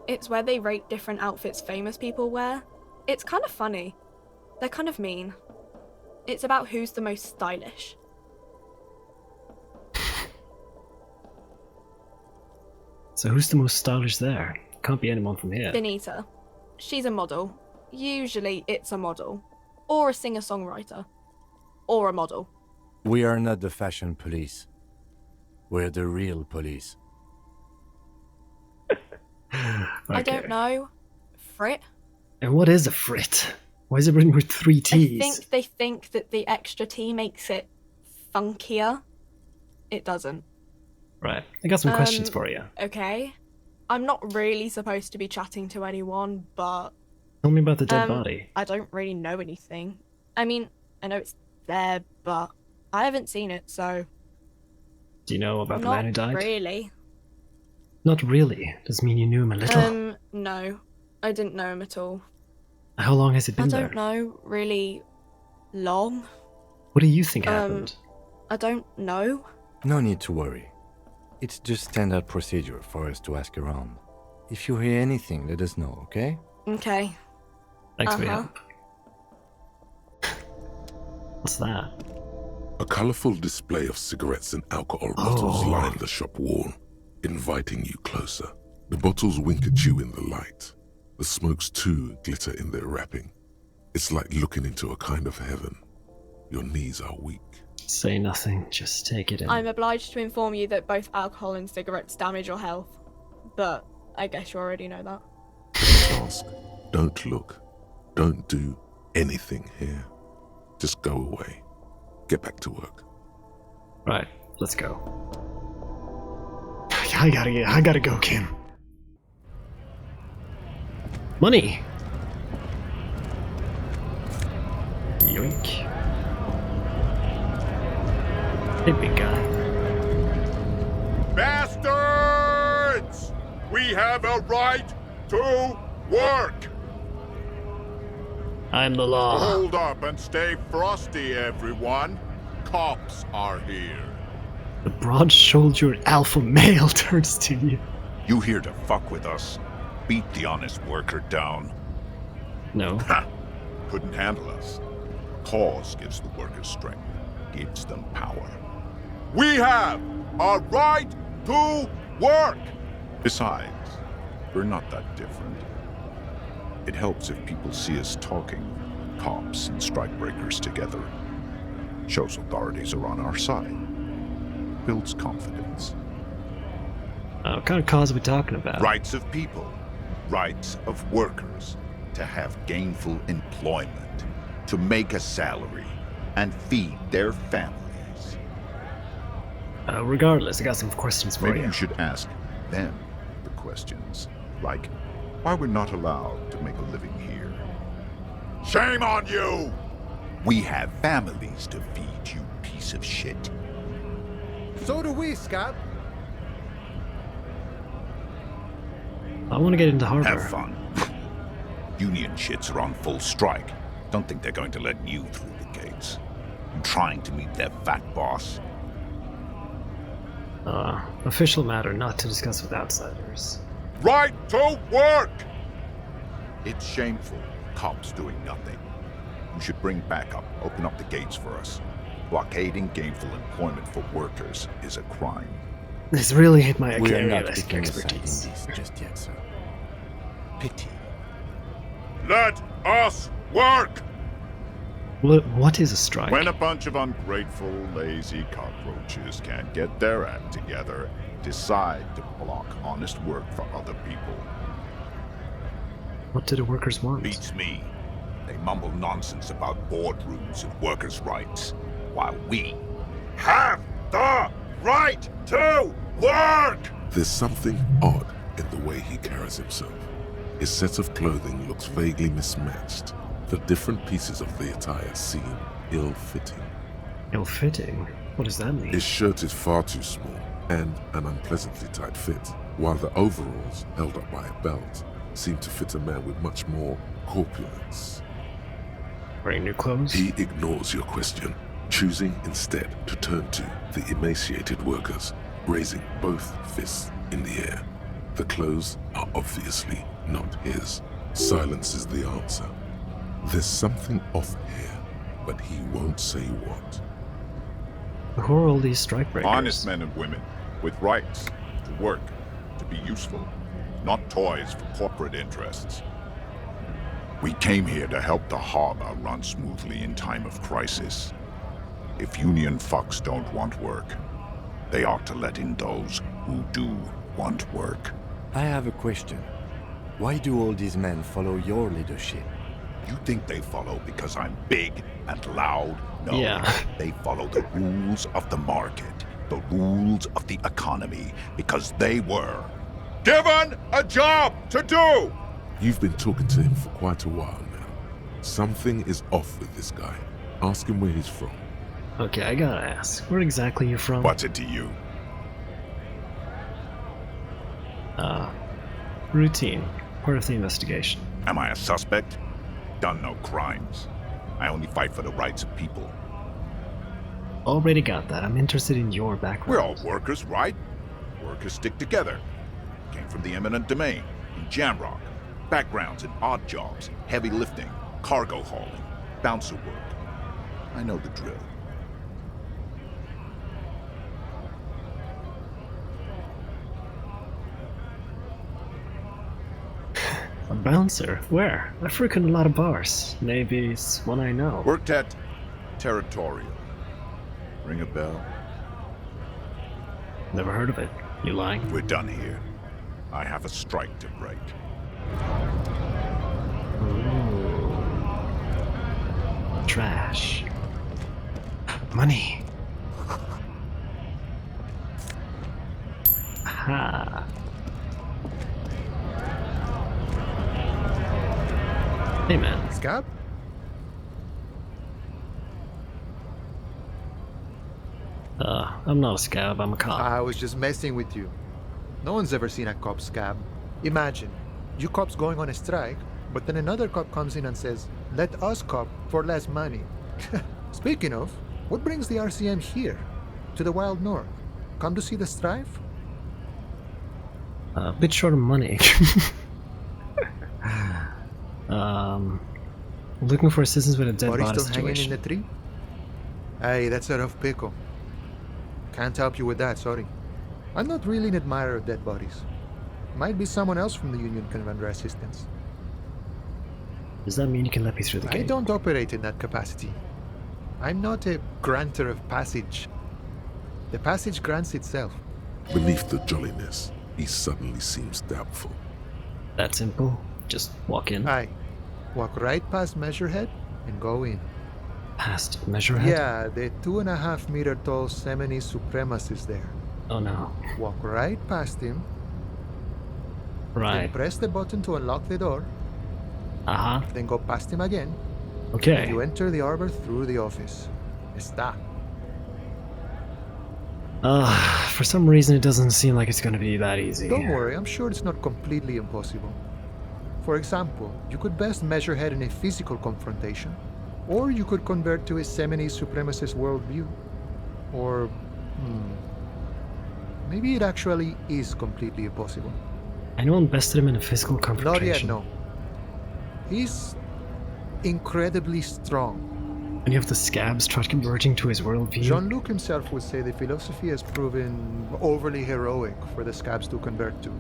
It's where they rate different outfits famous people wear. It's kind of funny. They're kind of mean. It's about who's the most stylish. So who's the most stylish there? Can't be anyone from here. Benita. She's a model. Usually it's a model. Or a singer-songwriter. Or a model. We are not the fashion police. We're the real police. I don't know. Frit? And what is a frit? Why is it written with 3 T's? I think they think that the extra T makes it funkier. It doesn't. Right. I got some questions for you. Okay. I'm not really supposed to be chatting to anyone, but... Tell me about the dead body. I don't really know anything. I mean, I know it's there, but I haven't seen it, so... Do you know about the man who died? Not really. Not really. Does mean you knew him a little. No. I didn't know him at all. How long has it been I there? don't know, really long. What do you think happened? I don't know. No need to worry. It's just standard procedure for us to ask around. If you hear anything, let us know, okay? Okay. Thanks for your help. What's that? A colourful display of cigarettes and alcohol bottles line the shop wall, inviting you closer. The bottles wink at you in the light. The smokes too glitter in their wrapping. It's like looking into a kind of heaven. Your knees are weak. Say nothing, just take it in. I'm obliged to inform you that both alcohol and cigarettes damage your health. But I guess you already know that. Ask. Don't look. Don't do anything here. Just go away. Get back to work. Right, let's go. I gotta go, Kim. Money! Yoink. Hey, big guy. Bastards! We have a right to work! I'm the law. Hold up and stay frosty, everyone. Cops are here. The broad-shouldered alpha male turns to you. You here to fuck with us? Beat the honest worker down. No. Ha! Couldn't handle us. Cause gives the workers strength, gives them power. We have a right to work! Besides, we're not that different. It helps if people see us talking, cops and strikebreakers together. Shows authorities are on our side. builds confidence. What kind of cause are we talking about? Rights of people, rights of workers, to have gainful employment, to make a salary, and feed their families. Regardless, I got some questions for Maybe you. you should ask them the questions, like why we're not allowed to make a living here. Shame on you! We have families to feed, you piece of shit. So do we, Scab. I want to get into harbor. Have fun. Union shits are on full strike. Don't think they're going to let you through the gates. You trying to meet their fat boss? Official matter not to discuss with outsiders. Right to work! It's shameful. Cops doing nothing. You should bring backup. Open up the gates for us. Blockading gainful employment for workers is a crime. This really hit my We are area not of picking a side in expertise. this just yet, sir. Pity. Let us work! What is a strike? When a bunch of ungrateful, lazy cockroaches can't get their act together, decide to block honest work for other people. What do the workers want? Beats me. They mumble nonsense about boardrooms and workers' rights, while we have the right to work! There's something odd in the way he carries himself. His set of clothing looks vaguely mismatched. The different pieces of the attire seem ill-fitting. Ill-fitting? What does that mean? His shirt is far too small and an unpleasantly tight fit, while the overalls, held up by a belt, seem to fit a man with much more corpulence. Wearing new clothes? He ignores your question, choosing instead to turn to the emaciated workers, raising both fists in the air. The clothes are obviously not his. Silence is the answer. There's something off here, but he won't say what. Who are all these strikebreakers? Honest men and women, with rights to work, to be useful, not toys for corporate interests. We came here to help the harbor run smoothly in time of crisis. If union fucks don't want work, they ought to let in those who do want work. I have a question. Why do all these men follow your leadership? You think they follow because I'm big and loud? No, Yeah. They follow the rules of the market, the rules of the economy, because they were given a job to do! You've been talking to him for quite a while now. Something is off with this guy. Ask him where he's from. Okay, I gotta ask. Where exactly are you from? What's it to you? Routine. Part of the investigation. Am I a suspect? Done no crimes. I only fight for the rights of people. Already got that. I'm interested in your background. We're all workers, right? Workers stick together. Came from the eminent domain, in Jamrock. Backgrounds in odd jobs, heavy lifting, cargo hauling, bouncer work. I know the drill. A bouncer? Where? I frequent a lot of bars. Maybe it's one I know. Worked at Territorial. Ring a bell? Never heard of it. You lying? We're done here. I have a strike to break. Ooh. Trash. Money. Aha. Hey man. Scab? I'm not a scab, I'm a cop. I was just messing with you. No one's ever seen a cop scab. Imagine, you cops going on a strike, but then another cop comes in and says, let us cop for less money. Speaking of, what brings the RCM here? To the Wild North? Come to see the strife? A bit short of money. Looking for assistance with a dead Body body still hanging in situation. the tree? Hey, that's a rough pickle. Can't help you with that, sorry. I'm not really an admirer of dead bodies. Might be someone else from the Union can render assistance. Does that mean you can let me through the I gate? don't operate in that capacity. I'm not a granter of passage. The passage grants itself. Beneath the jolliness, he suddenly seems doubtful. That simple? Just walk in? Aye. Walk right past Measurehead and go in. Past Measurehead? Yeah, the 2.5 meter tall Semini Supremus is there. Oh no. Walk right past him. Right. Then press the button to unlock the door. Uh-huh. Then go past him again. Okay. And you enter the arbor through the office. Está. For some reason it doesn't seem like it's gonna be that easy. Don't worry, I'm sure it's not completely impossible. For example, you could best Measurehead in a physical confrontation, or you could convert to a Semini Supremacist worldview. Or, maybe it actually is completely impossible. Anyone bested him in a physical confrontation? Not yet, no. He's incredibly strong. Any of the scabs tried converting to his worldview? Jean-Luc himself would say the philosophy has proven overly heroic for the scabs to convert to.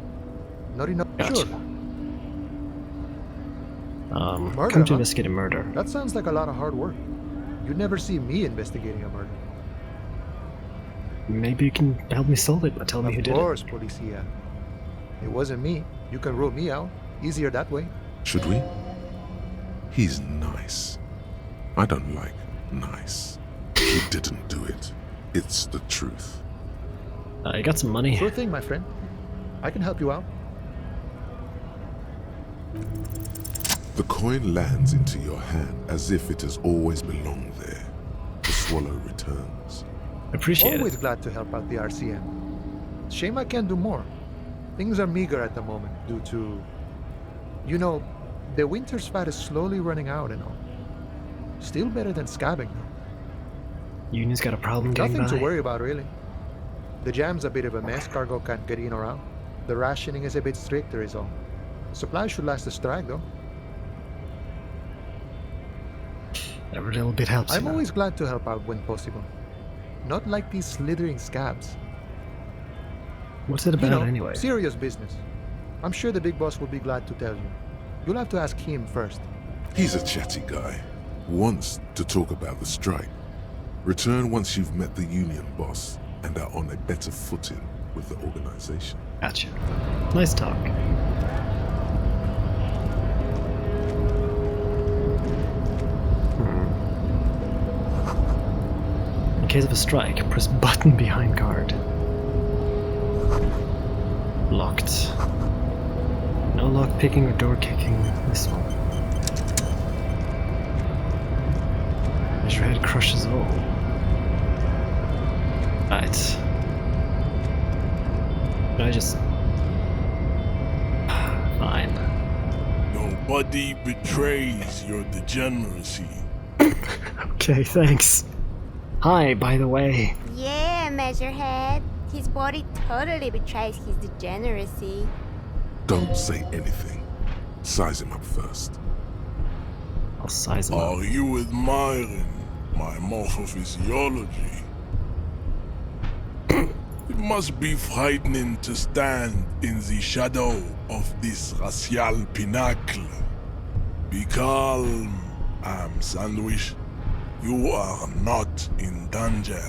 Not enough. Gotcha. Sure. Murder, come to huh? investigate a murder. That sounds like a lot of hard work. You'd never see me investigating a murder. Maybe you can help me solve it by telling me who did it. Of course, Policia. It wasn't me. You can rule me out. Easier that way. Should we? He's nice. I don't like nice. He didn't do it. It's the truth. You got some money? Sure thing, my friend. I can help you out. The coin lands into your hand as if it has always belonged there. The swallow returns. Appreciate Always it. glad to help out the RCM. Shame I can't do more. Things are meager at the moment due to... You know, the winter's fat is slowly running out and all. Still better than scabbing, though. Union's got a problem getting Nothing by. to worry about, really. The jam's a bit of a mess. Cargo can't get in or out. The rationing is a bit stricter, is all. Supplies should last the strike, though. Every little bit helps. I'm always glad to help out when possible. Not like these slithering scabs. What's it about anyway? Serious business. I'm sure the big boss will be glad to tell you. You'll have to ask him first. He's a chatty guy. Wants to talk about the strike. Return once you've met the union boss and are on a better footing with the organization. Gotcha. Nice talk. In case of a strike, press button behind guard. Locked. No lock picking or door kicking. This one. Measurehead crushes all. Right. Should I just... Fine. Nobody betrays your degeneracy. Okay, thanks. Hi, by the way. Yeah, Measurehead. His body totally betrays his degeneracy. Don't say anything. Size him up first. I'll size him up. Are you admiring my morphophysiology? It must be frightening to stand in the shadow of this racial pinnacle. Be calm, Sandwich. You are not in danger,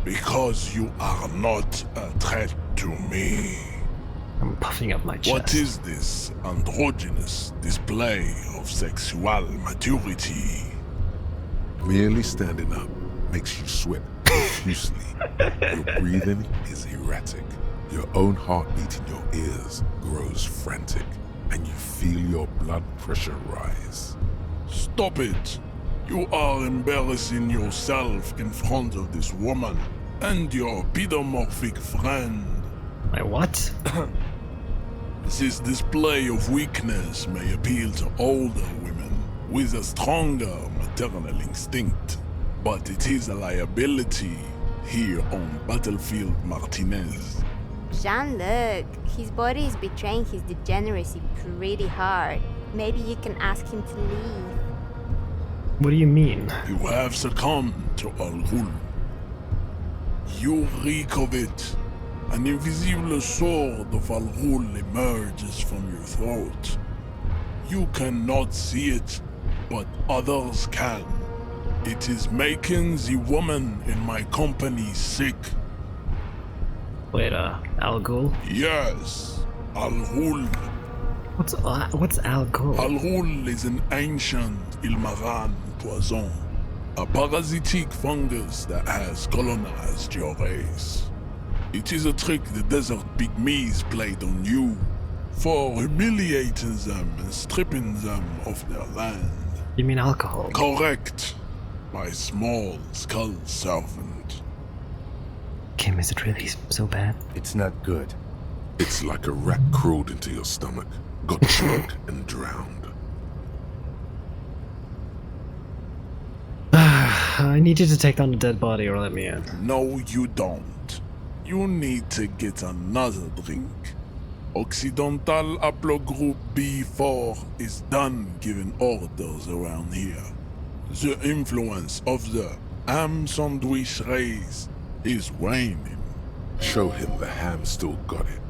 because you are not a threat to me. I'm puffing up my chest. What is this androgynous display of sexual maturity? Merely standing up makes you sweat profusely. Your breathing is erratic. Your own heartbeat in your ears grows frantic, and you feel your blood pressure rise. Stop it! You are embarrassing yourself in front of this woman and your pedomorphic friend. My what? This display of weakness may appeal to older women with a stronger maternal instinct, but it is a liability here on Battlefield Martinez. Jean-Luc, his body is betraying his degeneracy pretty hard. Maybe you can ask him to leave. What do you mean? You have succumbed to Al-Ghul. You reek of it. An invisible sword of Al-Ghul emerges from your throat. You cannot see it, but others can. It is making the woman in my company sick. Wait, Al Ghul? Yes, Al Ghul. What's Al Ghul? Al Ghul is an ancient Ilmaran poison, a parasitic fungus that has colonized your race. It is a trick the desert pygmies played on you, for humiliating them and stripping them of their land. You mean alcohol? Correct, my small skull servant. Kim, is it really so bad? It's not good. It's like a rat crawled into your stomach, got drunk and drowned. I need you to take down the dead body or let me in. No, you don't. You need to get another drink. Occidental Haplogroup B4 is done giving orders around here. The influence of the ham sandwich race is waning. Show him the ham still got it.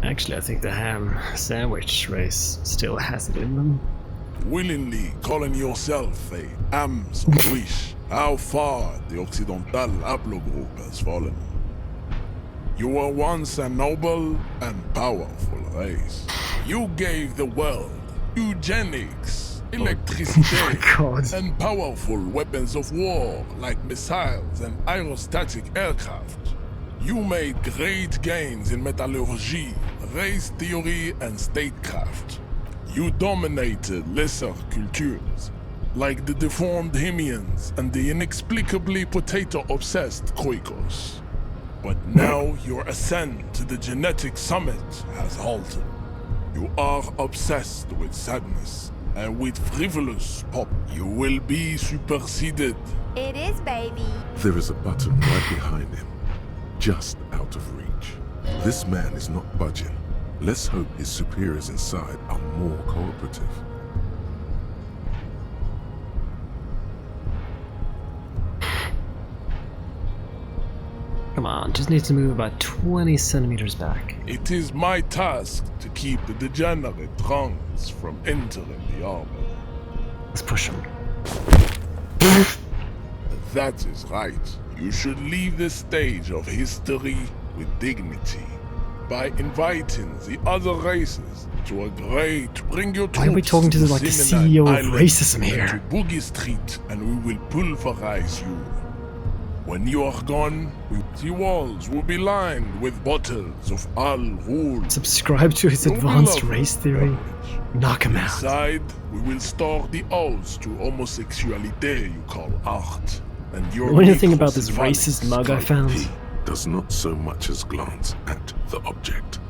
Actually, I think the ham sandwich race still has it in them. Willingly calling yourself a ham sandwich, how far the Occidental Haplogroup has fallen. You were once a noble and powerful race. You gave the world eugenics, electricity, and powerful weapons of war like missiles and aerostatic aircraft. You made great gains in metallurgy, race theory, and statecraft. You dominated lesser cultures, like the deformed Hemians and the inexplicably potato-obsessed Khoikos. But now your ascent to the genetic summit has halted. You are obsessed with sadness, and with frivolous pop, you will be superseded. It is, baby. There is a button right behind him, just out of reach. This man is not budging. Let's hope his superiors inside are more cooperative. Come on, just need to move about 20 centimeters back. It is my task to keep the degenerate drunks from entering the arbor. Let's push him. That is right. You should leave the stage of history with dignity by inviting the other races to agree to bring your troops Why are we talking to the CEO of racism here? To Boogie Street, and we will pulverize you. When you are gone, the walls will be lined with bottles of Al Ghul. Subscribe to his advanced race theory. Knock him out. Inside, we will store the odes to homosexuality you call art. And your What do you think about this racist mug I found? He does not so much as glance at the object.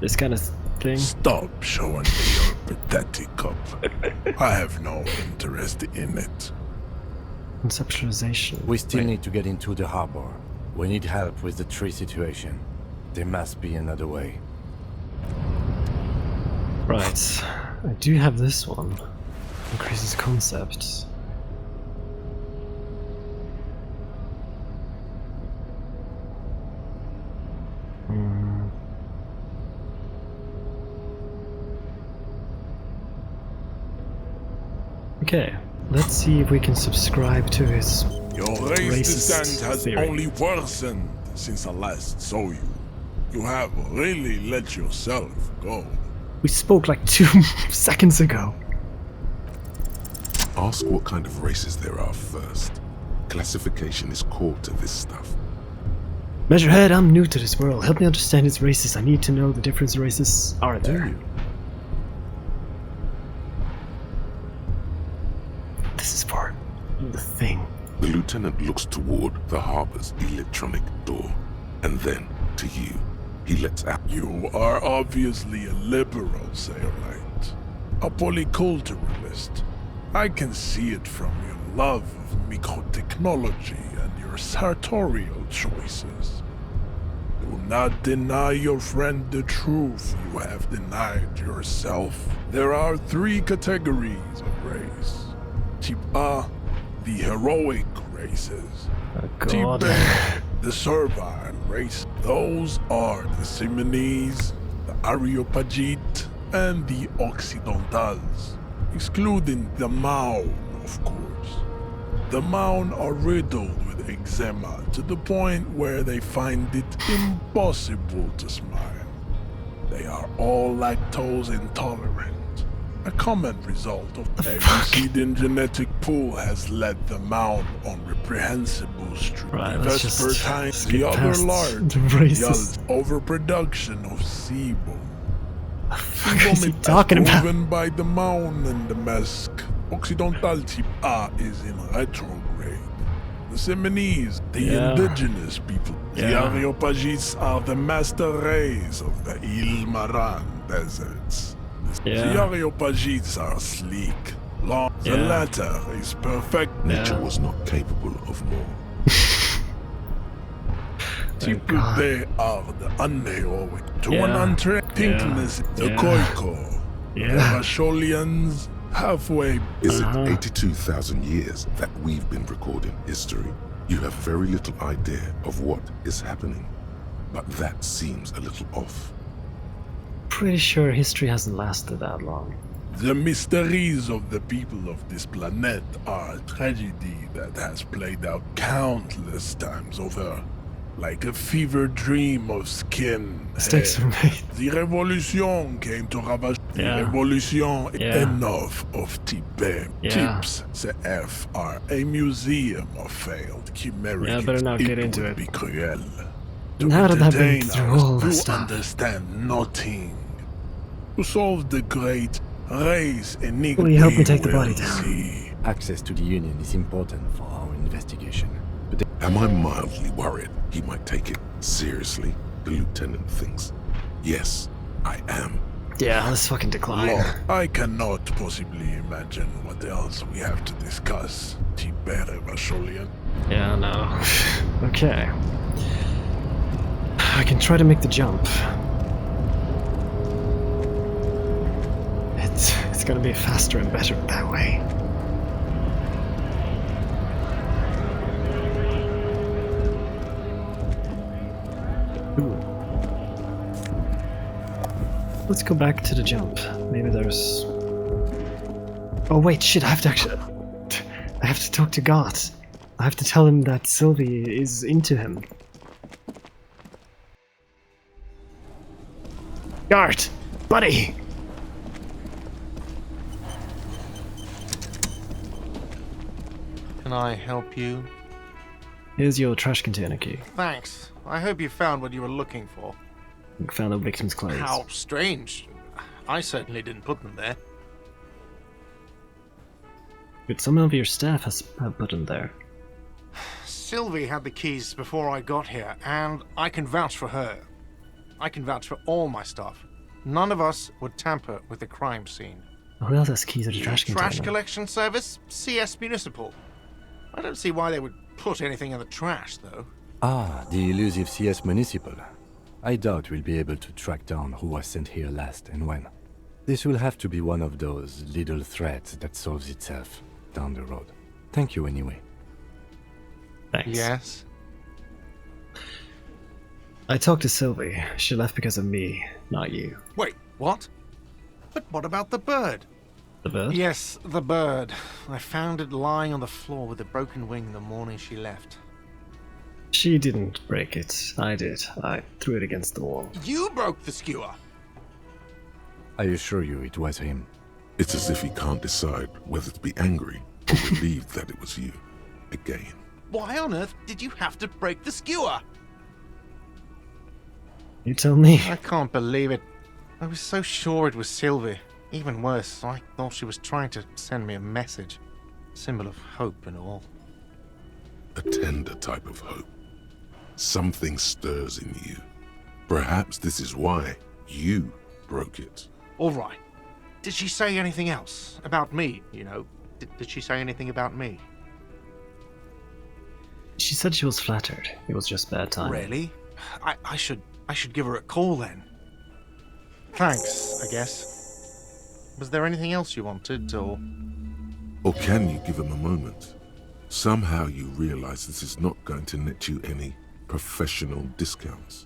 This kind of thing? Stop showing me your pathetic cup. I have no interest in it. Conceptualization. We still need to get into the harbor. We need help with the tree situation. There must be another way. Right. I do have this one. Increases concept. Okay, let's see if we can subscribe to his Your race descent has theory. only worsened since I last saw you. You have really let yourself go. We spoke like 2 seconds ago. Ask what kind of races there are first. Classification is core to this stuff. Measurehead, I'm new to this world. Help me understand its races. I need to know the different races are there. This is for the thing. The lieutenant looks toward the harbor's electronic door, and then to you. He lets out. You are obviously a liberal, Sailorite. A polyculturalist. I can see it from your love of microtechnology and your sartorial choices. Do not deny your friend the truth you have denied yourself. There are 3 categories of race. Type A, the heroic races. God. Type B, the servile race. Those are the Simonese, the Areopagite, and the Occidentals, excluding the Mao of course. The Maun are riddled with eczema to the point where they find it impossible to smile. They are all lactose intolerant, a common result of a receding genetic pool has led the Maun on reprehensible streets. Right, let's just The other past large the racist. overproduction of sebum. What is he talking about? Proven by the Maun and the Mesk. Occidental type A is in retrograde. The Seminese, the indigenous people, the Areopagites are the master race of the Ilmaran deserts. The Areopagites are sleek, long. The latter is perfect. Nature was not capable of more. They are the unheroic to an untrained thinkness. The Khoikhoi, the Rasholians, halfway. Is it 82,000 years that we've been recording history? You have very little idea of what is happening, but that seems a little off. Pretty sure history hasn't lasted that long. The mysteries of the people of this planet are a tragedy that has played out countless times over. Like a fever dream of skin. Mistakes were made. The revolution came to ravage. The revolution enough of Tibet. Tips CF are a museum of failed chimeric. Yeah, better not get into it. Be cruel. And how did that been through all this to stuff? understand nothing. To solve the great race enigma. Will you help me take the body down? See. Access to the Union is important for our investigation. Am I mildly worried he might take it seriously? The lieutenant thinks. Yes, I am. Yeah, let's fucking decline. Lord, I cannot possibly imagine what else we have to discuss, Tibere Vasholian. Yeah, no. Okay. I can try to make the jump. It's gonna be faster and better that way. Ooh. Let's go back to the jump. Maybe there's... Oh wait, shit, I have to talk to God. I have to tell him that Sylvie is into him. Gart! Buddy! Can I help you? Here's your trash container key. Thanks. I hope you found what you were looking for. You found the victim's clothes. How strange. I certainly didn't put them there. But some of your staff have put them there. Sylvie had the keys before I got here, and I can vouch for her. I can vouch for all my staff. None of us would tamper with the crime scene. Who else has keys to the trash container? Trash collection service? CS Municipal. I don't see why they would put anything in the trash, though. Ah, the elusive CS Municipal. I doubt we'll be able to track down who was sent here last and when. This will have to be one of those little threats that solves itself down the road. Thank you anyway. Thanks. Yes? I talked to Sylvie. She left because of me, not you. Wait, what? But what about the bird? The bird? Yes, the bird. I found it lying on the floor with a broken wing the morning she left. She didn't break it. I did. I threw it against the wall. You broke the skewer! I assure you it was him. It's as if he can't decide whether to be angry or relieved that it was you. Again. Why on earth did you have to break the skewer? You tell me. I can't believe it. I was so sure it was Sylvie. Even worse, I thought she was trying to send me a message. Symbol of hope and all. A tender type of hope. Something stirs in you. Perhaps this is why you broke it. All right. Did she say anything else? About me, you know? Did she say anything about me? She said she was flattered. It was just bad time. Really? I should give her a call then. Thanks, I guess. Was there anything else you wanted, or...? Or can you give him a moment? Somehow you realize this is not going to net you any professional discounts.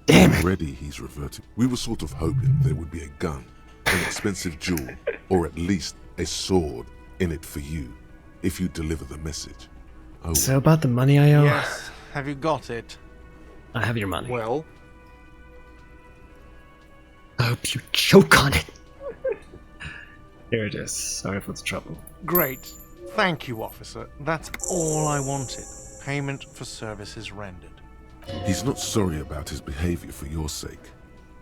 Damn it! Already he's reverted. We were sort of hoping there would be a gun, an expensive jewel, or at least a sword in it for you. if you deliver the message. Oh, So about the money I owe? Yes, have you got it? I have your money. Well? I hope you choke on it. Here it is. Sorry for the trouble. Great. Thank you, officer. That's all I wanted. Payment for services rendered. he's not sorry about his behavior for your sake.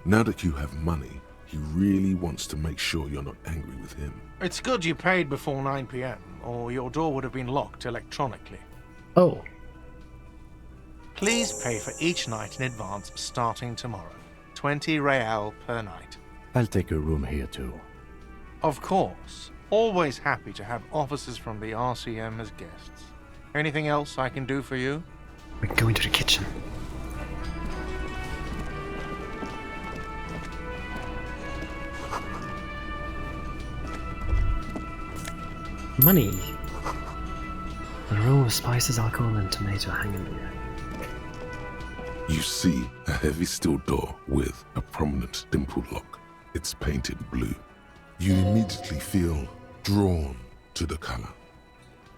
Now that you have money, he really wants to make sure you're not angry with him. It's good you paid before 9 p.m., or your door would have been locked electronically. Oh. Please pay for each night in advance starting tomorrow. 20 real per night. I'll take a room here too. Of course. Always happy to have officers from the RCM as guests. Anything else I can do for you? We can go into the kitchen. Money. An aroma of spices, alcohol, and tomato hang in the air. You see a heavy steel door with a prominent dimple lock. It's painted blue. You immediately feel drawn to the color.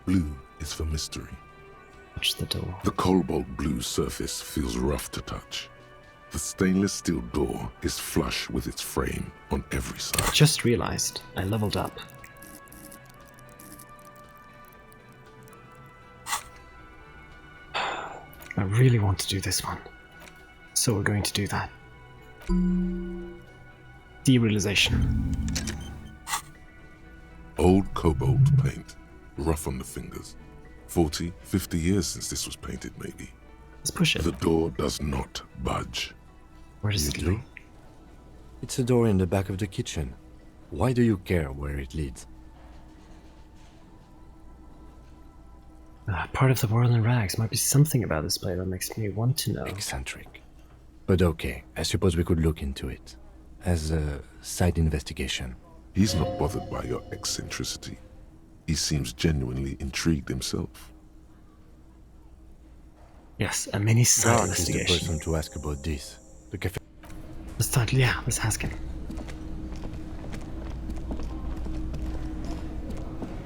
Blue is for mystery. Touch the door. The cobalt blue surface feels rough to touch. The stainless steel door is flush with its frame on every side. Just realized I leveled up. I really want to do this one. So we're going to do that. Derealization. Old cobalt paint, rough on the fingers. 40, 50 years since this was painted, maybe. Let's push it. The door does not budge. Where does it lead? It's a door in the back of the kitchen. Why do you care where it leads? Part of the world in rags. Might be something about this place that makes me want to know. Eccentric. But okay, I suppose we could look into it. As a side investigation. He's not bothered by your eccentricity. He seems genuinely intrigued himself. Yes, a mini side Garth is the investigation. person to ask about this. The cafe. Let's start. Yeah, let's ask him.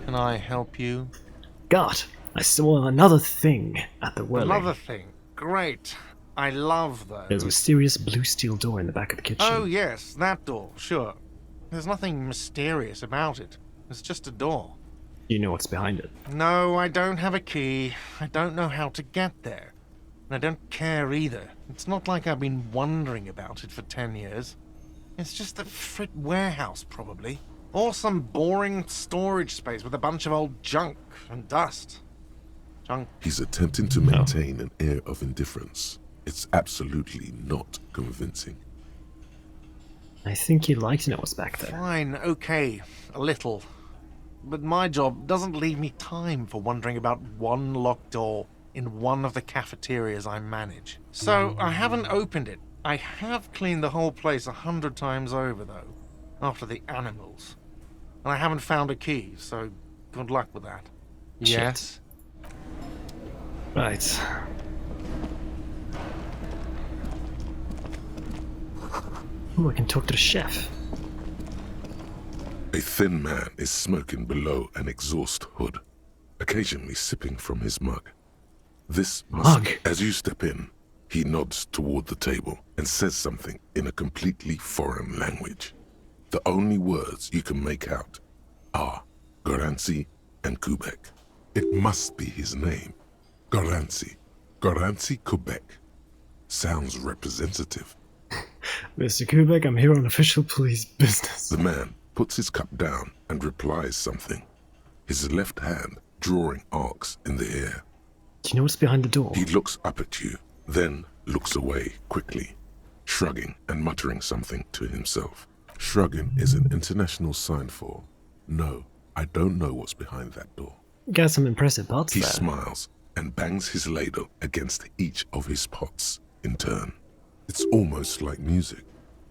Can I help you? God, I saw another thing at the whirling. Another thing. Great. I love those. There's a mysterious blue steel door in the back of the kitchen. Oh, yes, that door, sure. There's nothing mysterious about it. It's just a door. Do you know what's behind it? No, I don't have a key. I don't know how to get there. And I don't care either. It's not like I've been wondering about it for 10 years. It's just a frit warehouse, probably. Or some boring storage space with a bunch of old junk and dust. Junk. He's attempting to maintain an air of indifference. It's absolutely not convincing. I think you'd like to know what's back there. Fine, okay, a little. But my job doesn't leave me time for wondering about one locked door in one of the cafeterias I manage. So I haven't opened it. I have cleaned the whole place 100 times over, though, after the animals. And I haven't found a key, so good luck with that. Shit. Yes? Right. Ooh, I can talk to the chef. A thin man is smoking below an exhaust hood, occasionally sipping from his mug. This mug. As you step in, he nods toward the table and says something in a completely foreign language. The only words you can make out are Garanci and Quebec. It must be his name. Garanci. Garanci Quebec. Sounds representative. Mr. Kubek, I'm here on official police business. The man puts his cup down and replies something, his left hand drawing arcs in the air. Do you know what's behind the door? He looks up at you, then looks away quickly, shrugging and muttering something to himself. Shrugging is an international sign for, no, I don't know what's behind that door. Got some impressive pots He there. smiles and bangs his ladle against each of his pots in turn. It's almost like music,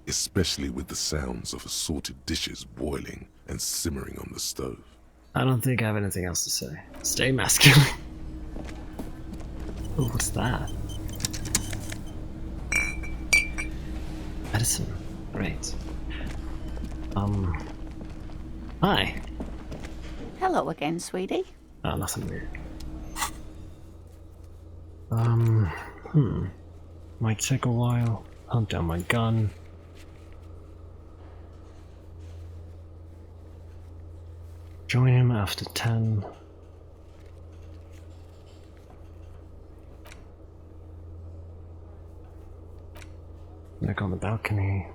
especially with the sounds of assorted dishes boiling and simmering on the stove. I don't think I have anything else to say. Stay masculine. Oh, what's that? Medicine. Great. Hi. Hello again, sweetie. Ah, nothing weird. Might take a while. Hunt down my gun. Join him after 10. Back on the balcony.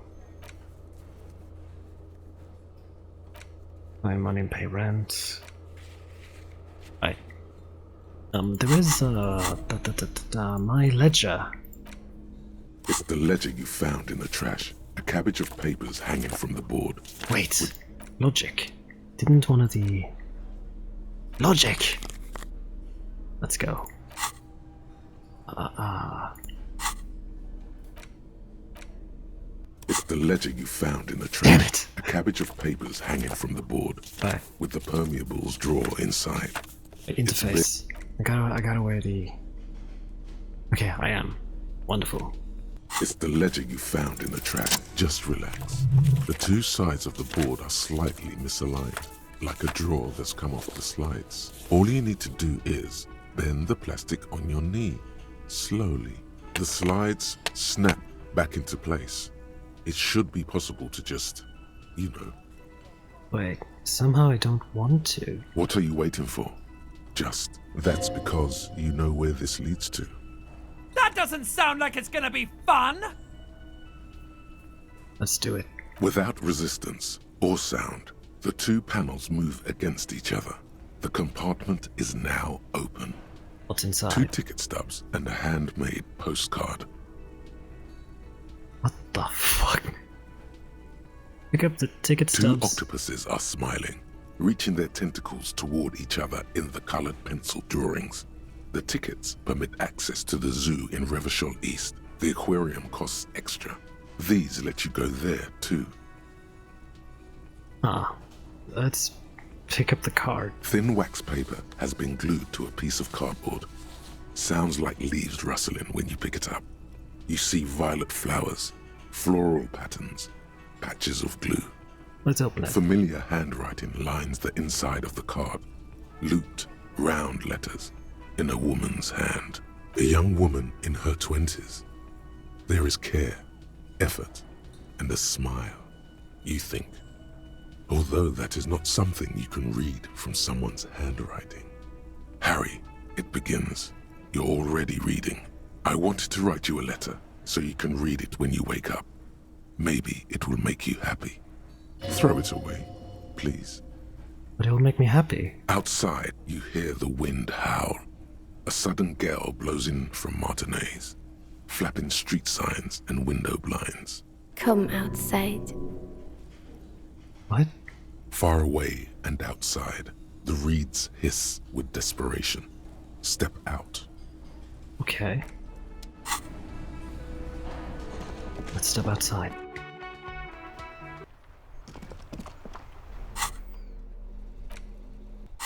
Buy money and pay rent. Right. There is my ledger. It's the ledger you found in the trash. A cabbage of papers hanging from the board. Wait. Logic. Didn't one of the... Logic! Let's go. It's the ledger you found in the trash. Damn it! A cabbage of papers hanging from the board. Right. With the permeables drawer inside. Interface. I gotta wear the... Okay, I am. Wonderful. It's the ledger you found in the trash. Just relax. The two sides of the board are slightly misaligned, like a drawer that's come off the slides. All you need to do is bend the plastic on your knee, slowly. The slides snap back into place. It should be possible to just, you know. Wait, somehow I don't want to. What are you waiting for? Just. That's because you know where this leads to. That doesn't sound like it's gonna be fun! Let's do it. Without resistance or sound, the two panels move against each other. The compartment is now open. What's inside? 2 ticket stubs and a handmade postcard. What the fuck? Pick up the ticket Two stubs. octopuses are smiling, reaching their tentacles toward each other in the colored pencil drawings. The tickets permit access to the zoo in Revachol East. The aquarium costs extra. These let you go there too. Let's pick up the card. Thin wax paper has been glued to a piece of cardboard. Sounds like leaves rustling when you pick it up. You see violet flowers, floral patterns, patches of glue. Let's open it. Familiar handwriting lines the inside of the card. Looped, round letters in a woman's hand. A young woman in her 20s. There is care, effort, and a smile, you think. Although that is not something you can read from someone's handwriting. Harry, it begins. You're already reading. I wanted to write you a letter so you can read it when you wake up. Maybe it will make you happy. Throw it away, please. But it will make me happy. Outside, you hear the wind howl. A sudden gale blows in from Martinez, flapping street signs and window blinds. Come outside. What? Far away and outside, the reeds hiss with desperation. Step out. Okay. Let's step outside.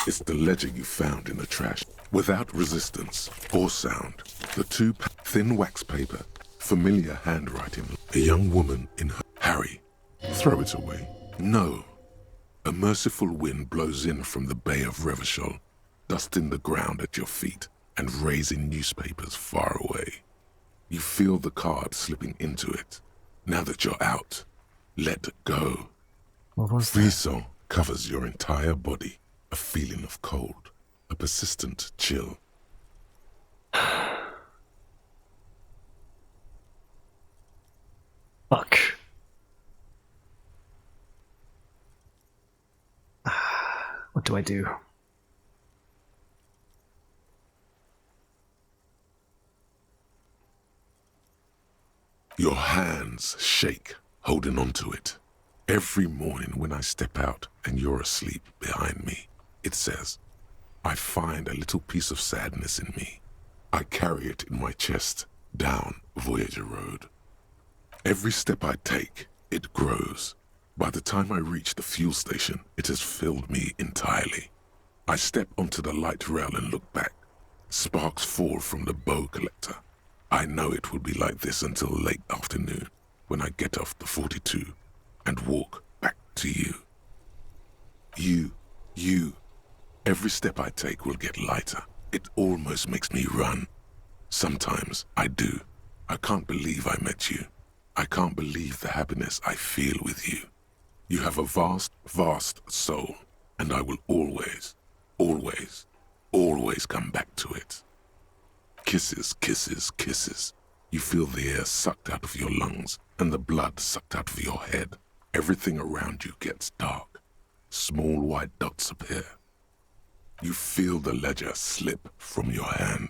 It's the ledger you found in the trash. Without resistance or sound, the two thin wax paper, familiar handwriting. A young woman in her... Harry, throw it away. No. A merciful wind blows in from the Bay of Revachol, dusting the ground at your feet and raising newspapers far away. You feel the card slipping into it. Now that you're out, let go. What was that? Frisson covers your entire body. A feeling of cold, a persistent chill. Fuck. What do I do? Your hands shake, holding onto it. Every morning when I step out and you're asleep behind me, it says, I find a little piece of sadness in me. I carry it in my chest down Voyager Road. Every step I take, it grows. By the time I reach the fuel station, it has filled me entirely. I step onto the light rail and look back. Sparks fall from the bow collector. I know it will be like this until late afternoon, when I get off the 42 and walk back to you. You, Every step I take will get lighter. It almost makes me run. Sometimes I do. I can't believe I met you. I can't believe the happiness I feel with you. You have a vast, vast soul, and I will always, always, always come back to it. Kisses, kisses, kisses. You feel the air sucked out of your lungs and the blood sucked out of your head. Everything around you gets dark. Small white dots appear. You feel the ledger slip from your hand.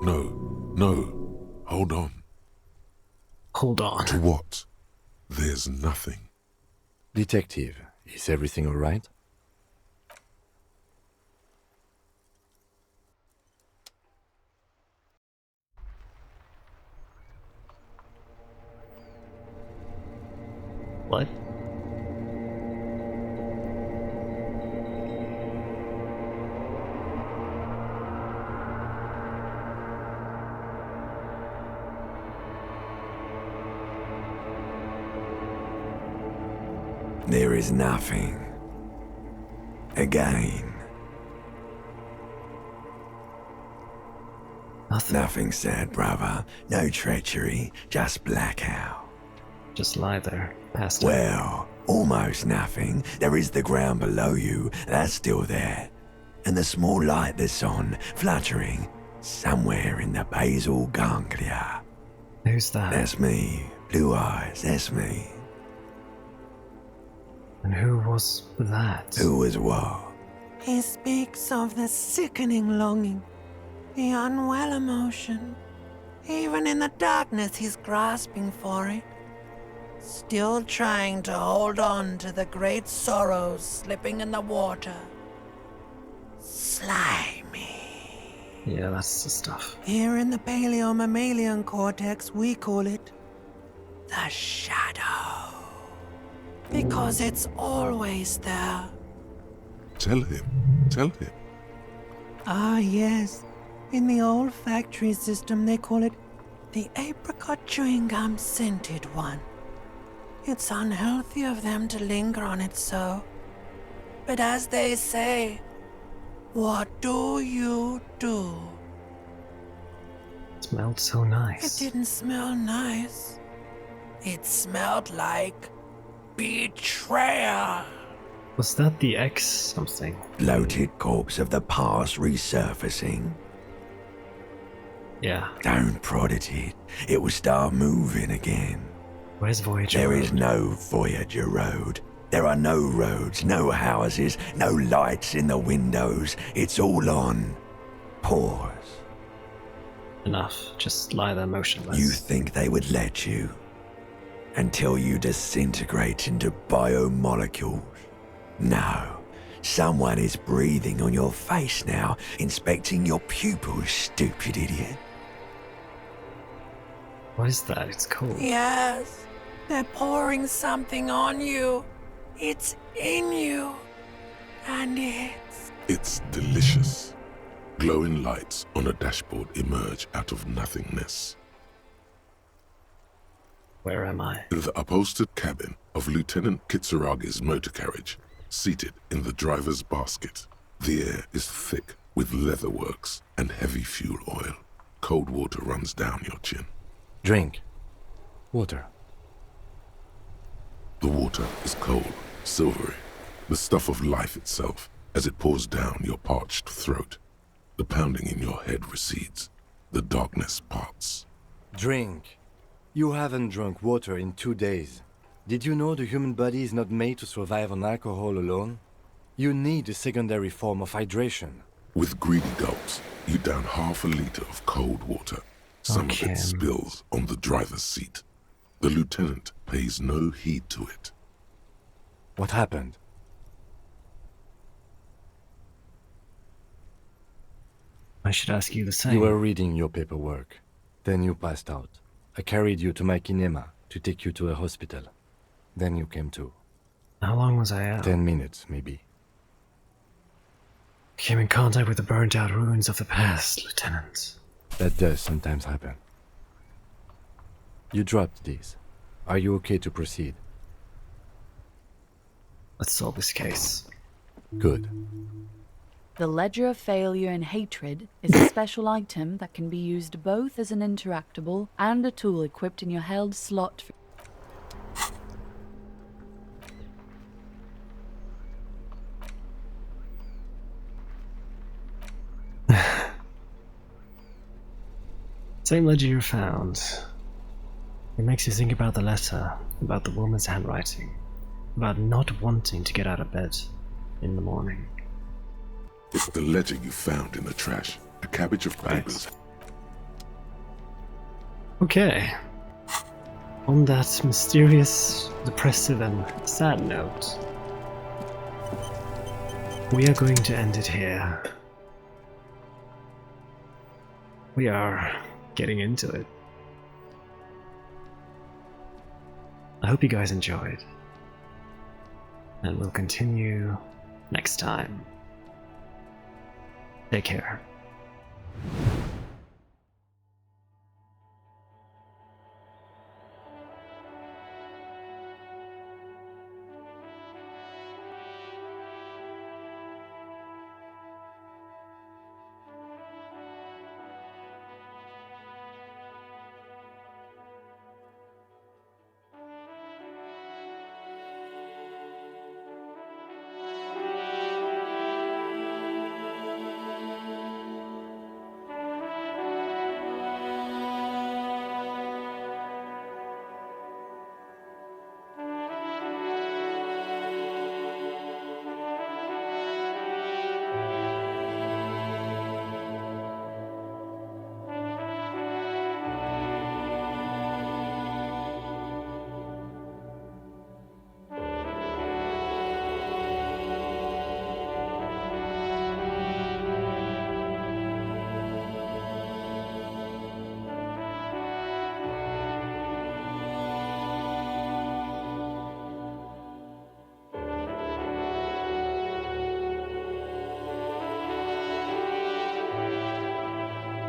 No, hold on. Hold on. To what? There's nothing. Detective, is everything all right? What? There is nothing. Again. Nothing sad, brother. No treachery, just blackout. Just lie there, passed out. Well, almost nothing. There is the ground below you, that's still there. And the small light that's on, fluttering, somewhere in the basal ganglia. Who's that? That's me. Blue eyes, that's me. And who was that? Who was what? He speaks of the sickening longing, the unwell emotion. Even in the darkness, he's grasping for it. Still trying to hold on to the great sorrows slipping in the water. Slimy. Yeah, that's the stuff. Here in the paleo-mammalian cortex, we call it the shadow. Because it's always there. Tell him. Ah, yes. In the olfactory system, they call it the apricot chewing gum scented one. It's unhealthy of them to linger on it so. But as they say, what do you do? It smelled so nice. It didn't smell nice. It smelled like betrayal. Was that the X something? Bloated corpse of the past resurfacing. Yeah. Don't prod at it. It will start moving again. Where's Voyager There Road? is no Voyager Road. There are no roads, no houses, no lights in the windows. It's all on pause. Enough. Just lie there motionless. You think they would let you? Until you disintegrate into biomolecules. No. Someone is breathing on your face now, inspecting your pupils, stupid idiot. What is that? It's cold. Yes, they're pouring something on you. It's in you. And It's delicious. Glowing lights on a dashboard emerge out of nothingness. Where am I? In the upholstered cabin of Lieutenant Kitsuragi's motor carriage, seated in the driver's basket. The air is thick with leatherworks and heavy fuel oil. Cold water runs down your chin. Drink. Water. The water is cold, silvery, the stuff of life itself as it pours down your parched throat. The pounding in your head recedes. The darkness parts. Drink. You haven't drunk water in 2 days. Did you know the human body is not made to survive on alcohol alone? You need a secondary form of hydration. With greedy gulps, you down half a liter of cold water. Some of it spills on the driver's seat. The lieutenant pays no heed to it. What happened? I should ask you the same. You were reading your paperwork. Then you passed out. I carried you to my kinema to take you to a hospital. Then you came to. How long was I out? 10 minutes, maybe. Came in contact with the burnt out ruins of the past, Lieutenant. That does sometimes happen. You dropped these. Are you okay to proceed? Let's solve this case. Good. The Ledger of Failure and Hatred is a special item that can be used both as an interactable and a tool equipped in your held slot. Same ledger you found. It makes you think about the letter, about the woman's handwriting, about not wanting to get out of bed in the morning. It's the ledger you found in the trash. A cabbage of papers. Okay. On that mysterious, depressive, and sad note, we are going to end it here. We are getting into it. I hope you guys enjoyed, and we'll continue next time. Take care.